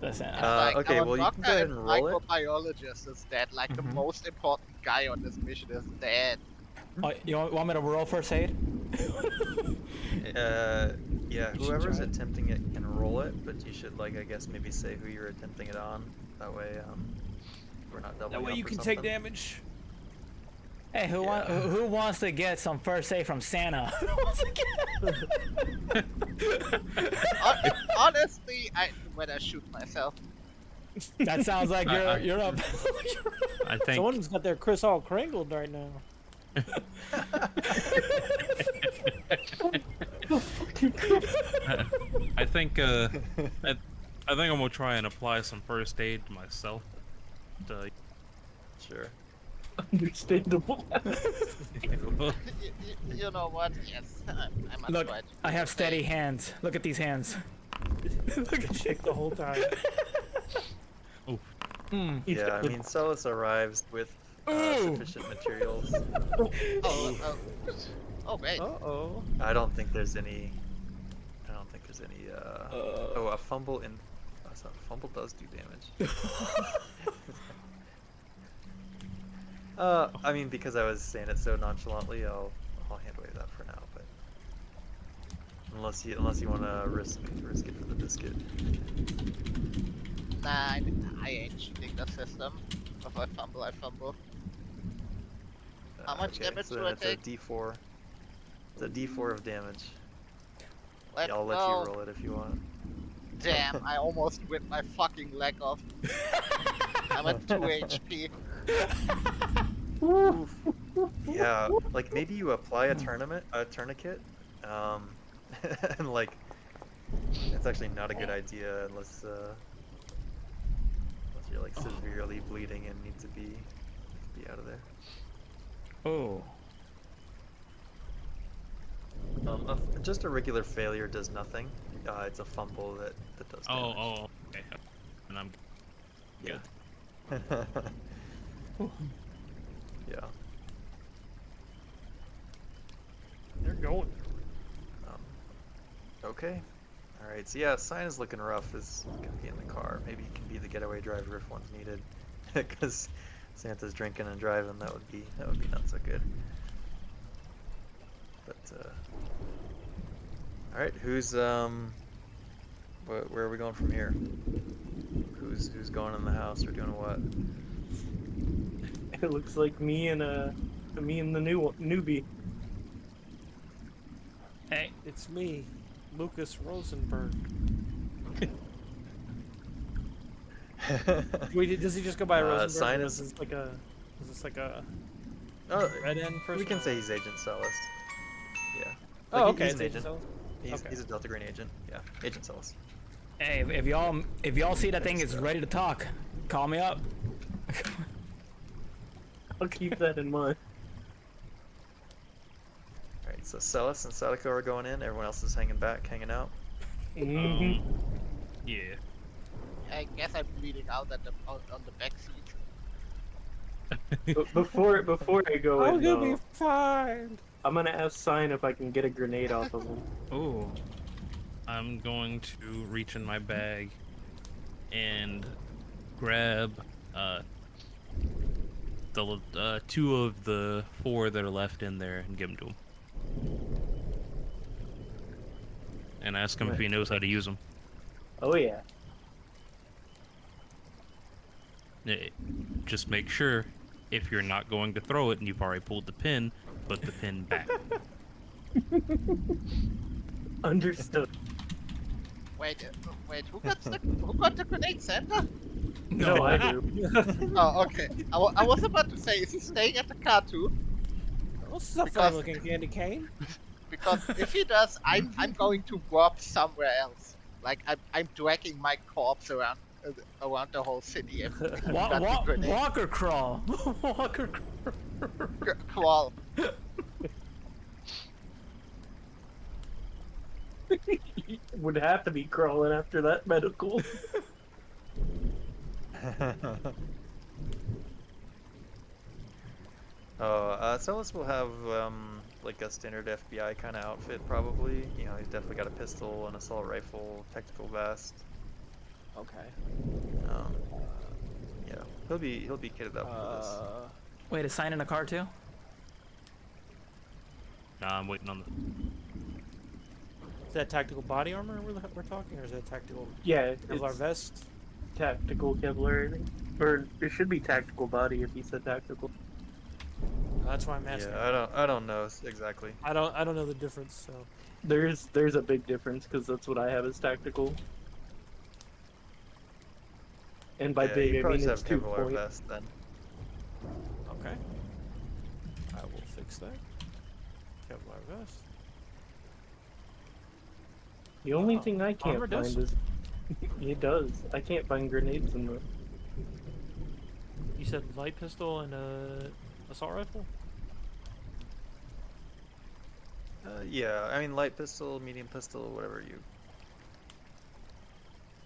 listen, Okay, our well, you can go doctor ahead and roll it. microbiologist is dead. Like the most important guy on this mission is dead. you want me to roll first aid? Yeah, should whoever's try it. attempting it can roll it, but you should, like, I guess maybe say who you're attempting it on. That way, we're not doubling That way up you or can something. take damage. Hey, who Yeah. who wants to get some first aid from Santa? Who wants to get- Honestly, when I shoot myself. That sounds like you're up. I think Someone's got their Chris all crangled right now. I think I think I'm gonna try and apply some first aid myself. Sure. Understandable. You know what? Yes, I must Look, try to I have do steady that. hands. Look at these hands. Shake the whole time. Yeah, I mean, Celis arrives with Ooh. sufficient materials. Oh, wait. Uh-oh. I don't think there's any. Oh, a fumble in. So a fumble does do damage. I mean, because I was saying it so nonchalantly, I'll hand wave that for now. But unless you want to risk it for the biscuit. Nah, I ain't cheating the system. If I fumble. How much damage so do then I it's take? a D4. It's a D4 of damage. Let's I'll let go. you roll it if you want. Damn, I almost whipped my fucking leg off. I'm at 2 HP. Yeah, like maybe you apply a tourniquet, and like it's actually not a good idea unless you're like severely bleeding and need to be out of there. Oh. Just a regular failure does nothing. It's a fumble that does damage. Oh, okay. And I'm Yeah. Yeah. They're going. Okay. Alright, so yeah, Sign is looking rough, is gonna be in the car. Maybe he can be the getaway driver if one's needed. Because Santa's drinking and driving, that would be not so good. But alright, who's where are we going from here? Who's going in the house or doing what? It looks like me and the newbie. Hey, It's me, Lucas Rosenberg. Wait, does he just go by Rosenberg? Sign Or is- is this like a Oh, red end person? we can say he's Agent Celeste. Yeah. Oh, Like, okay. He's it's an Agent agent. Celeste. Okay. He's a Delta Green agent. Yeah, Agent Celeste. hey, if y'all see that thing is ready to talk, call me up. I'll keep that in mind. Alright, so Celis and Sadako are going in. Everyone else is hanging back, hanging out. Mhm. Yeah. I guess I'm bleeding out at on the back seat. But before I go Oh, in, you'll be though, fine. I'm gonna ask Sign if I can get a grenade off of him. Oh. I'm going to reach in my bag and grab the 2 of the 4 that are left in there and give them to him. And ask him if he knows how to use them. Oh yeah. Just make sure if you're not going to throw it and you've already pulled the pin, put the pin back. Understood. Wait, who got the grenade, Santa? No, I do. Oh, okay. I was about to say, is he staying at the car too? Well, this is a Because- fun-looking candy cane. Because if he does, I'm going to warp somewhere else. Like I'm dragging my corpse around the whole city. If he got the grenade. Walker crawl. Walker crawl. Crawl. Would have to be crawling after that medical. Celis will have like a standard FBI kind of outfit, probably. You know, he's definitely got a pistol, an assault rifle, tactical vest. Okay. Yeah, he'll be kitted up for this. Wait, is Sign in a car too? Nah, I'm waiting on the. Is that tactical body armor we're talking, or is that tactical Yeah, Kevlar it's vest? tactical Kevlar, I think. Or it should be tactical body if you said tactical. That's why I'm asking. Yeah, I don't know exactly. I don't know the difference. So There's a big difference because that's what I have as tactical. And by Yeah, big you I probably mean just it's have 2 Kevlar point. vest then. okay, I will fix that. Kevlar vest. The only Oh, thing I can't armor find does? is it does. I can't find grenades in the. You said light pistol and assault rifle. Yeah, I mean light pistol, medium pistol, whatever you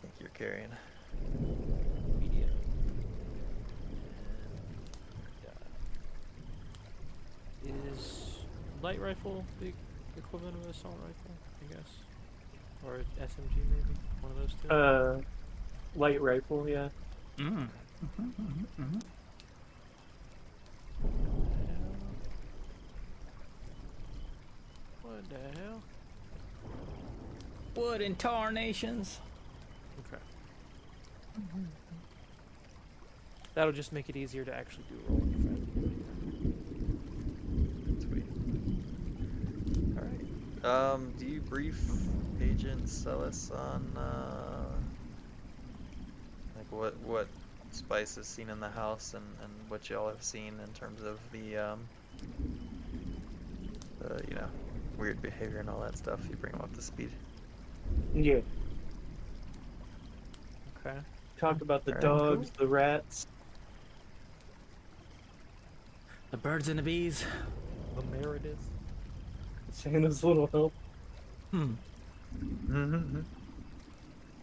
think you're carrying. Medium. Is light rifle the equivalent of an assault rifle? I guess, or SMG maybe one of those two. Light rifle, yeah. Mm. What the hell? What in tarnations? Okay. That'll just make it easier to actually do a roll in the Sweet. Alright. Do you brief Agent Celis on like what Spice has seen in the house and what y'all have seen in terms of the you know, weird behavior and all that stuff? You bring him up to speed. Yeah. Okay. Talk about the Alright, dogs, the rats. The birds and the bees. The Meredith. Santa's little help. Mm-hmm.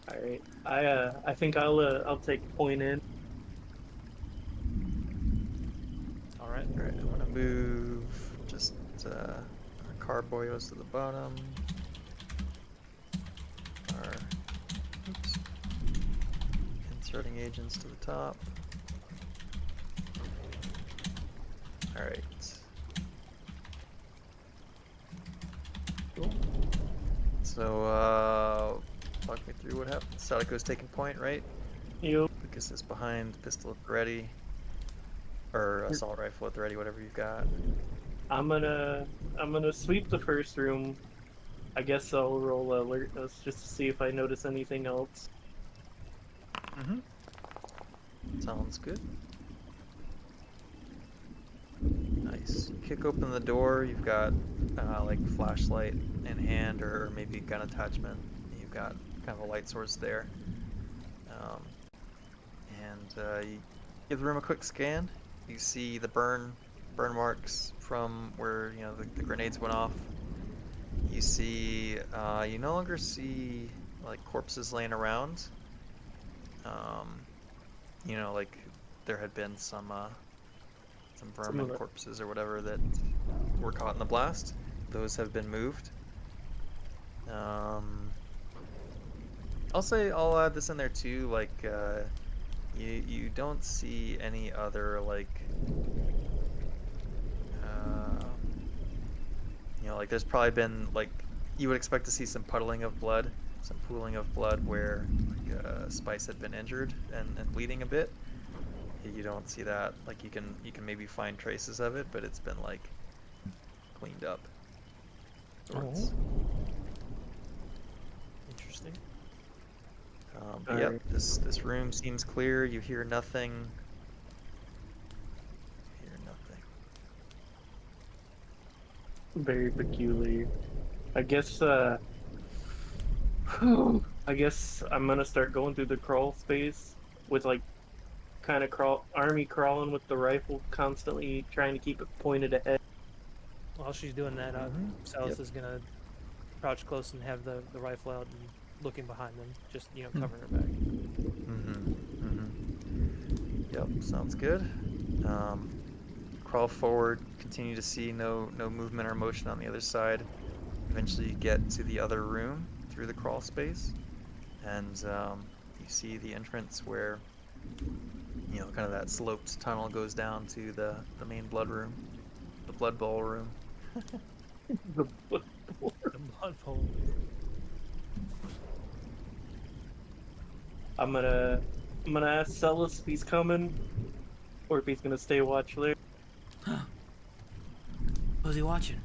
All right. I think I'll take point in. All right. Alright, I'm gonna move just our carboyos to the bottom. Our inserting agents to the top. Alright. Cool. So, talk me through what happened. Sadako's taking point, right? Yep. Lucas is behind, pistol at the ready. Or assault rifle at the ready, whatever you've got. I'm gonna sweep the first room. I guess I'll roll alertness just to see if I notice anything else. Mm-hmm. Sounds good. Nice. Kick open the door. You've got like flashlight in hand, or maybe gun attachment. You've got kind of a light source there, and Give the room a quick scan. You see the burn marks from where the grenades went off. You see you no longer see like corpses laying around. Like there had been some vermin the- corpses or whatever that were caught in the blast. Those have been moved. I'll add this in there too. Like you don't see any other like like there's probably been like you would expect to see some puddling of blood, some pooling of blood where like Spice had been injured and bleeding a bit. You don't see that. Like you can maybe find traces of it, but it's been like cleaned up. Sorts. Interesting. But yeah, Alright. this room seems clear. You hear nothing. Very peculiar. I guess I guess I'm gonna start going through the crawl space with like kind of army crawling with the rifle, constantly trying to keep it pointed ahead. While she's doing that, Salis Yep. is gonna crouch close and have the rifle out and looking behind them, just covering her back. Yep, sounds good. Crawl forward. Continue to see no movement or motion on the other side. Eventually, you get to the other room through the crawl space, and you see the entrance where kind of that sloped tunnel goes down to the main blood room, the blood bowl room. The The blood pool. I'm gonna ask Celis if he's coming, or if he's gonna stay watch there. Who's he watching?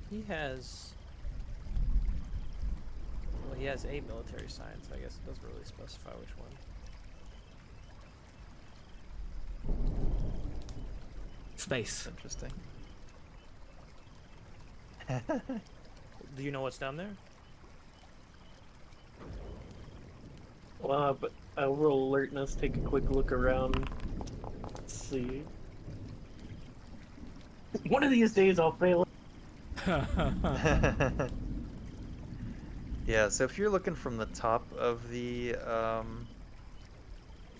He has. Well, he has a military science. I guess it doesn't really specify which one. Space. Interesting. Do you know what's down there? But I will alertness, take a quick look around. Let's see. One of these days I'll fail. Yeah, so if you're looking from the top of the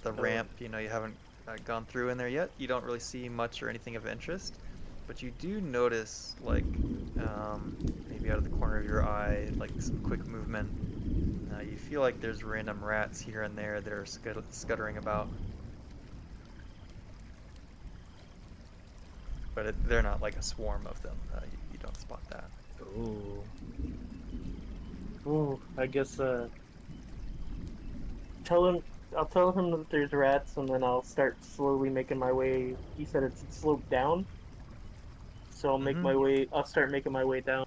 ramp, you haven't gone through in there yet, you don't really see much or anything of interest, but you do notice, like, maybe out of the corner of your eye, like some quick movement. You feel like there's random rats here and there that are scuttering about. But they're not like a swarm of them. You don't spot that. Ooh. Ooh, I guess I'll tell him that there's rats, and then I'll start slowly making my way. He said it's sloped down, so I'll make my way. I'll start making my way down.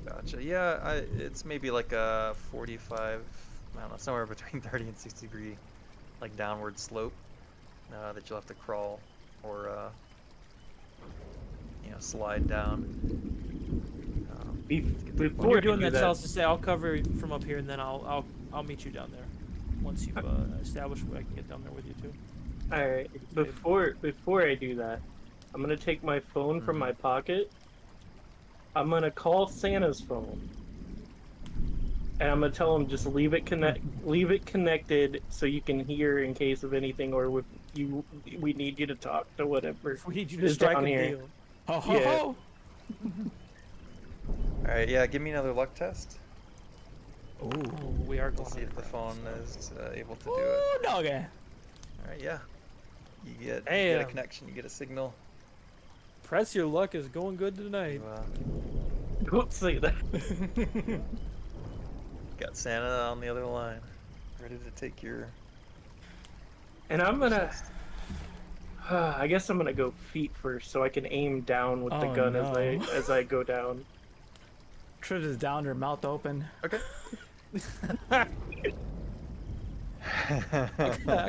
Gotcha. Yeah, it's maybe like a 45, I don't know, somewhere between 30 and 60 degree, like downward slope that you'll have to crawl or slide down. When Before you're doing I do that, Salis, to say I'll cover you from up here, and then I'll meet you down there. Once you've established where I can get down there with you too. all right. Before I do that, I'm gonna take my phone from my pocket. I'm gonna call Santa's phone, and I'm gonna tell him just leave it connected so you can hear in case of anything, or if we need you to talk to whatever. We need you to is strike down a here. deal. Ho ho Yeah. ho! All right, yeah, give me another luck test. Ooh. We are We'll going. see if the phone underground, is able to do it. Ooh, doggy. All right, yeah. You get a Damn. connection, you get a signal. so Press your luck is going good tonight. You Don't say that. got Santa on the other line, ready to take your. And I'm gonna. test. I guess I'm gonna go feet first, so I can aim down with the Oh, gun no. as I go down. Trips is down, her mouth open. Okay. I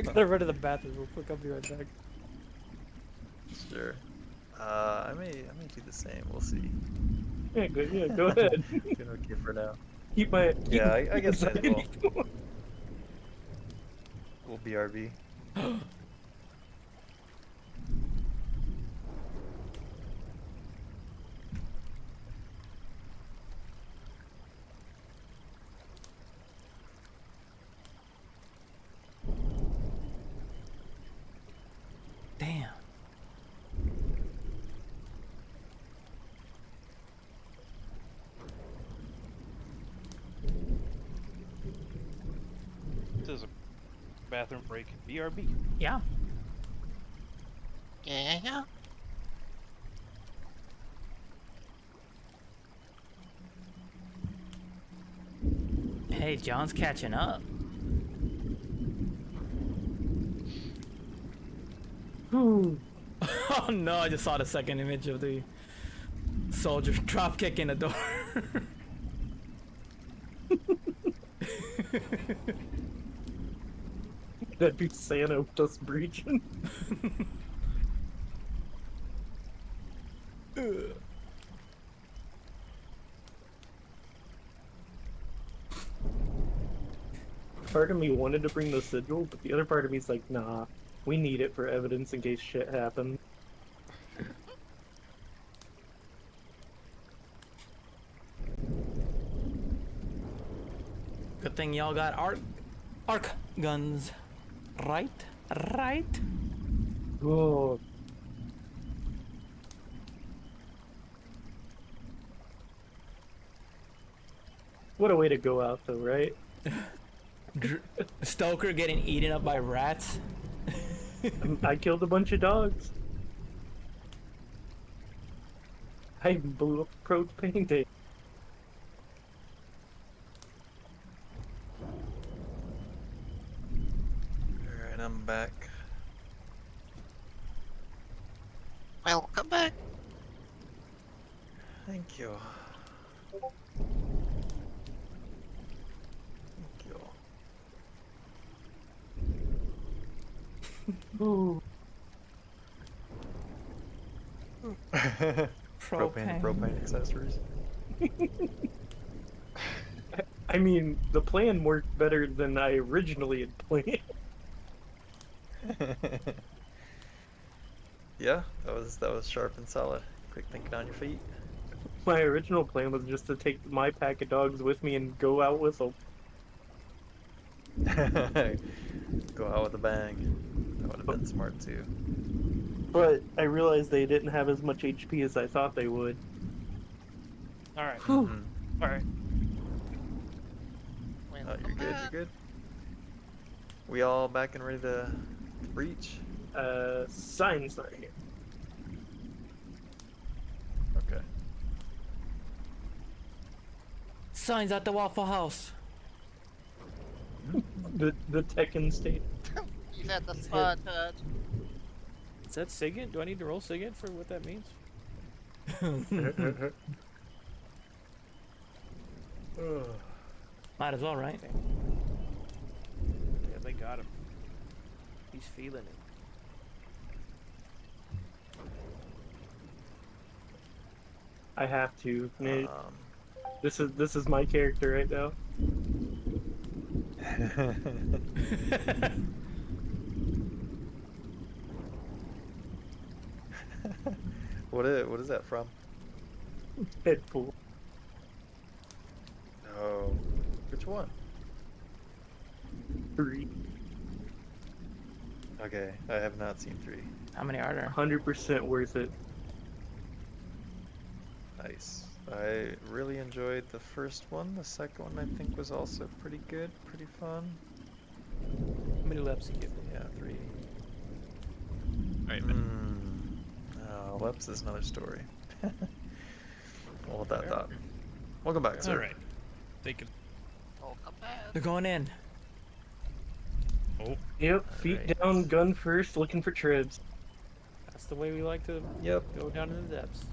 gotta run to the bathroom real quick. I'll be right back. Sure. I may do the same. We'll see. Yeah, go ahead. Doing okay for now. Keep my Yeah, I guess might as well. anxiety. We'll BRB. Damn. This is a bathroom break. BRB. Yeah. Yeah. Hey, John's catching up. Ooh. Oh no, I just saw the second image of the soldier drop kicking the door. That'd be Santa with us breaching. Part of me wanted to bring the sigil, but the other part of me's like, nah, we need it for evidence in case shit happens. Good thing y'all got arc guns. Right? Right? Oh, what a way to go out, though, right? Stoker getting eaten up by rats. I killed a bunch of dogs. I even blew up a propane tank. Alright, I'm back. Welcome back. Thank you. Thank you. Ooh. Propane accessories. I mean, the plan worked better than I originally had planned. Yeah, that was sharp and solid. Quick thinking on your feet. My original plan was just to take my pack of dogs with me and go out with them. Go out with a bang. That would have been smart too. But I realized they didn't have as much HP as I thought they would. All right. Mhm. All right. Oh, Welcome you're good. back. You're good. We all back and ready to breach. Sign's not here. Okay. Signs at the Waffle House. The Tekken state. He's at the spot. Is that SIGINT? Do I need to roll SIGINT for what that means? Might as well, right? Yeah, they got him. He's feeling it. I have to. Nate. Um, This is my character right now. what is that from? Deadpool. Oh, which one? 3. Okay, I have not seen 3. How many are there? 100% worth it. Nice. I really enjoyed the first one. The second one I think was also pretty good, pretty fun. How many laps you give? Yeah, 3. All right, man. Leps is another story. We'll hold that Fair. thought. Welcome back, sir. All right. Take it. Welcome back. They're going in. Oh, Yep, feet Alright. down, gun first, looking for tribs. That's the way we like to Yep. go down in the depths.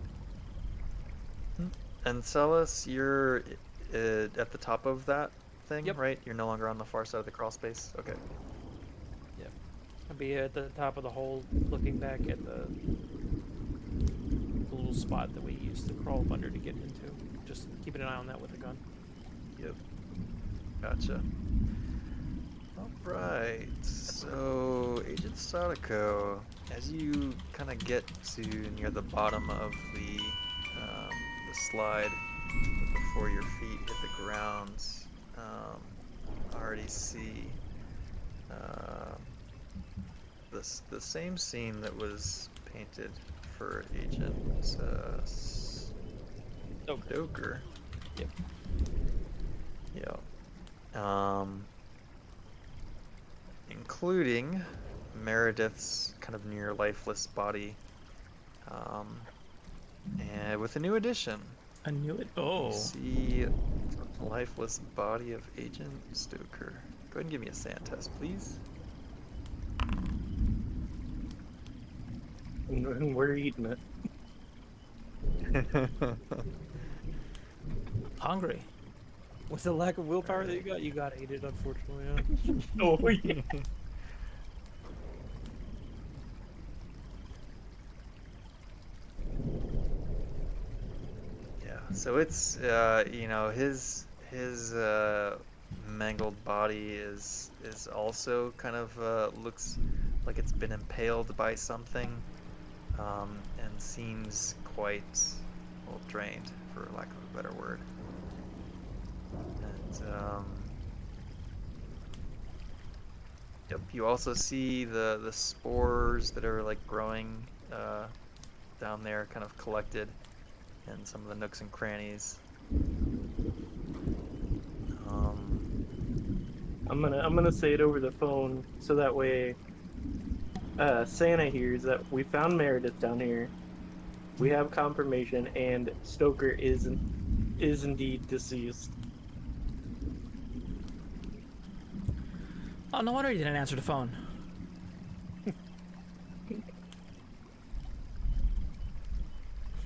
And Celis, you're at the top of that thing, Yep. right? You're no longer on the far side of the crawl space? Okay. I'll be at the top of the hole, looking back at the spot that we used to crawl up under to get into. Just keeping an eye on that with the gun. Yep. Gotcha. Alright, so Agent Sadako, as you kind of get to near the bottom of the slide, before your feet hit the ground, already see the same scene that was painted for Agent Stoker. Yep. Yeah. Including Meredith's kind of near lifeless body, and with a new addition. I knew it. You Oh. see the lifeless body of Agent Stoker. Go ahead and give me a sand test, please. And we're eating it. Hungry. With the lack of willpower that you got ate it, unfortunately. Yeah. Oh yeah. Yeah, so it's his mangled body is also kind of looks like it's been impaled by something, and seems quite well drained, for lack of a better word. And yep, you also see the spores that are like growing down there, kind of collected in some of the nooks and crannies. I'm gonna say it over the phone so that way Santa hears that we found Meredith down here. We have confirmation, and Stoker is indeed deceased. Oh, no wonder you didn't answer the phone.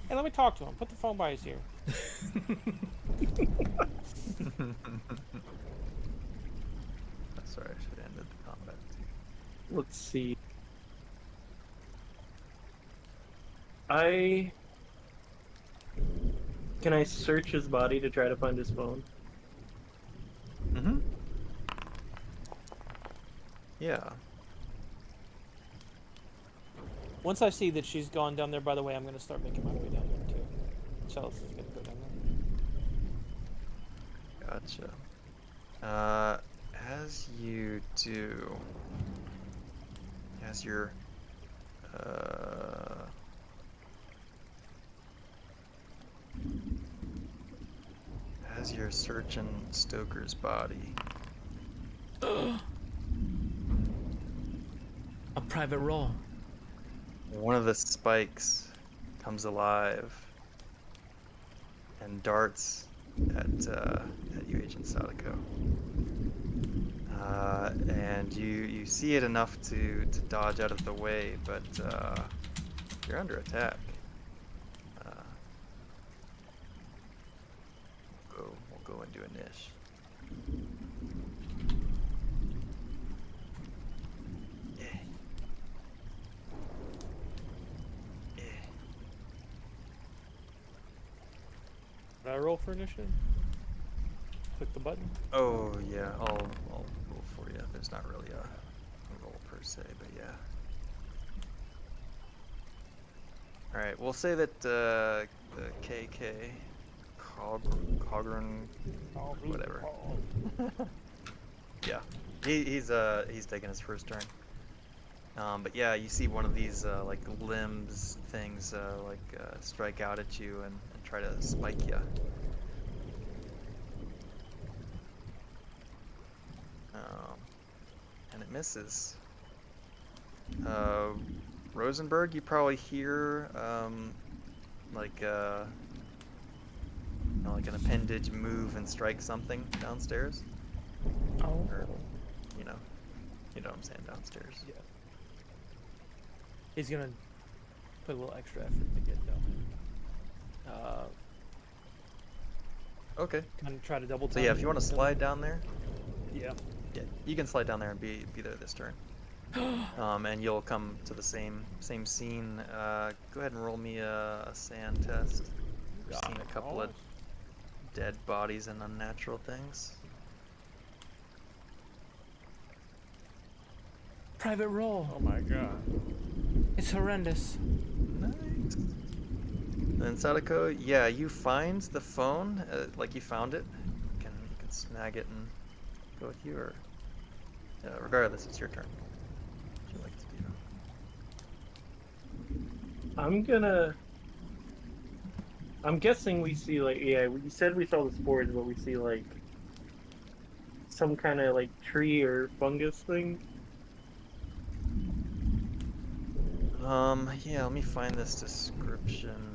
Hey, let me talk to him. Put the phone by his ear. Sorry, I should have ended the combat. Let's see. Can I search his body to try to find his phone? Mm-hmm. Yeah. Once I see that she's gone down there, by the way, I'm going to start making my way down there, too. Chalice is going to go down there. Gotcha. As you do, as you're, searching Stoker's body, A private roll. one of the spikes comes alive and darts at you, Agent Sadako. And you see it enough to dodge out of the way, but you're under attack. We'll go into a niche. Yeah. Yeah. Did I roll for initiative? Click the button. Oh yeah, I'll roll for you. There's not really a roll per se, but yeah. All right, we'll say that the KK, Cogran, whatever. Yeah, he's taking his first turn. But yeah, you see one of these like limbs things strike out at you and try to spike you. And it misses. Rosenberg, you probably hear like an appendage move and strike something downstairs. Oh. Or, you know what I'm saying, downstairs. Yeah. He's going to put a little extra effort to get down there. Okay. Kind of try to double So time. yeah, if you want to slide down there, Yeah. yeah, you can slide down there and be there this turn. And you'll come to the same scene. Go ahead and roll me a sand test. We've Got seen a it, couple of boss. dead bodies and unnatural things. Private roll. Oh my god. It's horrendous. Nice. Then Sadako, yeah, you find the phone, like you found it. You can snag it and go with you, or regardless, it's your turn. What would you like to do? I'm guessing we see like, yeah, we said we saw the spores, but we see like some kind of like tree or fungus thing. Yeah, let me find this description.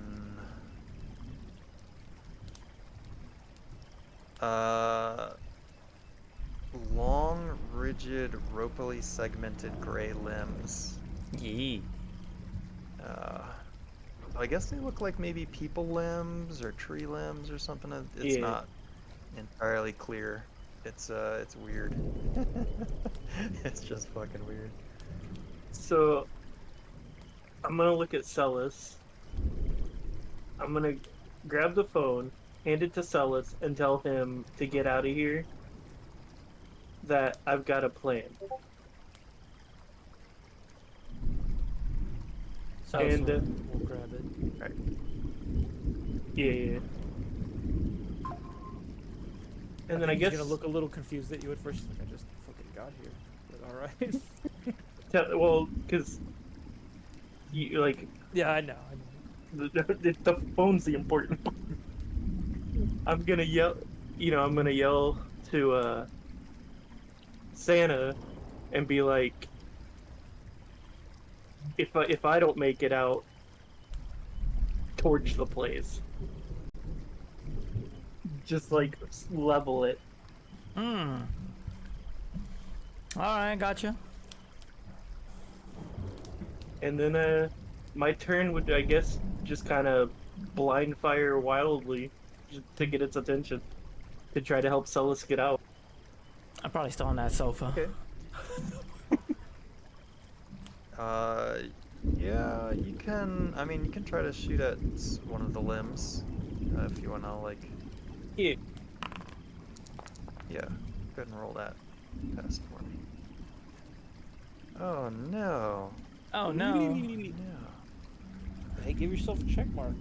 Long, rigid, ropily segmented gray limbs. Yee. I guess they look like maybe people limbs or tree limbs or something. It's Yeah. not entirely clear. It's weird. It's just fucking weird. So I'm gonna look at Celis. I'm gonna grab the phone, hand it to Celis, and tell him to get out of here. That I've got a plan. So And, we'll grab it. Right. Yeah. And then I think guess he's gonna look a little confused at you at first. He's like, I just fucking got here. But all right. well, because you like Yeah, I know. the phone's the important part. I'm gonna yell, I'm gonna yell to Santa and be like, if I don't make it out, torch the place. Just like level it. Hmm. Alright, gotcha. And then my turn would, I guess, just kind of blind fire wildly just to get its attention, to try to help Celis get out. I'm probably still on that sofa. Okay. Yeah, you can. I mean, you can try to shoot at one of the limbs if you wanna, like. Yeah. Yeah. Go ahead and roll that test for me. Oh no. Oh no. No. Hey, give yourself a check mark.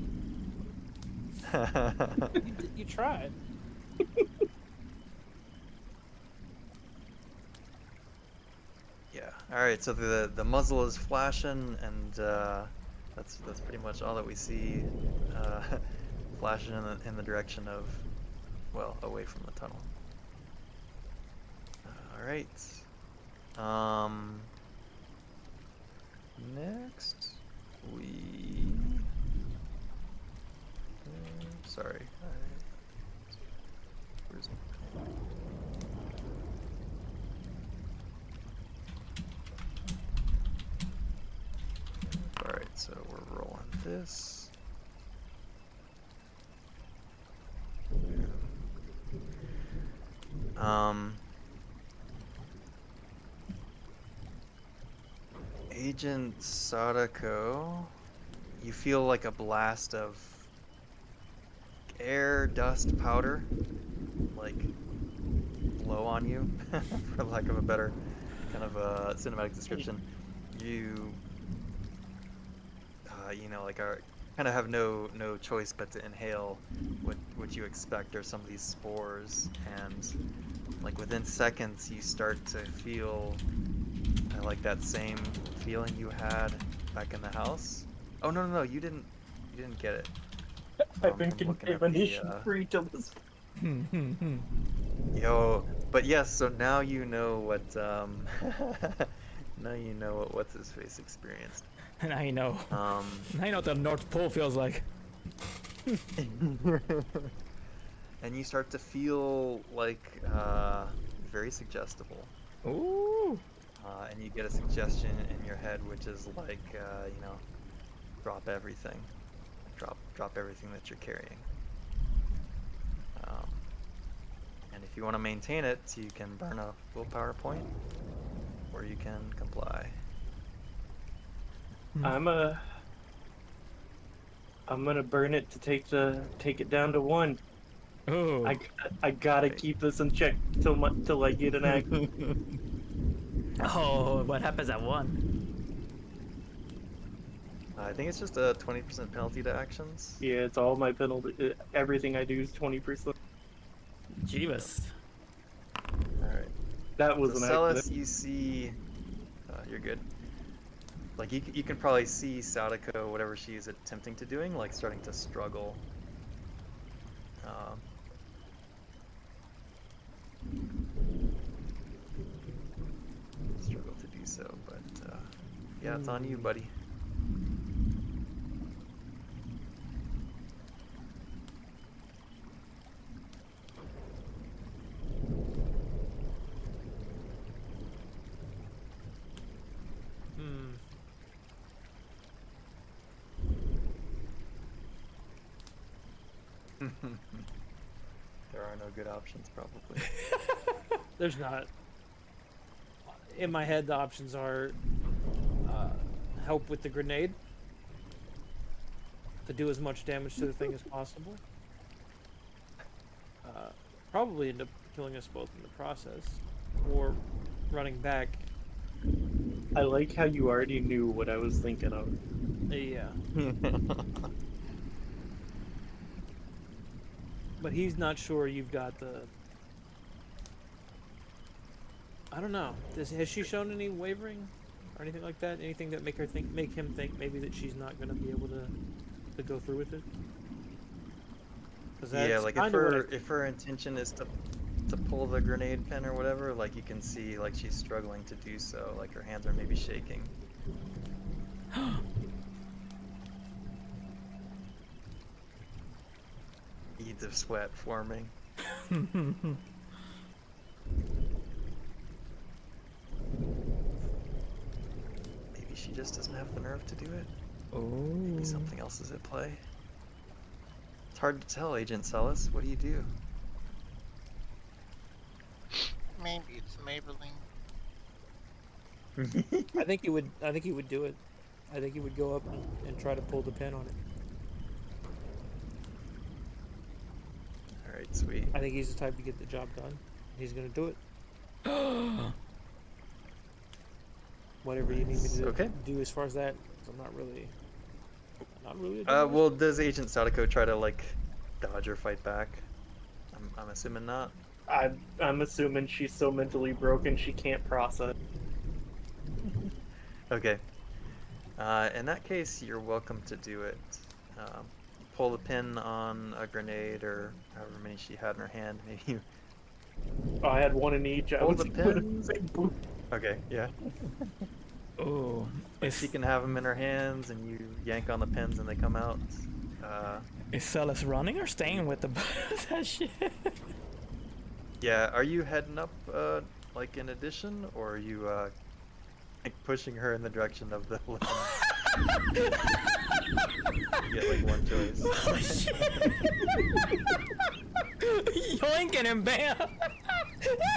You tried. Yeah. All right. So the muzzle is flashing, and that's pretty much all that we see. Flashing in the direction of, well, away from the tunnel. All right. Next we. Sorry. Where's my... Alright, so we're rolling this. Agent Sadako, you feel like a blast of air, dust, powder, like blow on you, for lack of a better kind of a cinematic description. You like are kind of have no choice but to inhale what you expect are some of these spores, and like within seconds you start to feel like that same feeling you had back in the house. Oh no, you didn't get it. I've been From looking at the, contamination free till this. Yo, but yes, so now you know what now you know what what's his face experienced. Now you know. Now Now you know what the North Pole feels like. and you start to feel like very suggestible. Ooh. And you get a suggestion in your head, which is like, drop everything. Drop everything that you're carrying. And if you want to maintain it, you can burn a willpower point, or or you can comply. I'm gonna burn it to take it down to 1. Oh. I gotta Right. keep this in check till I get an act. Oh, what happens at 1? I think it's just a 20% penalty to actions. Yeah, it's all my penalty. Everything I do is 20%. Jeebus. All right. That was So an Celis, accident. you see, you're good. Like you can probably see Sadako, whatever she's attempting to doing, like starting to struggle. Struggle to do so, but yeah, it's on you, buddy. Hmm. There are no good options, probably. There's not. In my head, the options are help with the grenade to do as much damage to the thing as possible. Probably end up killing us both in the process, or running back. I like how you already knew what I was thinking of. Yeah. But he's not sure you've got the. I don't know. Has she shown any wavering or anything like that? Anything that make him think maybe that she's not going to be able to go through with it? 'Cause Yeah, that's like kinda if her intention is to pull the grenade pin or whatever, like you can see like she's struggling to do so, like her hands are maybe shaking. Beads of sweat forming. Maybe she just doesn't have the nerve to do it. Oh. Maybe something else is at play. It's hard to tell, Agent Celis. What do you do? Maybe it's Maybelline. I think he would. I think he would do it. I think he would go up and try to pull the pin on it. Alright, sweet. I think he's the type to get the job done. He's gonna do it. Whatever you need me to Okay. do as far as that, 'cause I'm not really. Well, does Agent Sadako try to, like, dodge or fight back? I'm assuming not. I'm assuming she's so mentally broken she can't process. Okay. In that case, you're welcome to do it. Pull the pin on a grenade or however many she had in her hand. Maybe you... Oh, I had one in each. I Hold was the gonna pin. say boop. Okay, yeah. Oh. Like she can have them in her hands and you yank on the pins and they come out. Is Celis running or staying with the that shit? Yeah, are you heading up, like in addition, or are you, like pushing her in the direction of the weapon? You get like one choice. Oh shit! Yoinking and bam!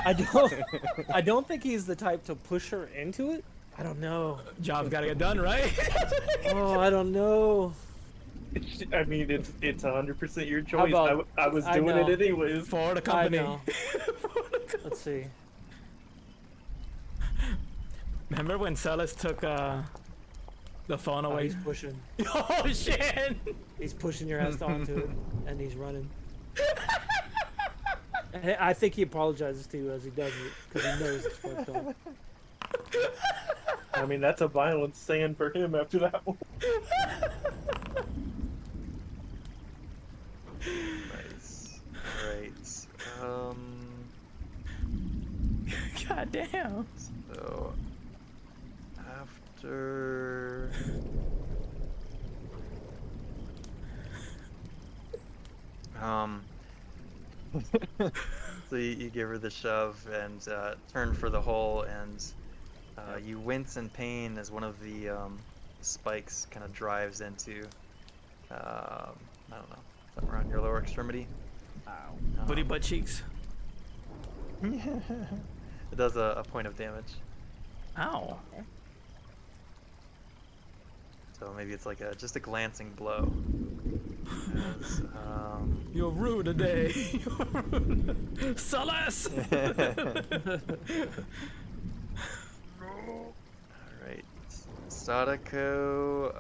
I don't think he's the type to push her into it. I don't know. Job's gotta get done, right? Oh, I don't know. I mean, it's 100% your choice. about- I was I doing know. it anyways. For the I company. know. Let's see. Remember when Celis took the phone Oh, away? he's pushing. Oh shit! He's pushing your ass onto it, and he's running. I think he apologizes to you as he does it because he knows it's fucked up. I mean, that's a violent stand for him after that one. Nice. Alright. God damn. So after so you give her the shove and turn for the hole, and you wince in pain as one of the spikes kind of drives into I don't know, somewhere around your lower extremity. Booty butt cheeks. It does a point of damage. Ow. So maybe it's like just a glancing blow. As, You're rude today. You're rude. Celeste! Alright. Sadako,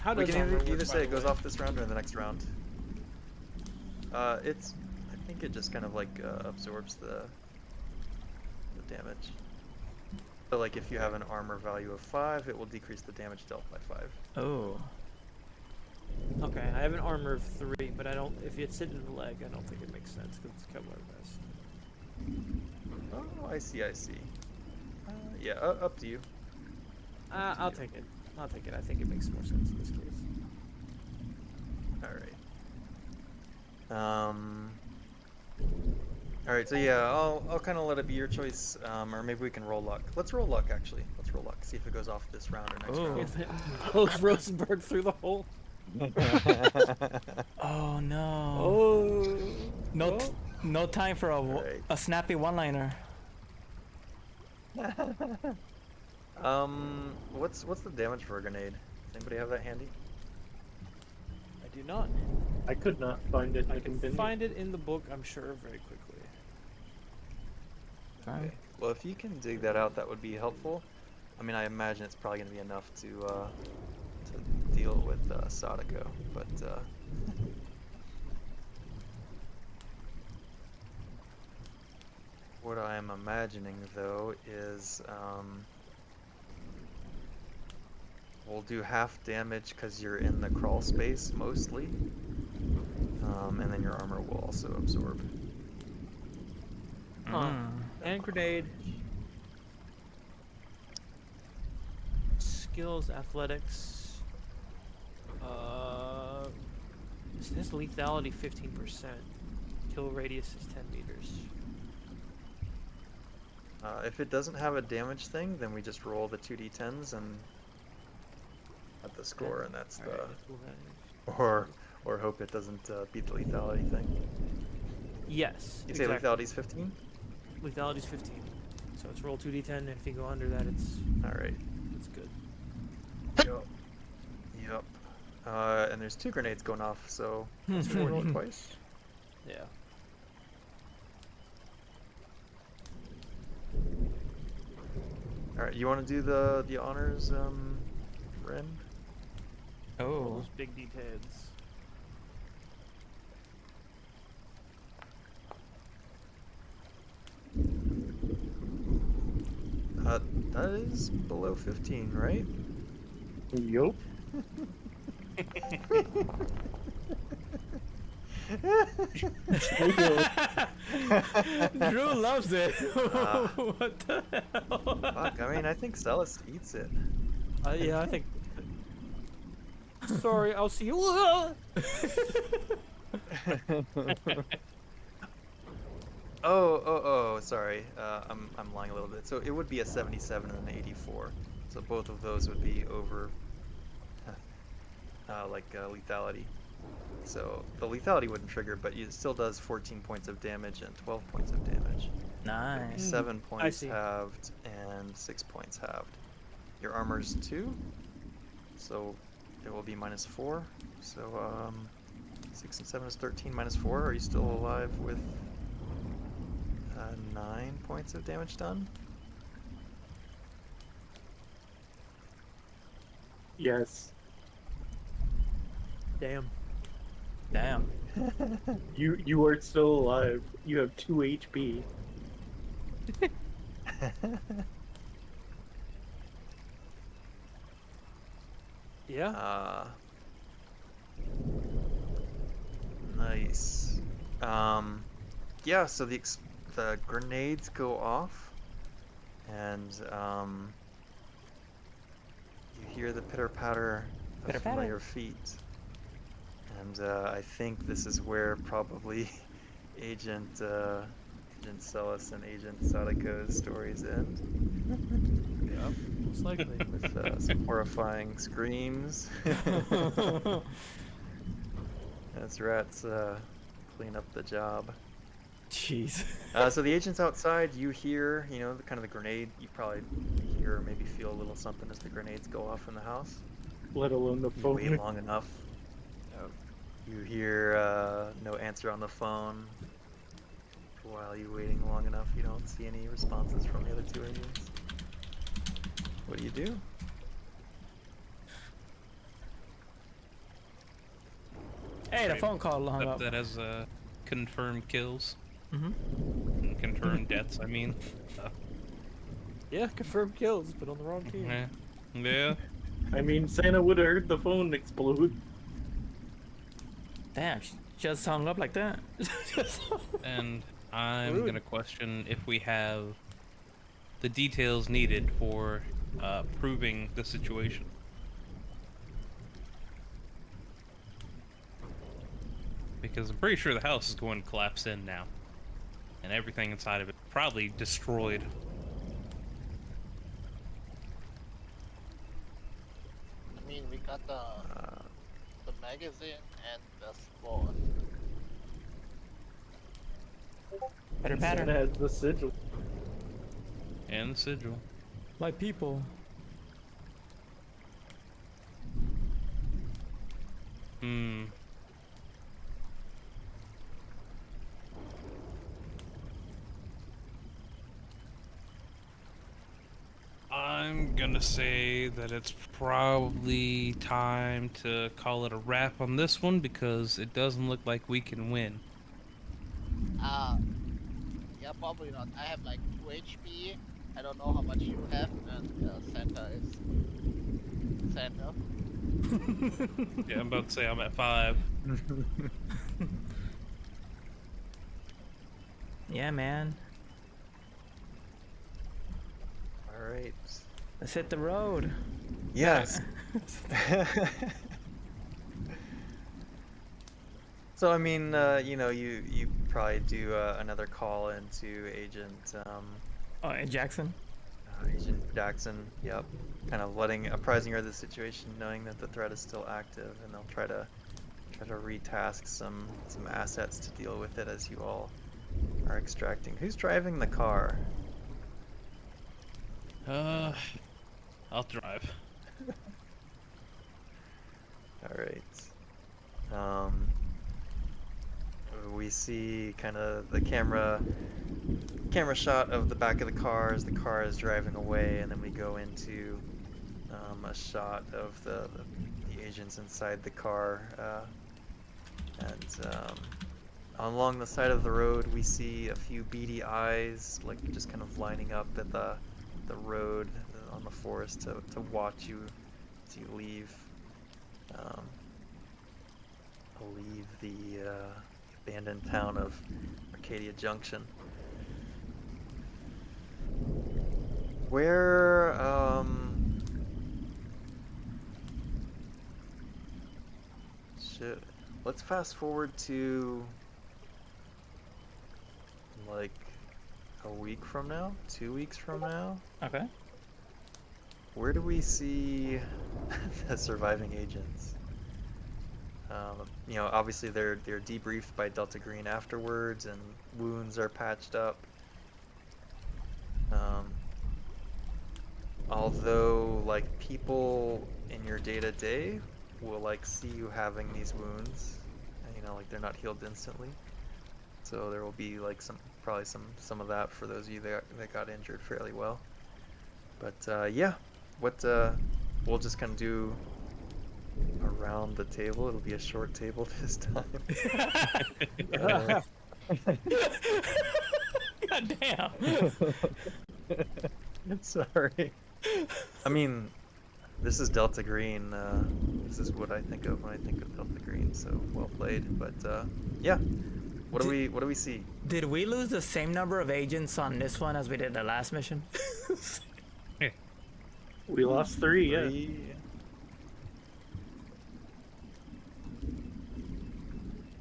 How we does can armor either work, say by it the goes way? off this round or the next round. I think it just kind of like absorbs the damage. So like if you have an armor value of 5, it will decrease the damage dealt by 5. Oh. Okay, I have an armor of 3, but I don't. If it's sitting in the leg, I don't think it makes sense because it's Kevlar vest. Oh, I see. Yeah, up to you. I'll take it. I'll take it. I think it makes more sense in this case. Alright, so yeah, I'll kind of let it be your choice, or maybe we can roll luck. Let's roll luck, actually. Let's roll luck, see if it goes off this round or next Ooh. round. Pulls Rosenberg through the hole. Oh no. Oh. No, Oh. no time for Right. a snappy one-liner. What's the damage for a grenade? Does anybody have that handy? I do not. I could not find it. I I can can find it in the book, I'm sure, very quickly. Okay. Well, if you can dig that out, that would be helpful. I mean, I imagine it's probably going to be enough to deal with Sadako, but what I am imagining though is we'll do half damage because you're in the crawl space mostly, and then your armor will also absorb. And grenade. Skills, athletics. It says lethality 15%. Kill radius is 10 meters. If it doesn't have a damage thing, then we just roll the 2d10s and at the score, and that's Alright, the let's pull that in. or hope it doesn't beat the lethality thing. Yes. You say exactly. lethality is 15? Lethality's 15. So it's roll 2d10, and if you go under that, it's Alright. good. Yep. And there's 2 grenades going off, so should we roll it twice? Yeah. Alright, you want to do the honors, Ren? All Oh. those big d10s. That is below 15, right? Yup. Drew loves it. What the hell? Fuck, I mean, I think Celis eats it. Yeah, I think. Sorry, I'll see you. Oh, sorry. I'm lying a little bit. So it would be a 77 and an 84. So both of those would be over, lethality. So the lethality wouldn't trigger, but it still does 14 points of damage and 12 points of damage. Nice. 7 points see. halved and 6 points halved. Your armor's 2, so it will be -4. So 6 and 7 is 13 -4. Are you still alive with 9 points of damage done? Yes. Damn. Damn. You are still alive. You have 2 HP. Yeah. Nice. Yeah, so the grenades go off, and you hear the pitter-patter of Pitter-patter. familiar feet. And I think this is where probably Agent Celis and Agent Sadako's stories end. Yep. Most likely. With some horrifying screams. As rats clean up the job. Jeez. So the agent's outside. You hear, you know, the kind of the grenade. You probably hear or maybe feel a little something as the grenades go off in the house. Let alone the You wait phone. long enough. You hear no answer on the phone. While you're waiting long enough, you don't see any responses from the other two agents. What do you do? Hey, the Right. phone call hung Accept up. that as confirmed kills. Mm-hmm. And confirmed deaths, I mean. Yeah, confirmed kills, but on the wrong team. Yeah. Yeah. I mean, Santa would have heard the phone explode. Damn, she just hung up like that. And I'm Rude. gonna question if we have the details needed for proving the situation. Because I'm pretty sure the house is going to collapse in now. And everything inside of it probably destroyed. I mean, we got the magazine and the scroll. Better Santa pattern. has the sigil. And the sigil. My people. Hmm. I'm gonna say that it's probably time to call it a wrap on this one because it doesn't look like we can win. Yeah, probably not. I have like 2 HP. I don't know how much you have, and Santa is Santa. Yeah, I'm about to say I'm at 5. Yeah, man. All right. Let's hit the road. Yes. So I mean, you know, you probably do another call into Agent Oh, and Jackson. Agent Jackson. Yep. Kind of apprising her of the situation, knowing that the threat is still active, and they'll try to retask some assets to deal with it as you all are extracting. Who's driving the car? I'll drive. All right. We see kind of the camera shot of the back of the car as the car is driving away, and then we go into a shot of the agents inside the car, and along the side of the road we see a few beady eyes, like just kind of lining up at the road on the forest to watch you as you leave. Leave the abandoned town of Arcadia Junction. Where, let's fast forward to, like, a week from now? 2 weeks from now? Okay. Where do we see the surviving agents? You know, obviously they're debriefed by Delta Green afterwards, and wounds are patched up. Although, like, people in your day-to-day will, like, see you having these wounds, and, you know, like, they're not healed instantly. So there will be, like, probably some of that for those of you that got injured fairly well. But yeah, we'll just kind of do around the table. It'll be a short table this time. God damn. Sorry. I mean, this is Delta Green. This is what I think of when I think of Delta Green. So well played. But yeah, what do we see? Did we lose the same number of agents on this one as we did the last mission? We lost 3, yeah.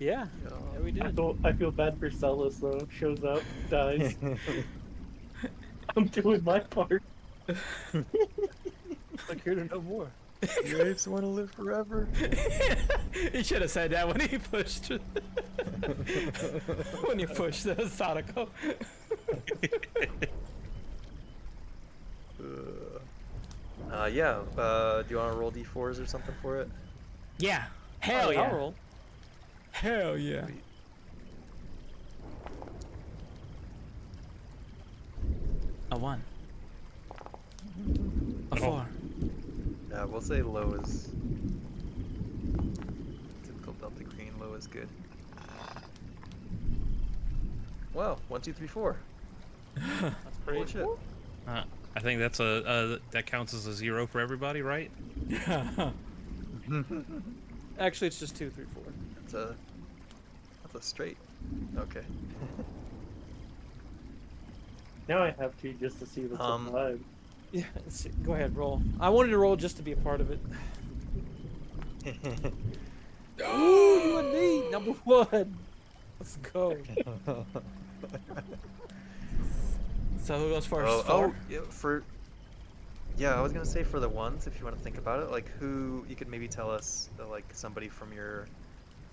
Yeah, yeah, we did. I feel bad for Celis though. Shows up, dies. I'm doing my part. I'm here to know more. The apes want to live forever. He should have said that when he pushed. When he pushed the Sadako. Yeah. Do you want to roll d4s or something for it? Yeah. Hell Alright, yeah. I'll roll. Hell yeah. A 1. A 4. Yeah, we'll say low is typical Delta Green. Low is good. Wow, 1, 2, 3, 4. That's Holy pretty shit. I think that's that counts as a 0 for everybody, right? Actually, it's just 2, 3, 4. That's a straight. Okay. Now I have to just to see what's alive. Yeah, go ahead, roll. I wanted to roll just to be a part of it. Ooh, you and me, number 1. Let's go. So who goes first? Oh, 4? yeah, I was gonna say for the ones, if you want to think about it, like who you could maybe tell us, like somebody from your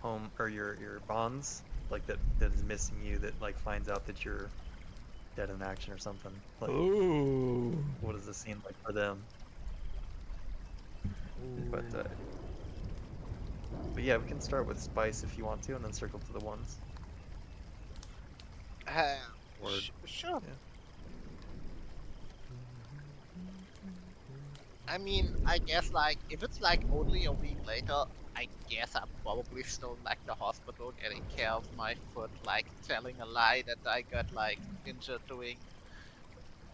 home or your bonds, like that is missing you, that like finds out that you're dead in action or something. Like, Ooh. what does this seem like for them? But yeah, we can start with Spice if you want to, and then circle to the ones. Or- Sure. yeah. I mean, I guess like if it's like only a week later, I guess I'm probably still in like the hospital getting care of my foot, like telling a lie that I got like injured doing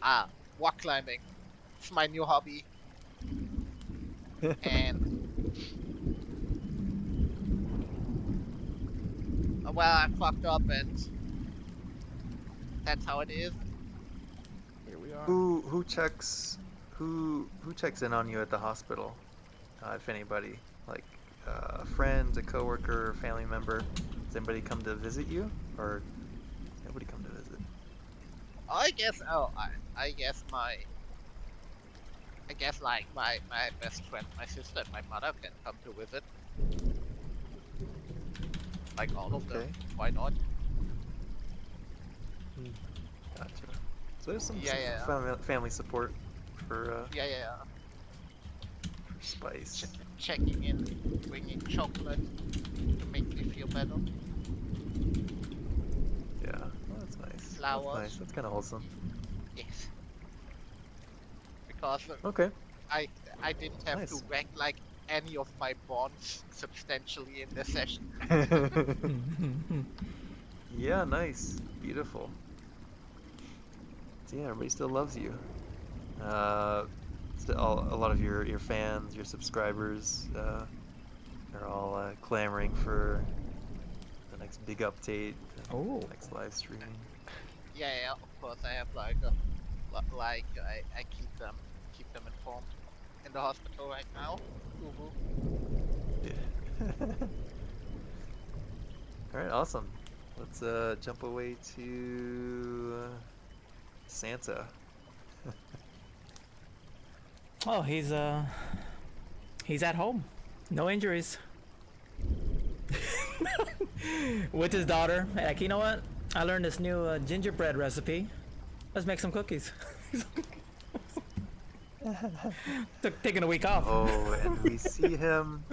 rock climbing. It's my new hobby. And well, I fucked up and that's how it is. Here we are. Who checks in on you at the hospital? If anybody, like a friend, a coworker, family member, does anybody come to visit you, or nobody come to visit? I guess I guess like my best friend, my sister and my mother can come to visit. Like all of them. Okay. Why not? Gotcha. So there's some Yeah. family support for Yeah. for Spice. Checking in, bringing chocolate to make me feel better. Yeah, well, that's nice. Flowers. That's nice. That's kind of wholesome. Yes. Because Okay. I didn't have Nice. to wreck like any of my bonds substantially in this session. Yeah, nice. Beautiful. So yeah, everybody still loves you. A lot of your fans, your subscribers, are all clamoring for the next big update, the Oh. next live stream. Yeah, of course I have like I keep them informed in the hospital right now. Woohoo. Yeah. All right, awesome. Let's jump away to Santa. Oh, he's at home. No injuries. With his daughter. Like, you know what? I learned this new gingerbread recipe. Let's make some cookies. Taking a week off. Oh, and we see him.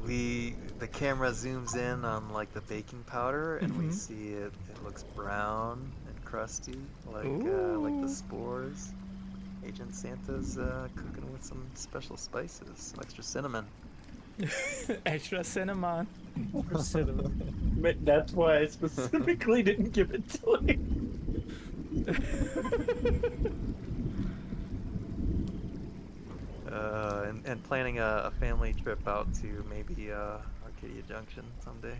The camera zooms in on like the baking powder, and we see it. It looks brown and crusty, like the spores. Agent Santa's cooking with some special spices, some extra cinnamon. Extra cinnamon. For cinnamon. That's why I specifically didn't give it to him. And planning a family trip out to maybe Arcadia Junction someday.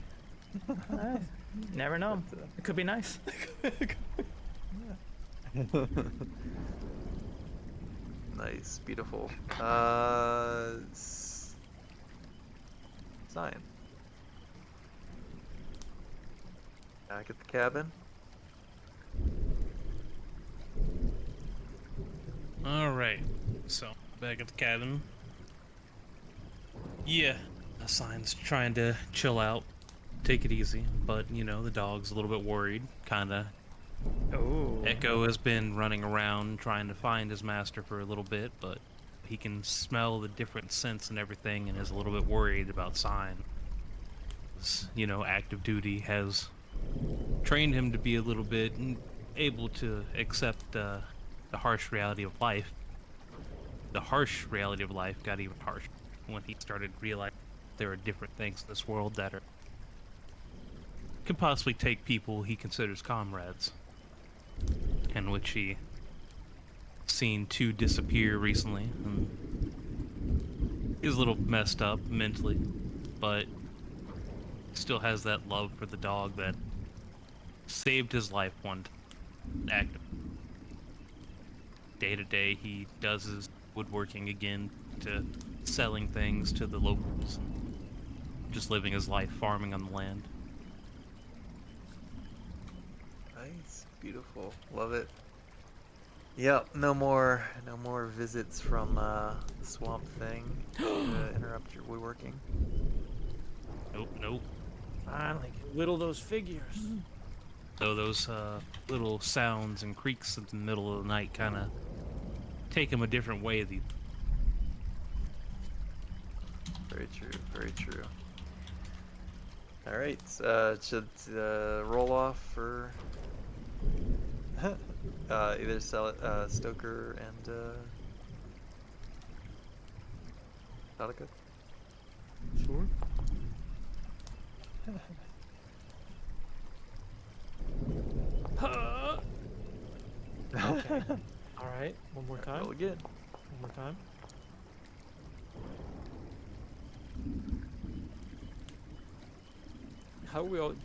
Never know. It could be nice. Nice, beautiful. Sign. Back at the cabin. All right. So back at the cabin. Yeah, Sign's trying to chill out, take it easy, but you know, the dog's a little bit worried, kinda. Oh. Echo has been running around trying to find his master for a little bit, but he can smell the different scents and everything and is a little bit worried about Sign. You know, active duty has trained him to be a little bit able to accept the harsh reality of life. The harsh reality of life got even harsher when he started realizing there are different things in this world that could possibly take people he considers comrades, and which he seen two disappear recently, and he's a little messed up mentally, but still has that love for the dog that saved his life one active. Day to day, he does his woodworking again, to selling things to the locals, just living his life farming on the land. Nice, beautiful, love it. Yep, no more visits from the swamp thing to interrupt your woodworking. Nope. Finally, get whittle those figures. So those little sounds and creaks in the middle of the night kind of take him a different way. Very true, very true. All right, should roll off for either Stoker and Nautica? Sure. Okay. All right. One more time. Roll again. One more time. How are we all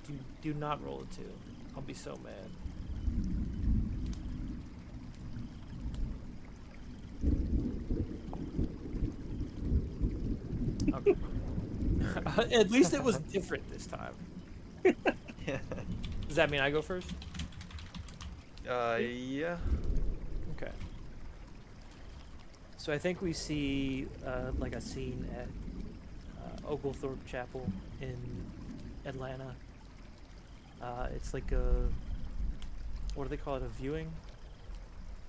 do not roll a 2. I'll be so mad. Okay. At least it was different this time. Yeah. Does that mean I go first? Yeah. Okay. So I think we see like a scene at Oglethorpe Chapel in Atlanta. It's like a, what do they call it, a viewing?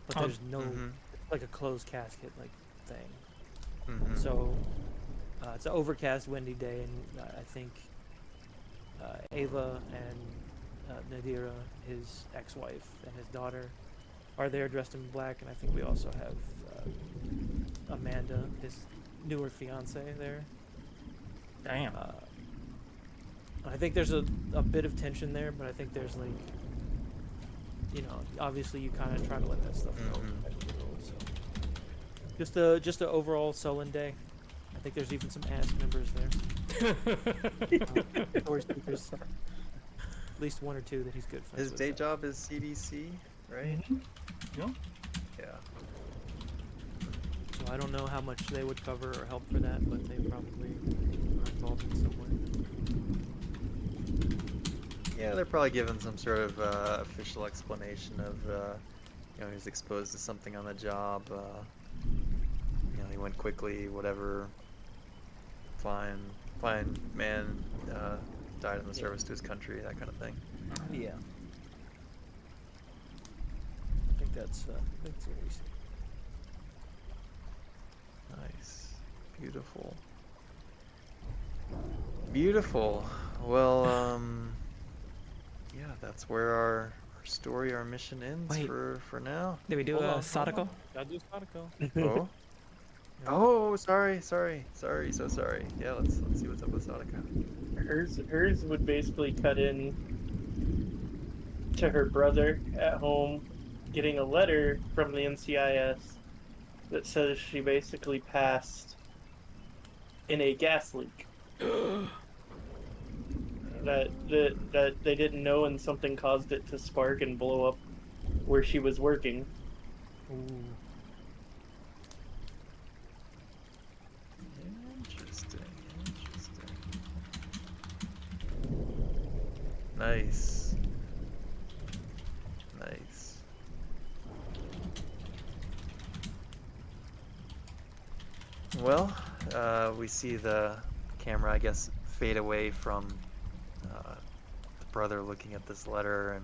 But Oh, there's no, mhm. like a closed casket like thing. Mhm. So it's an overcast, windy day, and I think Ava and Nadira, his ex-wife, and his daughter are there dressed in black, and I think we also have Amanda, his newer fiance, there. Damn. I think there's a bit of tension there, but I think there's like, you know, obviously you kind of try to let that stuff go. So just a overall sullen day. I think there's even some ass members there. Or there's at least one or two that he's good friends His with. day job is CDC, right? Yeah. Yeah. So I don't know how much they would cover or help for that, but they probably are involved in some way. Yeah, they're probably given some sort of official explanation of, you know, he was exposed to something on the job. You know, he went quickly, whatever. Fine man, died in the service to his country, that kind of thing. Yeah. I think that's what we see. Nice. Beautiful. Beautiful. Well, yeah, that's where our story, our mission ends Wait. for now. Did we do Hold a on, Sadako? Gotta do Sadako. Oh. Oh, sorry. So sorry. Yeah, let's see what's up with Sadaka. Hers would basically cut in to her brother at home, getting a letter from the NCIS that says she basically passed in a gas leak. that they didn't know, and something caused it to spark and blow up where she was working. Ooh. Interesting. Nice. Well, we see the camera, I guess, fade away from the brother looking at this letter, and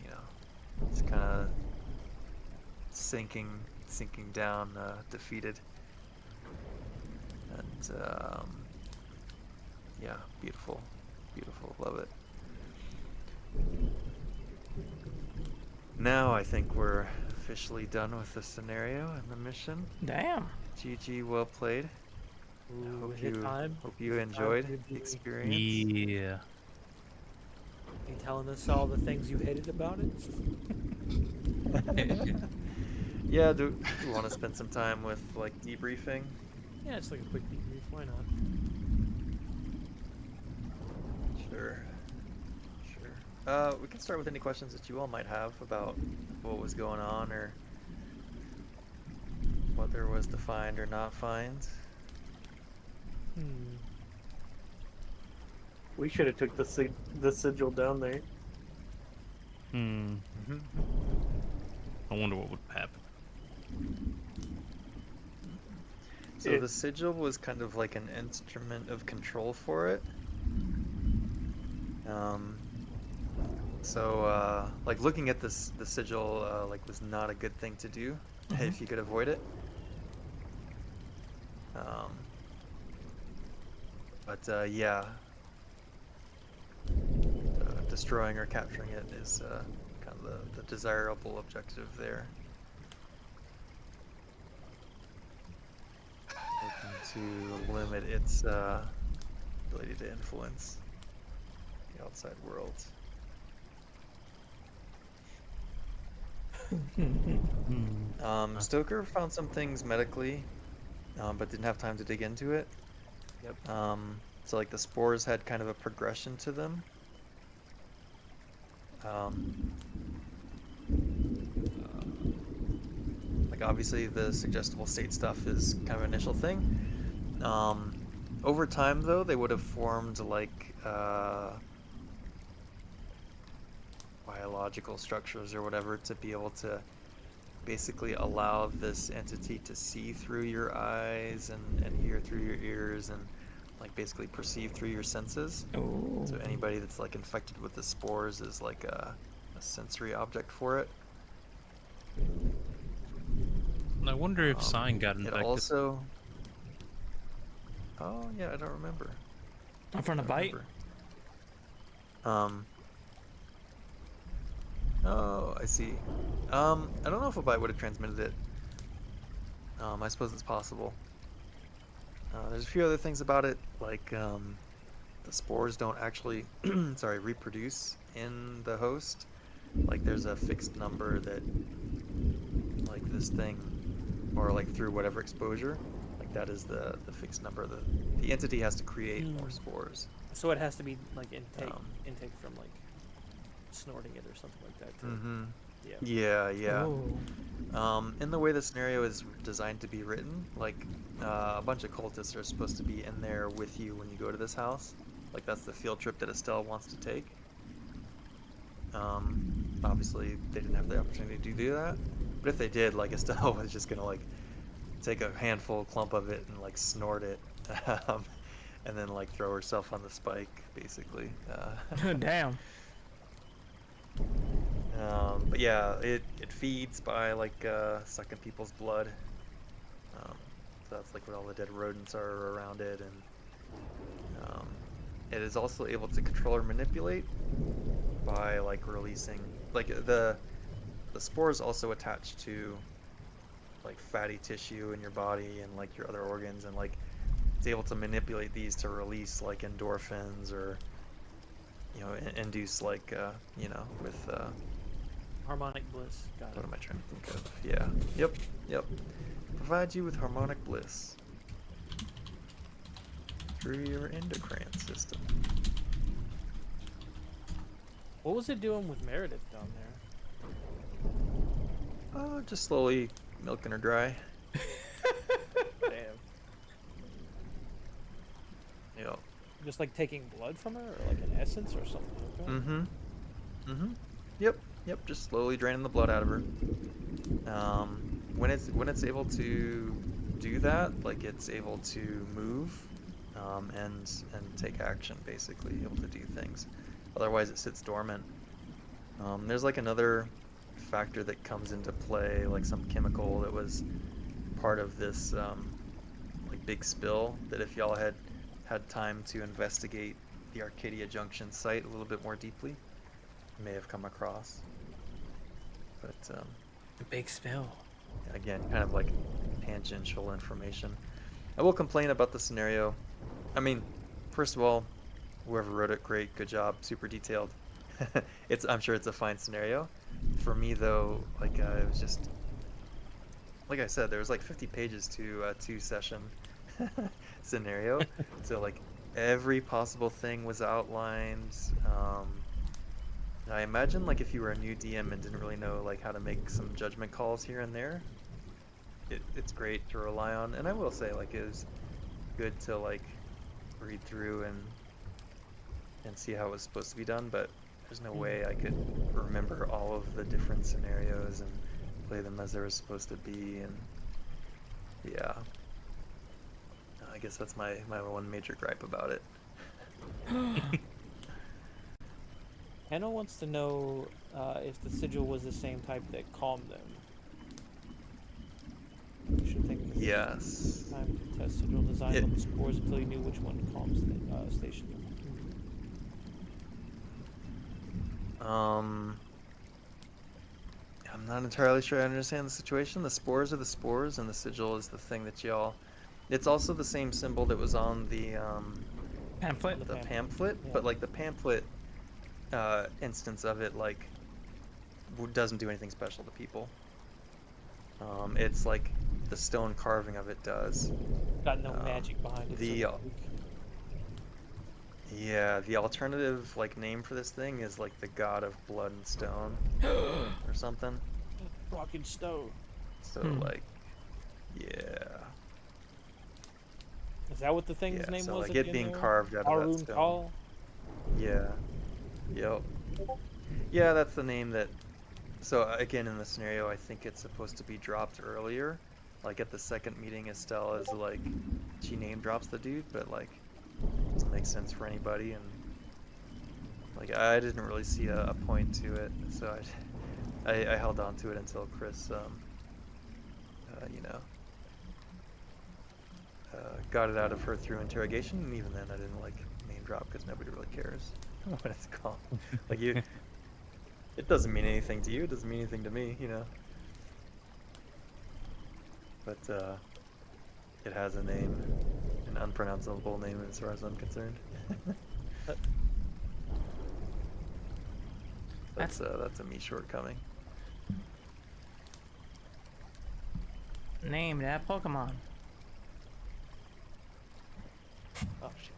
you know, it's kind of sinking down, defeated. And yeah, beautiful, love it. Now I think we're officially done with the scenario and the mission. Damn. GG, well played. Ooh, Hope hit you time. enjoyed Time the to experience. Yeah. You telling us all the things you hated about it? Yeah, do you want to spend some time with like debriefing? Yeah, it's like a quick debrief. Why not? Sure. We can start with any questions that you all might have about what was going on or what there was to find or not find. We should have took the sigil down there. Hmm. I wonder what would happen. So the sigil was kind of like an instrument of control for it. So like looking at the sigil like was not a good thing to do if you could avoid it. But yeah, destroying or capturing it is kind of the desirable objective there. Looking to limit its ability to influence the outside world. Stoker found some things medically, but didn't have time to dig into it. Yep. So like the spores had kind of a progression to them. Like obviously the suggestible state stuff is kind of an initial thing. Over time though, they would have formed like biological structures or whatever to be able to basically allow this entity to see through your eyes and hear through your ears and like basically perceive through your senses. Ooh. So anybody that's like infected with the spores is like a sensory object for it. I wonder if Sign got It infected. also... Oh yeah, I don't remember. I'm from a bite. Oh, I see. I don't know if a bite would have transmitted it. I suppose it's possible. There's a few other things about it, like the spores don't actually, reproduce in the host. Like there's a fixed number that, like this thing, or like through whatever exposure, like that is the fixed number. The entity has to create more spores. So it has to be like intake from like snorting it or something like that. Too. Yeah. Yeah. Oh. In the way the scenario is designed to be written, like a bunch of cultists are supposed to be in there with you when you go to this house. Like that's the field trip that Estelle wants to take. Obviously they didn't have the opportunity to do that, but if they did, like Estelle was just gonna like take a handful clump of it and like snort it, and then like throw herself on the spike, basically. Damn. But yeah, it feeds by like sucking people's blood. So that's like what all the dead rodents are around it, and it is also able to control or manipulate by like releasing like the spores also attach to like fatty tissue in your body and like your other organs, and like it's able to manipulate these to release like endorphins or induce like with Harmonic bliss. Got it. what am I trying to think of? Yeah. Yep. Provide you with harmonic bliss through your endocrine system. What was it doing with Meredith down there? Just slowly milking her dry. Damn. Yep. Just like taking blood from her, or like an essence or something like that? Yep, just slowly draining the blood out of her. When it's able to do that, like it's able to move and take action, basically, able to do things. Otherwise, it sits dormant. There's like another factor that comes into play, like some chemical that was part of this like big spill, that if y'all had time to investigate the Arcadia Junction site a little bit more deeply, you may have come across. But The big spill. again, kind of like tangential information. I will complain about the scenario. I mean, first of all, whoever wrote it, great, good job, super detailed. I'm sure it's a fine scenario. For me though, like it was just, like I said, there was like 50 pages to a 2-session scenario. So like every possible thing was outlined. I imagine like if you were a new DM and didn't really know like how to make some judgment calls here and there, it's great to rely on. And I will say, like, it was good to like read through and see how it was supposed to be done, but there's no way I could remember all of the different scenarios and play them as they were supposed to be. And yeah, I guess that's my one major gripe about it. Hannah wants to know if the sigil was the same type that calmed them. You should think of Yes. time to test sigil design on the spores until you knew which one calms the station. I'm not entirely sure I understand the situation. The spores are the spores, and the sigil is the thing that y'all. It's also the same symbol that was on the Pamphlet? the pamphlet, Yeah. but like the pamphlet instance of it, like doesn't do anything special to people. It's like the stone carving of it does. Got no magic behind it. the, so to speak. Yeah, the alternative like name for this thing is like the god of blood and stone or something. Rock and stone. So like, yeah, Is that what the thing's yeah. name So was? like it again being there? carved out of that Arun stone. Kal? Yeah. Yep. Yeah, that's the name that. So again, in the scenario, I think it's supposed to be dropped earlier. Like at the second meeting, Estelle is like, she name drops the dude, but like, doesn't make sense for anybody, and like I didn't really see a point to it, so I held on to it until Chris, you know, got it out of her through interrogation, and even then I didn't like name drop because nobody really cares what it's called. Like you, it doesn't mean anything to you. It doesn't mean anything to me, you know. But it has a name, an unpronounceable name as far as I'm concerned. That's a me shortcoming. Name that Pokemon. Oh shit.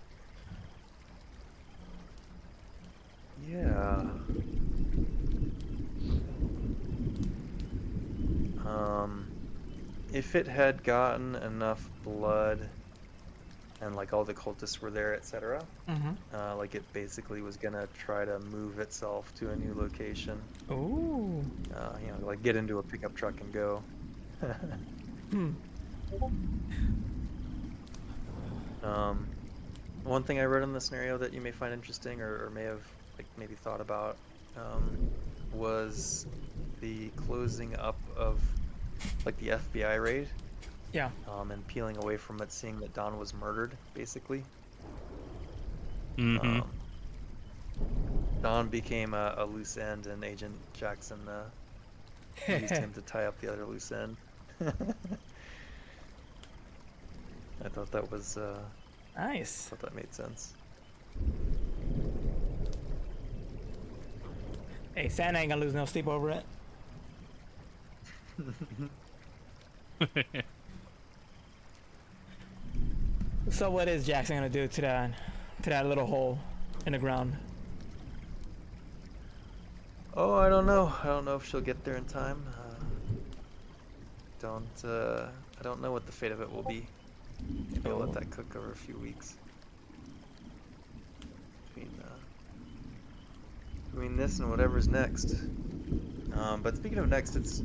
Yeah. If it had gotten enough blood and like all the cultists were there, etc., Mm-hmm. like it basically was gonna try to move itself to a new location. Ooh. You know, like get into a pickup truck and go. One thing I wrote in the scenario that you may find interesting or may have like maybe thought about was the closing up of like the FBI raid, Yeah. and peeling away from it, seeing that Don was murdered, basically. Mm-hmm. Don became a loose end, and Agent Jackson used him to tie up the other loose end. I thought that was Nice. thought that made sense. Hey, Santa ain't gonna lose no sleep over it. So what is Jackson gonna do to that little hole in the ground? Oh, I don't know. I don't know if she'll get there in time. I don't know what the fate of it will be. Maybe I'll let that cook over a few weeks. Between this and whatever's next. But speaking of next, it's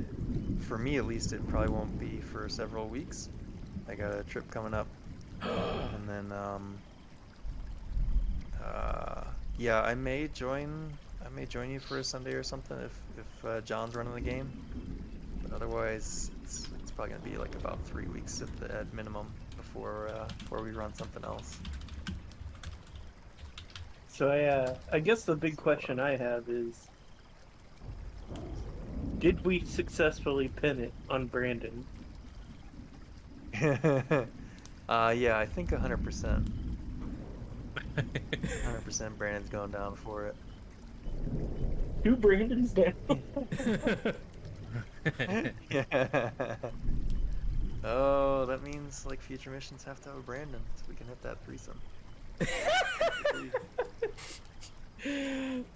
for me at least. It probably won't be for several weeks. I got a trip coming up, and then yeah, I may join you for a Sunday or something if John's running the game. But otherwise, it's probably gonna be like about 3 weeks at minimum before we run something else. So I guess the big question I have is, did we successfully pin it on Brandon? Yeah, I think 100%. 100% Brandon's going down for it. 2 Brandons down. Yeah. Oh, that means like future missions have to have a Brandon, so we can hit that threesome.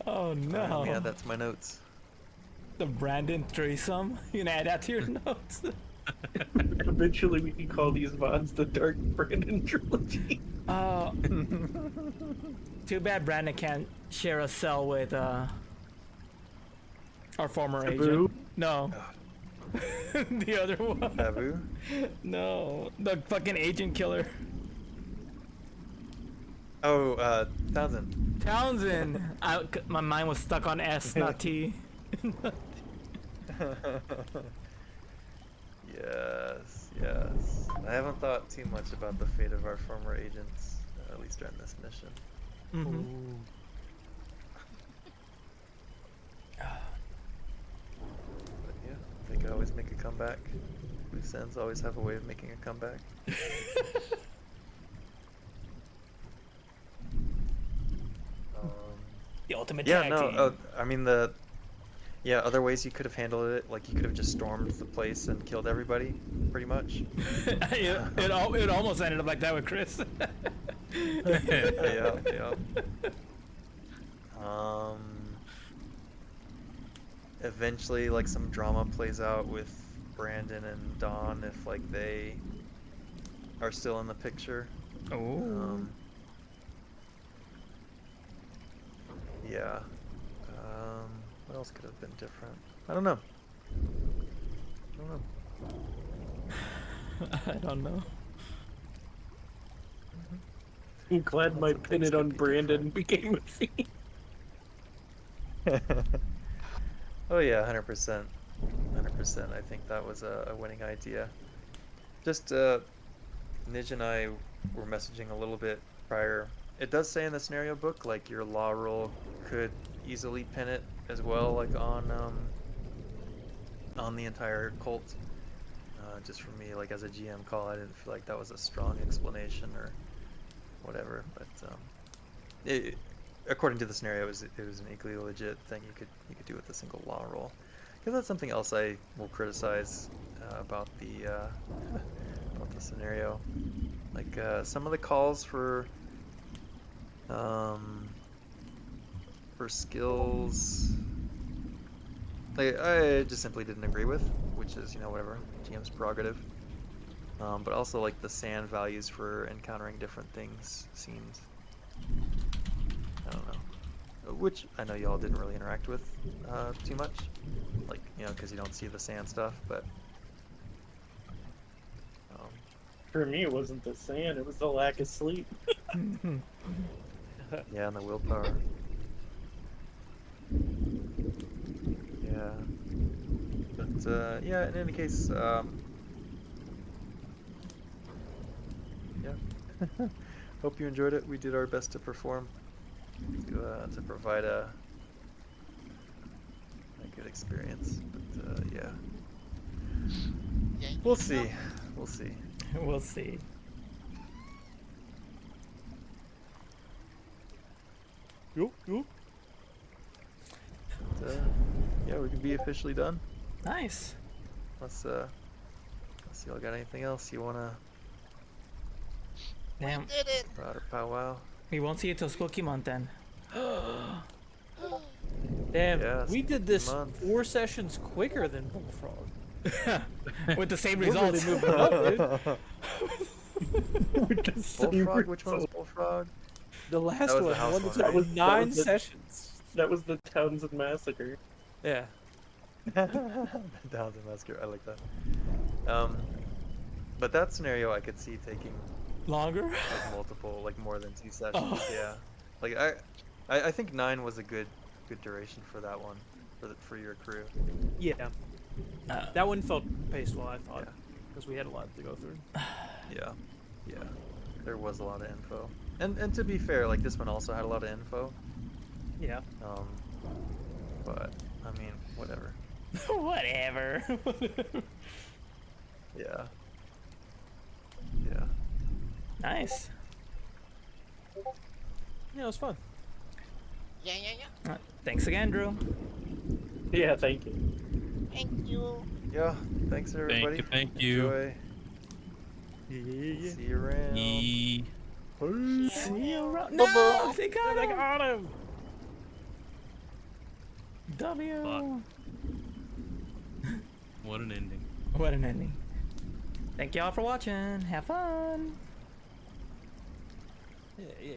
Oh Let me no. add that to my notes. The Brandon threesome? You can add that to your notes. Eventually, we can call these VODs the Dark Brandon Trilogy. Oh, too bad Brandon can't share a cell with our former Taboo? agent. No. The other one. Taboo? No. The fucking agent killer. Oh, Townsend. Townsend. My mind was stuck on S, not T. Yes, yes. I haven't thought too much about the fate of our former agents, at least during this mission. Mm-hmm. But yeah, they could always make a comeback. Loose ends always have a way of making a comeback. Um, The ultimate yeah, tag no, team. I mean other ways you could have handled it, like you could have just stormed the place and killed everybody, pretty much. it almost ended up like that with Chris. Yeah, yeah. Eventually, like some drama plays out with Brandon and Dawn if like they are still in the picture. Oh. Yeah. What else could have been different? I don't know. I don't know. I'm glad my Lots of pin things it could on be Brandon became a thing. Oh yeah, 100%. 100%. I think that was a winning idea. Just Nij and I were messaging a little bit prior. It does say in the scenario book like your law roll could easily pin it as well, like on the entire cult. Just for me, like as a GM call, I didn't feel like that was a strong explanation or whatever. But according to the scenario, it was an equally legit thing you could do with a single law roll. Because that's something else I will criticize about the scenario. Like some of the calls for skills, I just simply didn't agree with, which is whatever, GM's prerogative. But also like the sand values for encountering different things seemed, I don't know, which I know y'all didn't really interact with too much, like because you don't see the sand stuff, but For me, it wasn't the sand; it was the lack of sleep. yeah, and the willpower. Yeah. But yeah, in any case, yeah. Hope you enjoyed it. We did our best to perform, to provide a good experience. But yeah, we'll see. We'll see. We'll see. Yo. But, yeah, we can be officially done. Nice. Unless y'all got anything else you wanna Damn. Did it! proud or powwow? We won't see it till Spooky Month then. Damn, Yeah, we did spooky this month. 4 sessions quicker than Bullfrog. With the same We're really results. moving up, dude. With the same Bullfrog? Which one was result. Bullfrog? The last That was the one, house one, that right? was 9 was the- sessions. That was the Townsend Massacre. Yeah. Townsend Massacre. I like that. But that scenario I could see taking Longer? like multiple, like more than 2 sessions. Oh. Yeah. Like I think 9 was a good duration for that one, for your crew. Yeah, that one felt paced well, I thought, Yeah. because we had a lot to go through. Yeah. Yeah. There was a lot of info. And to be fair, like this one also had a lot of info. Yeah. But I mean, whatever. Whatever. Yeah. Yeah. Nice. Yeah, it was fun. Yeah, yeah, yeah. Thanks again, Drew. Yeah, thank you. Thank you. Yeah. Thanks everybody. Thank you. Enjoy. See you around. Yee. See you around. No, they got I him. got him. W. What an ending. What an ending. Thank y'all for watching. Have fun. Yeah, yeah.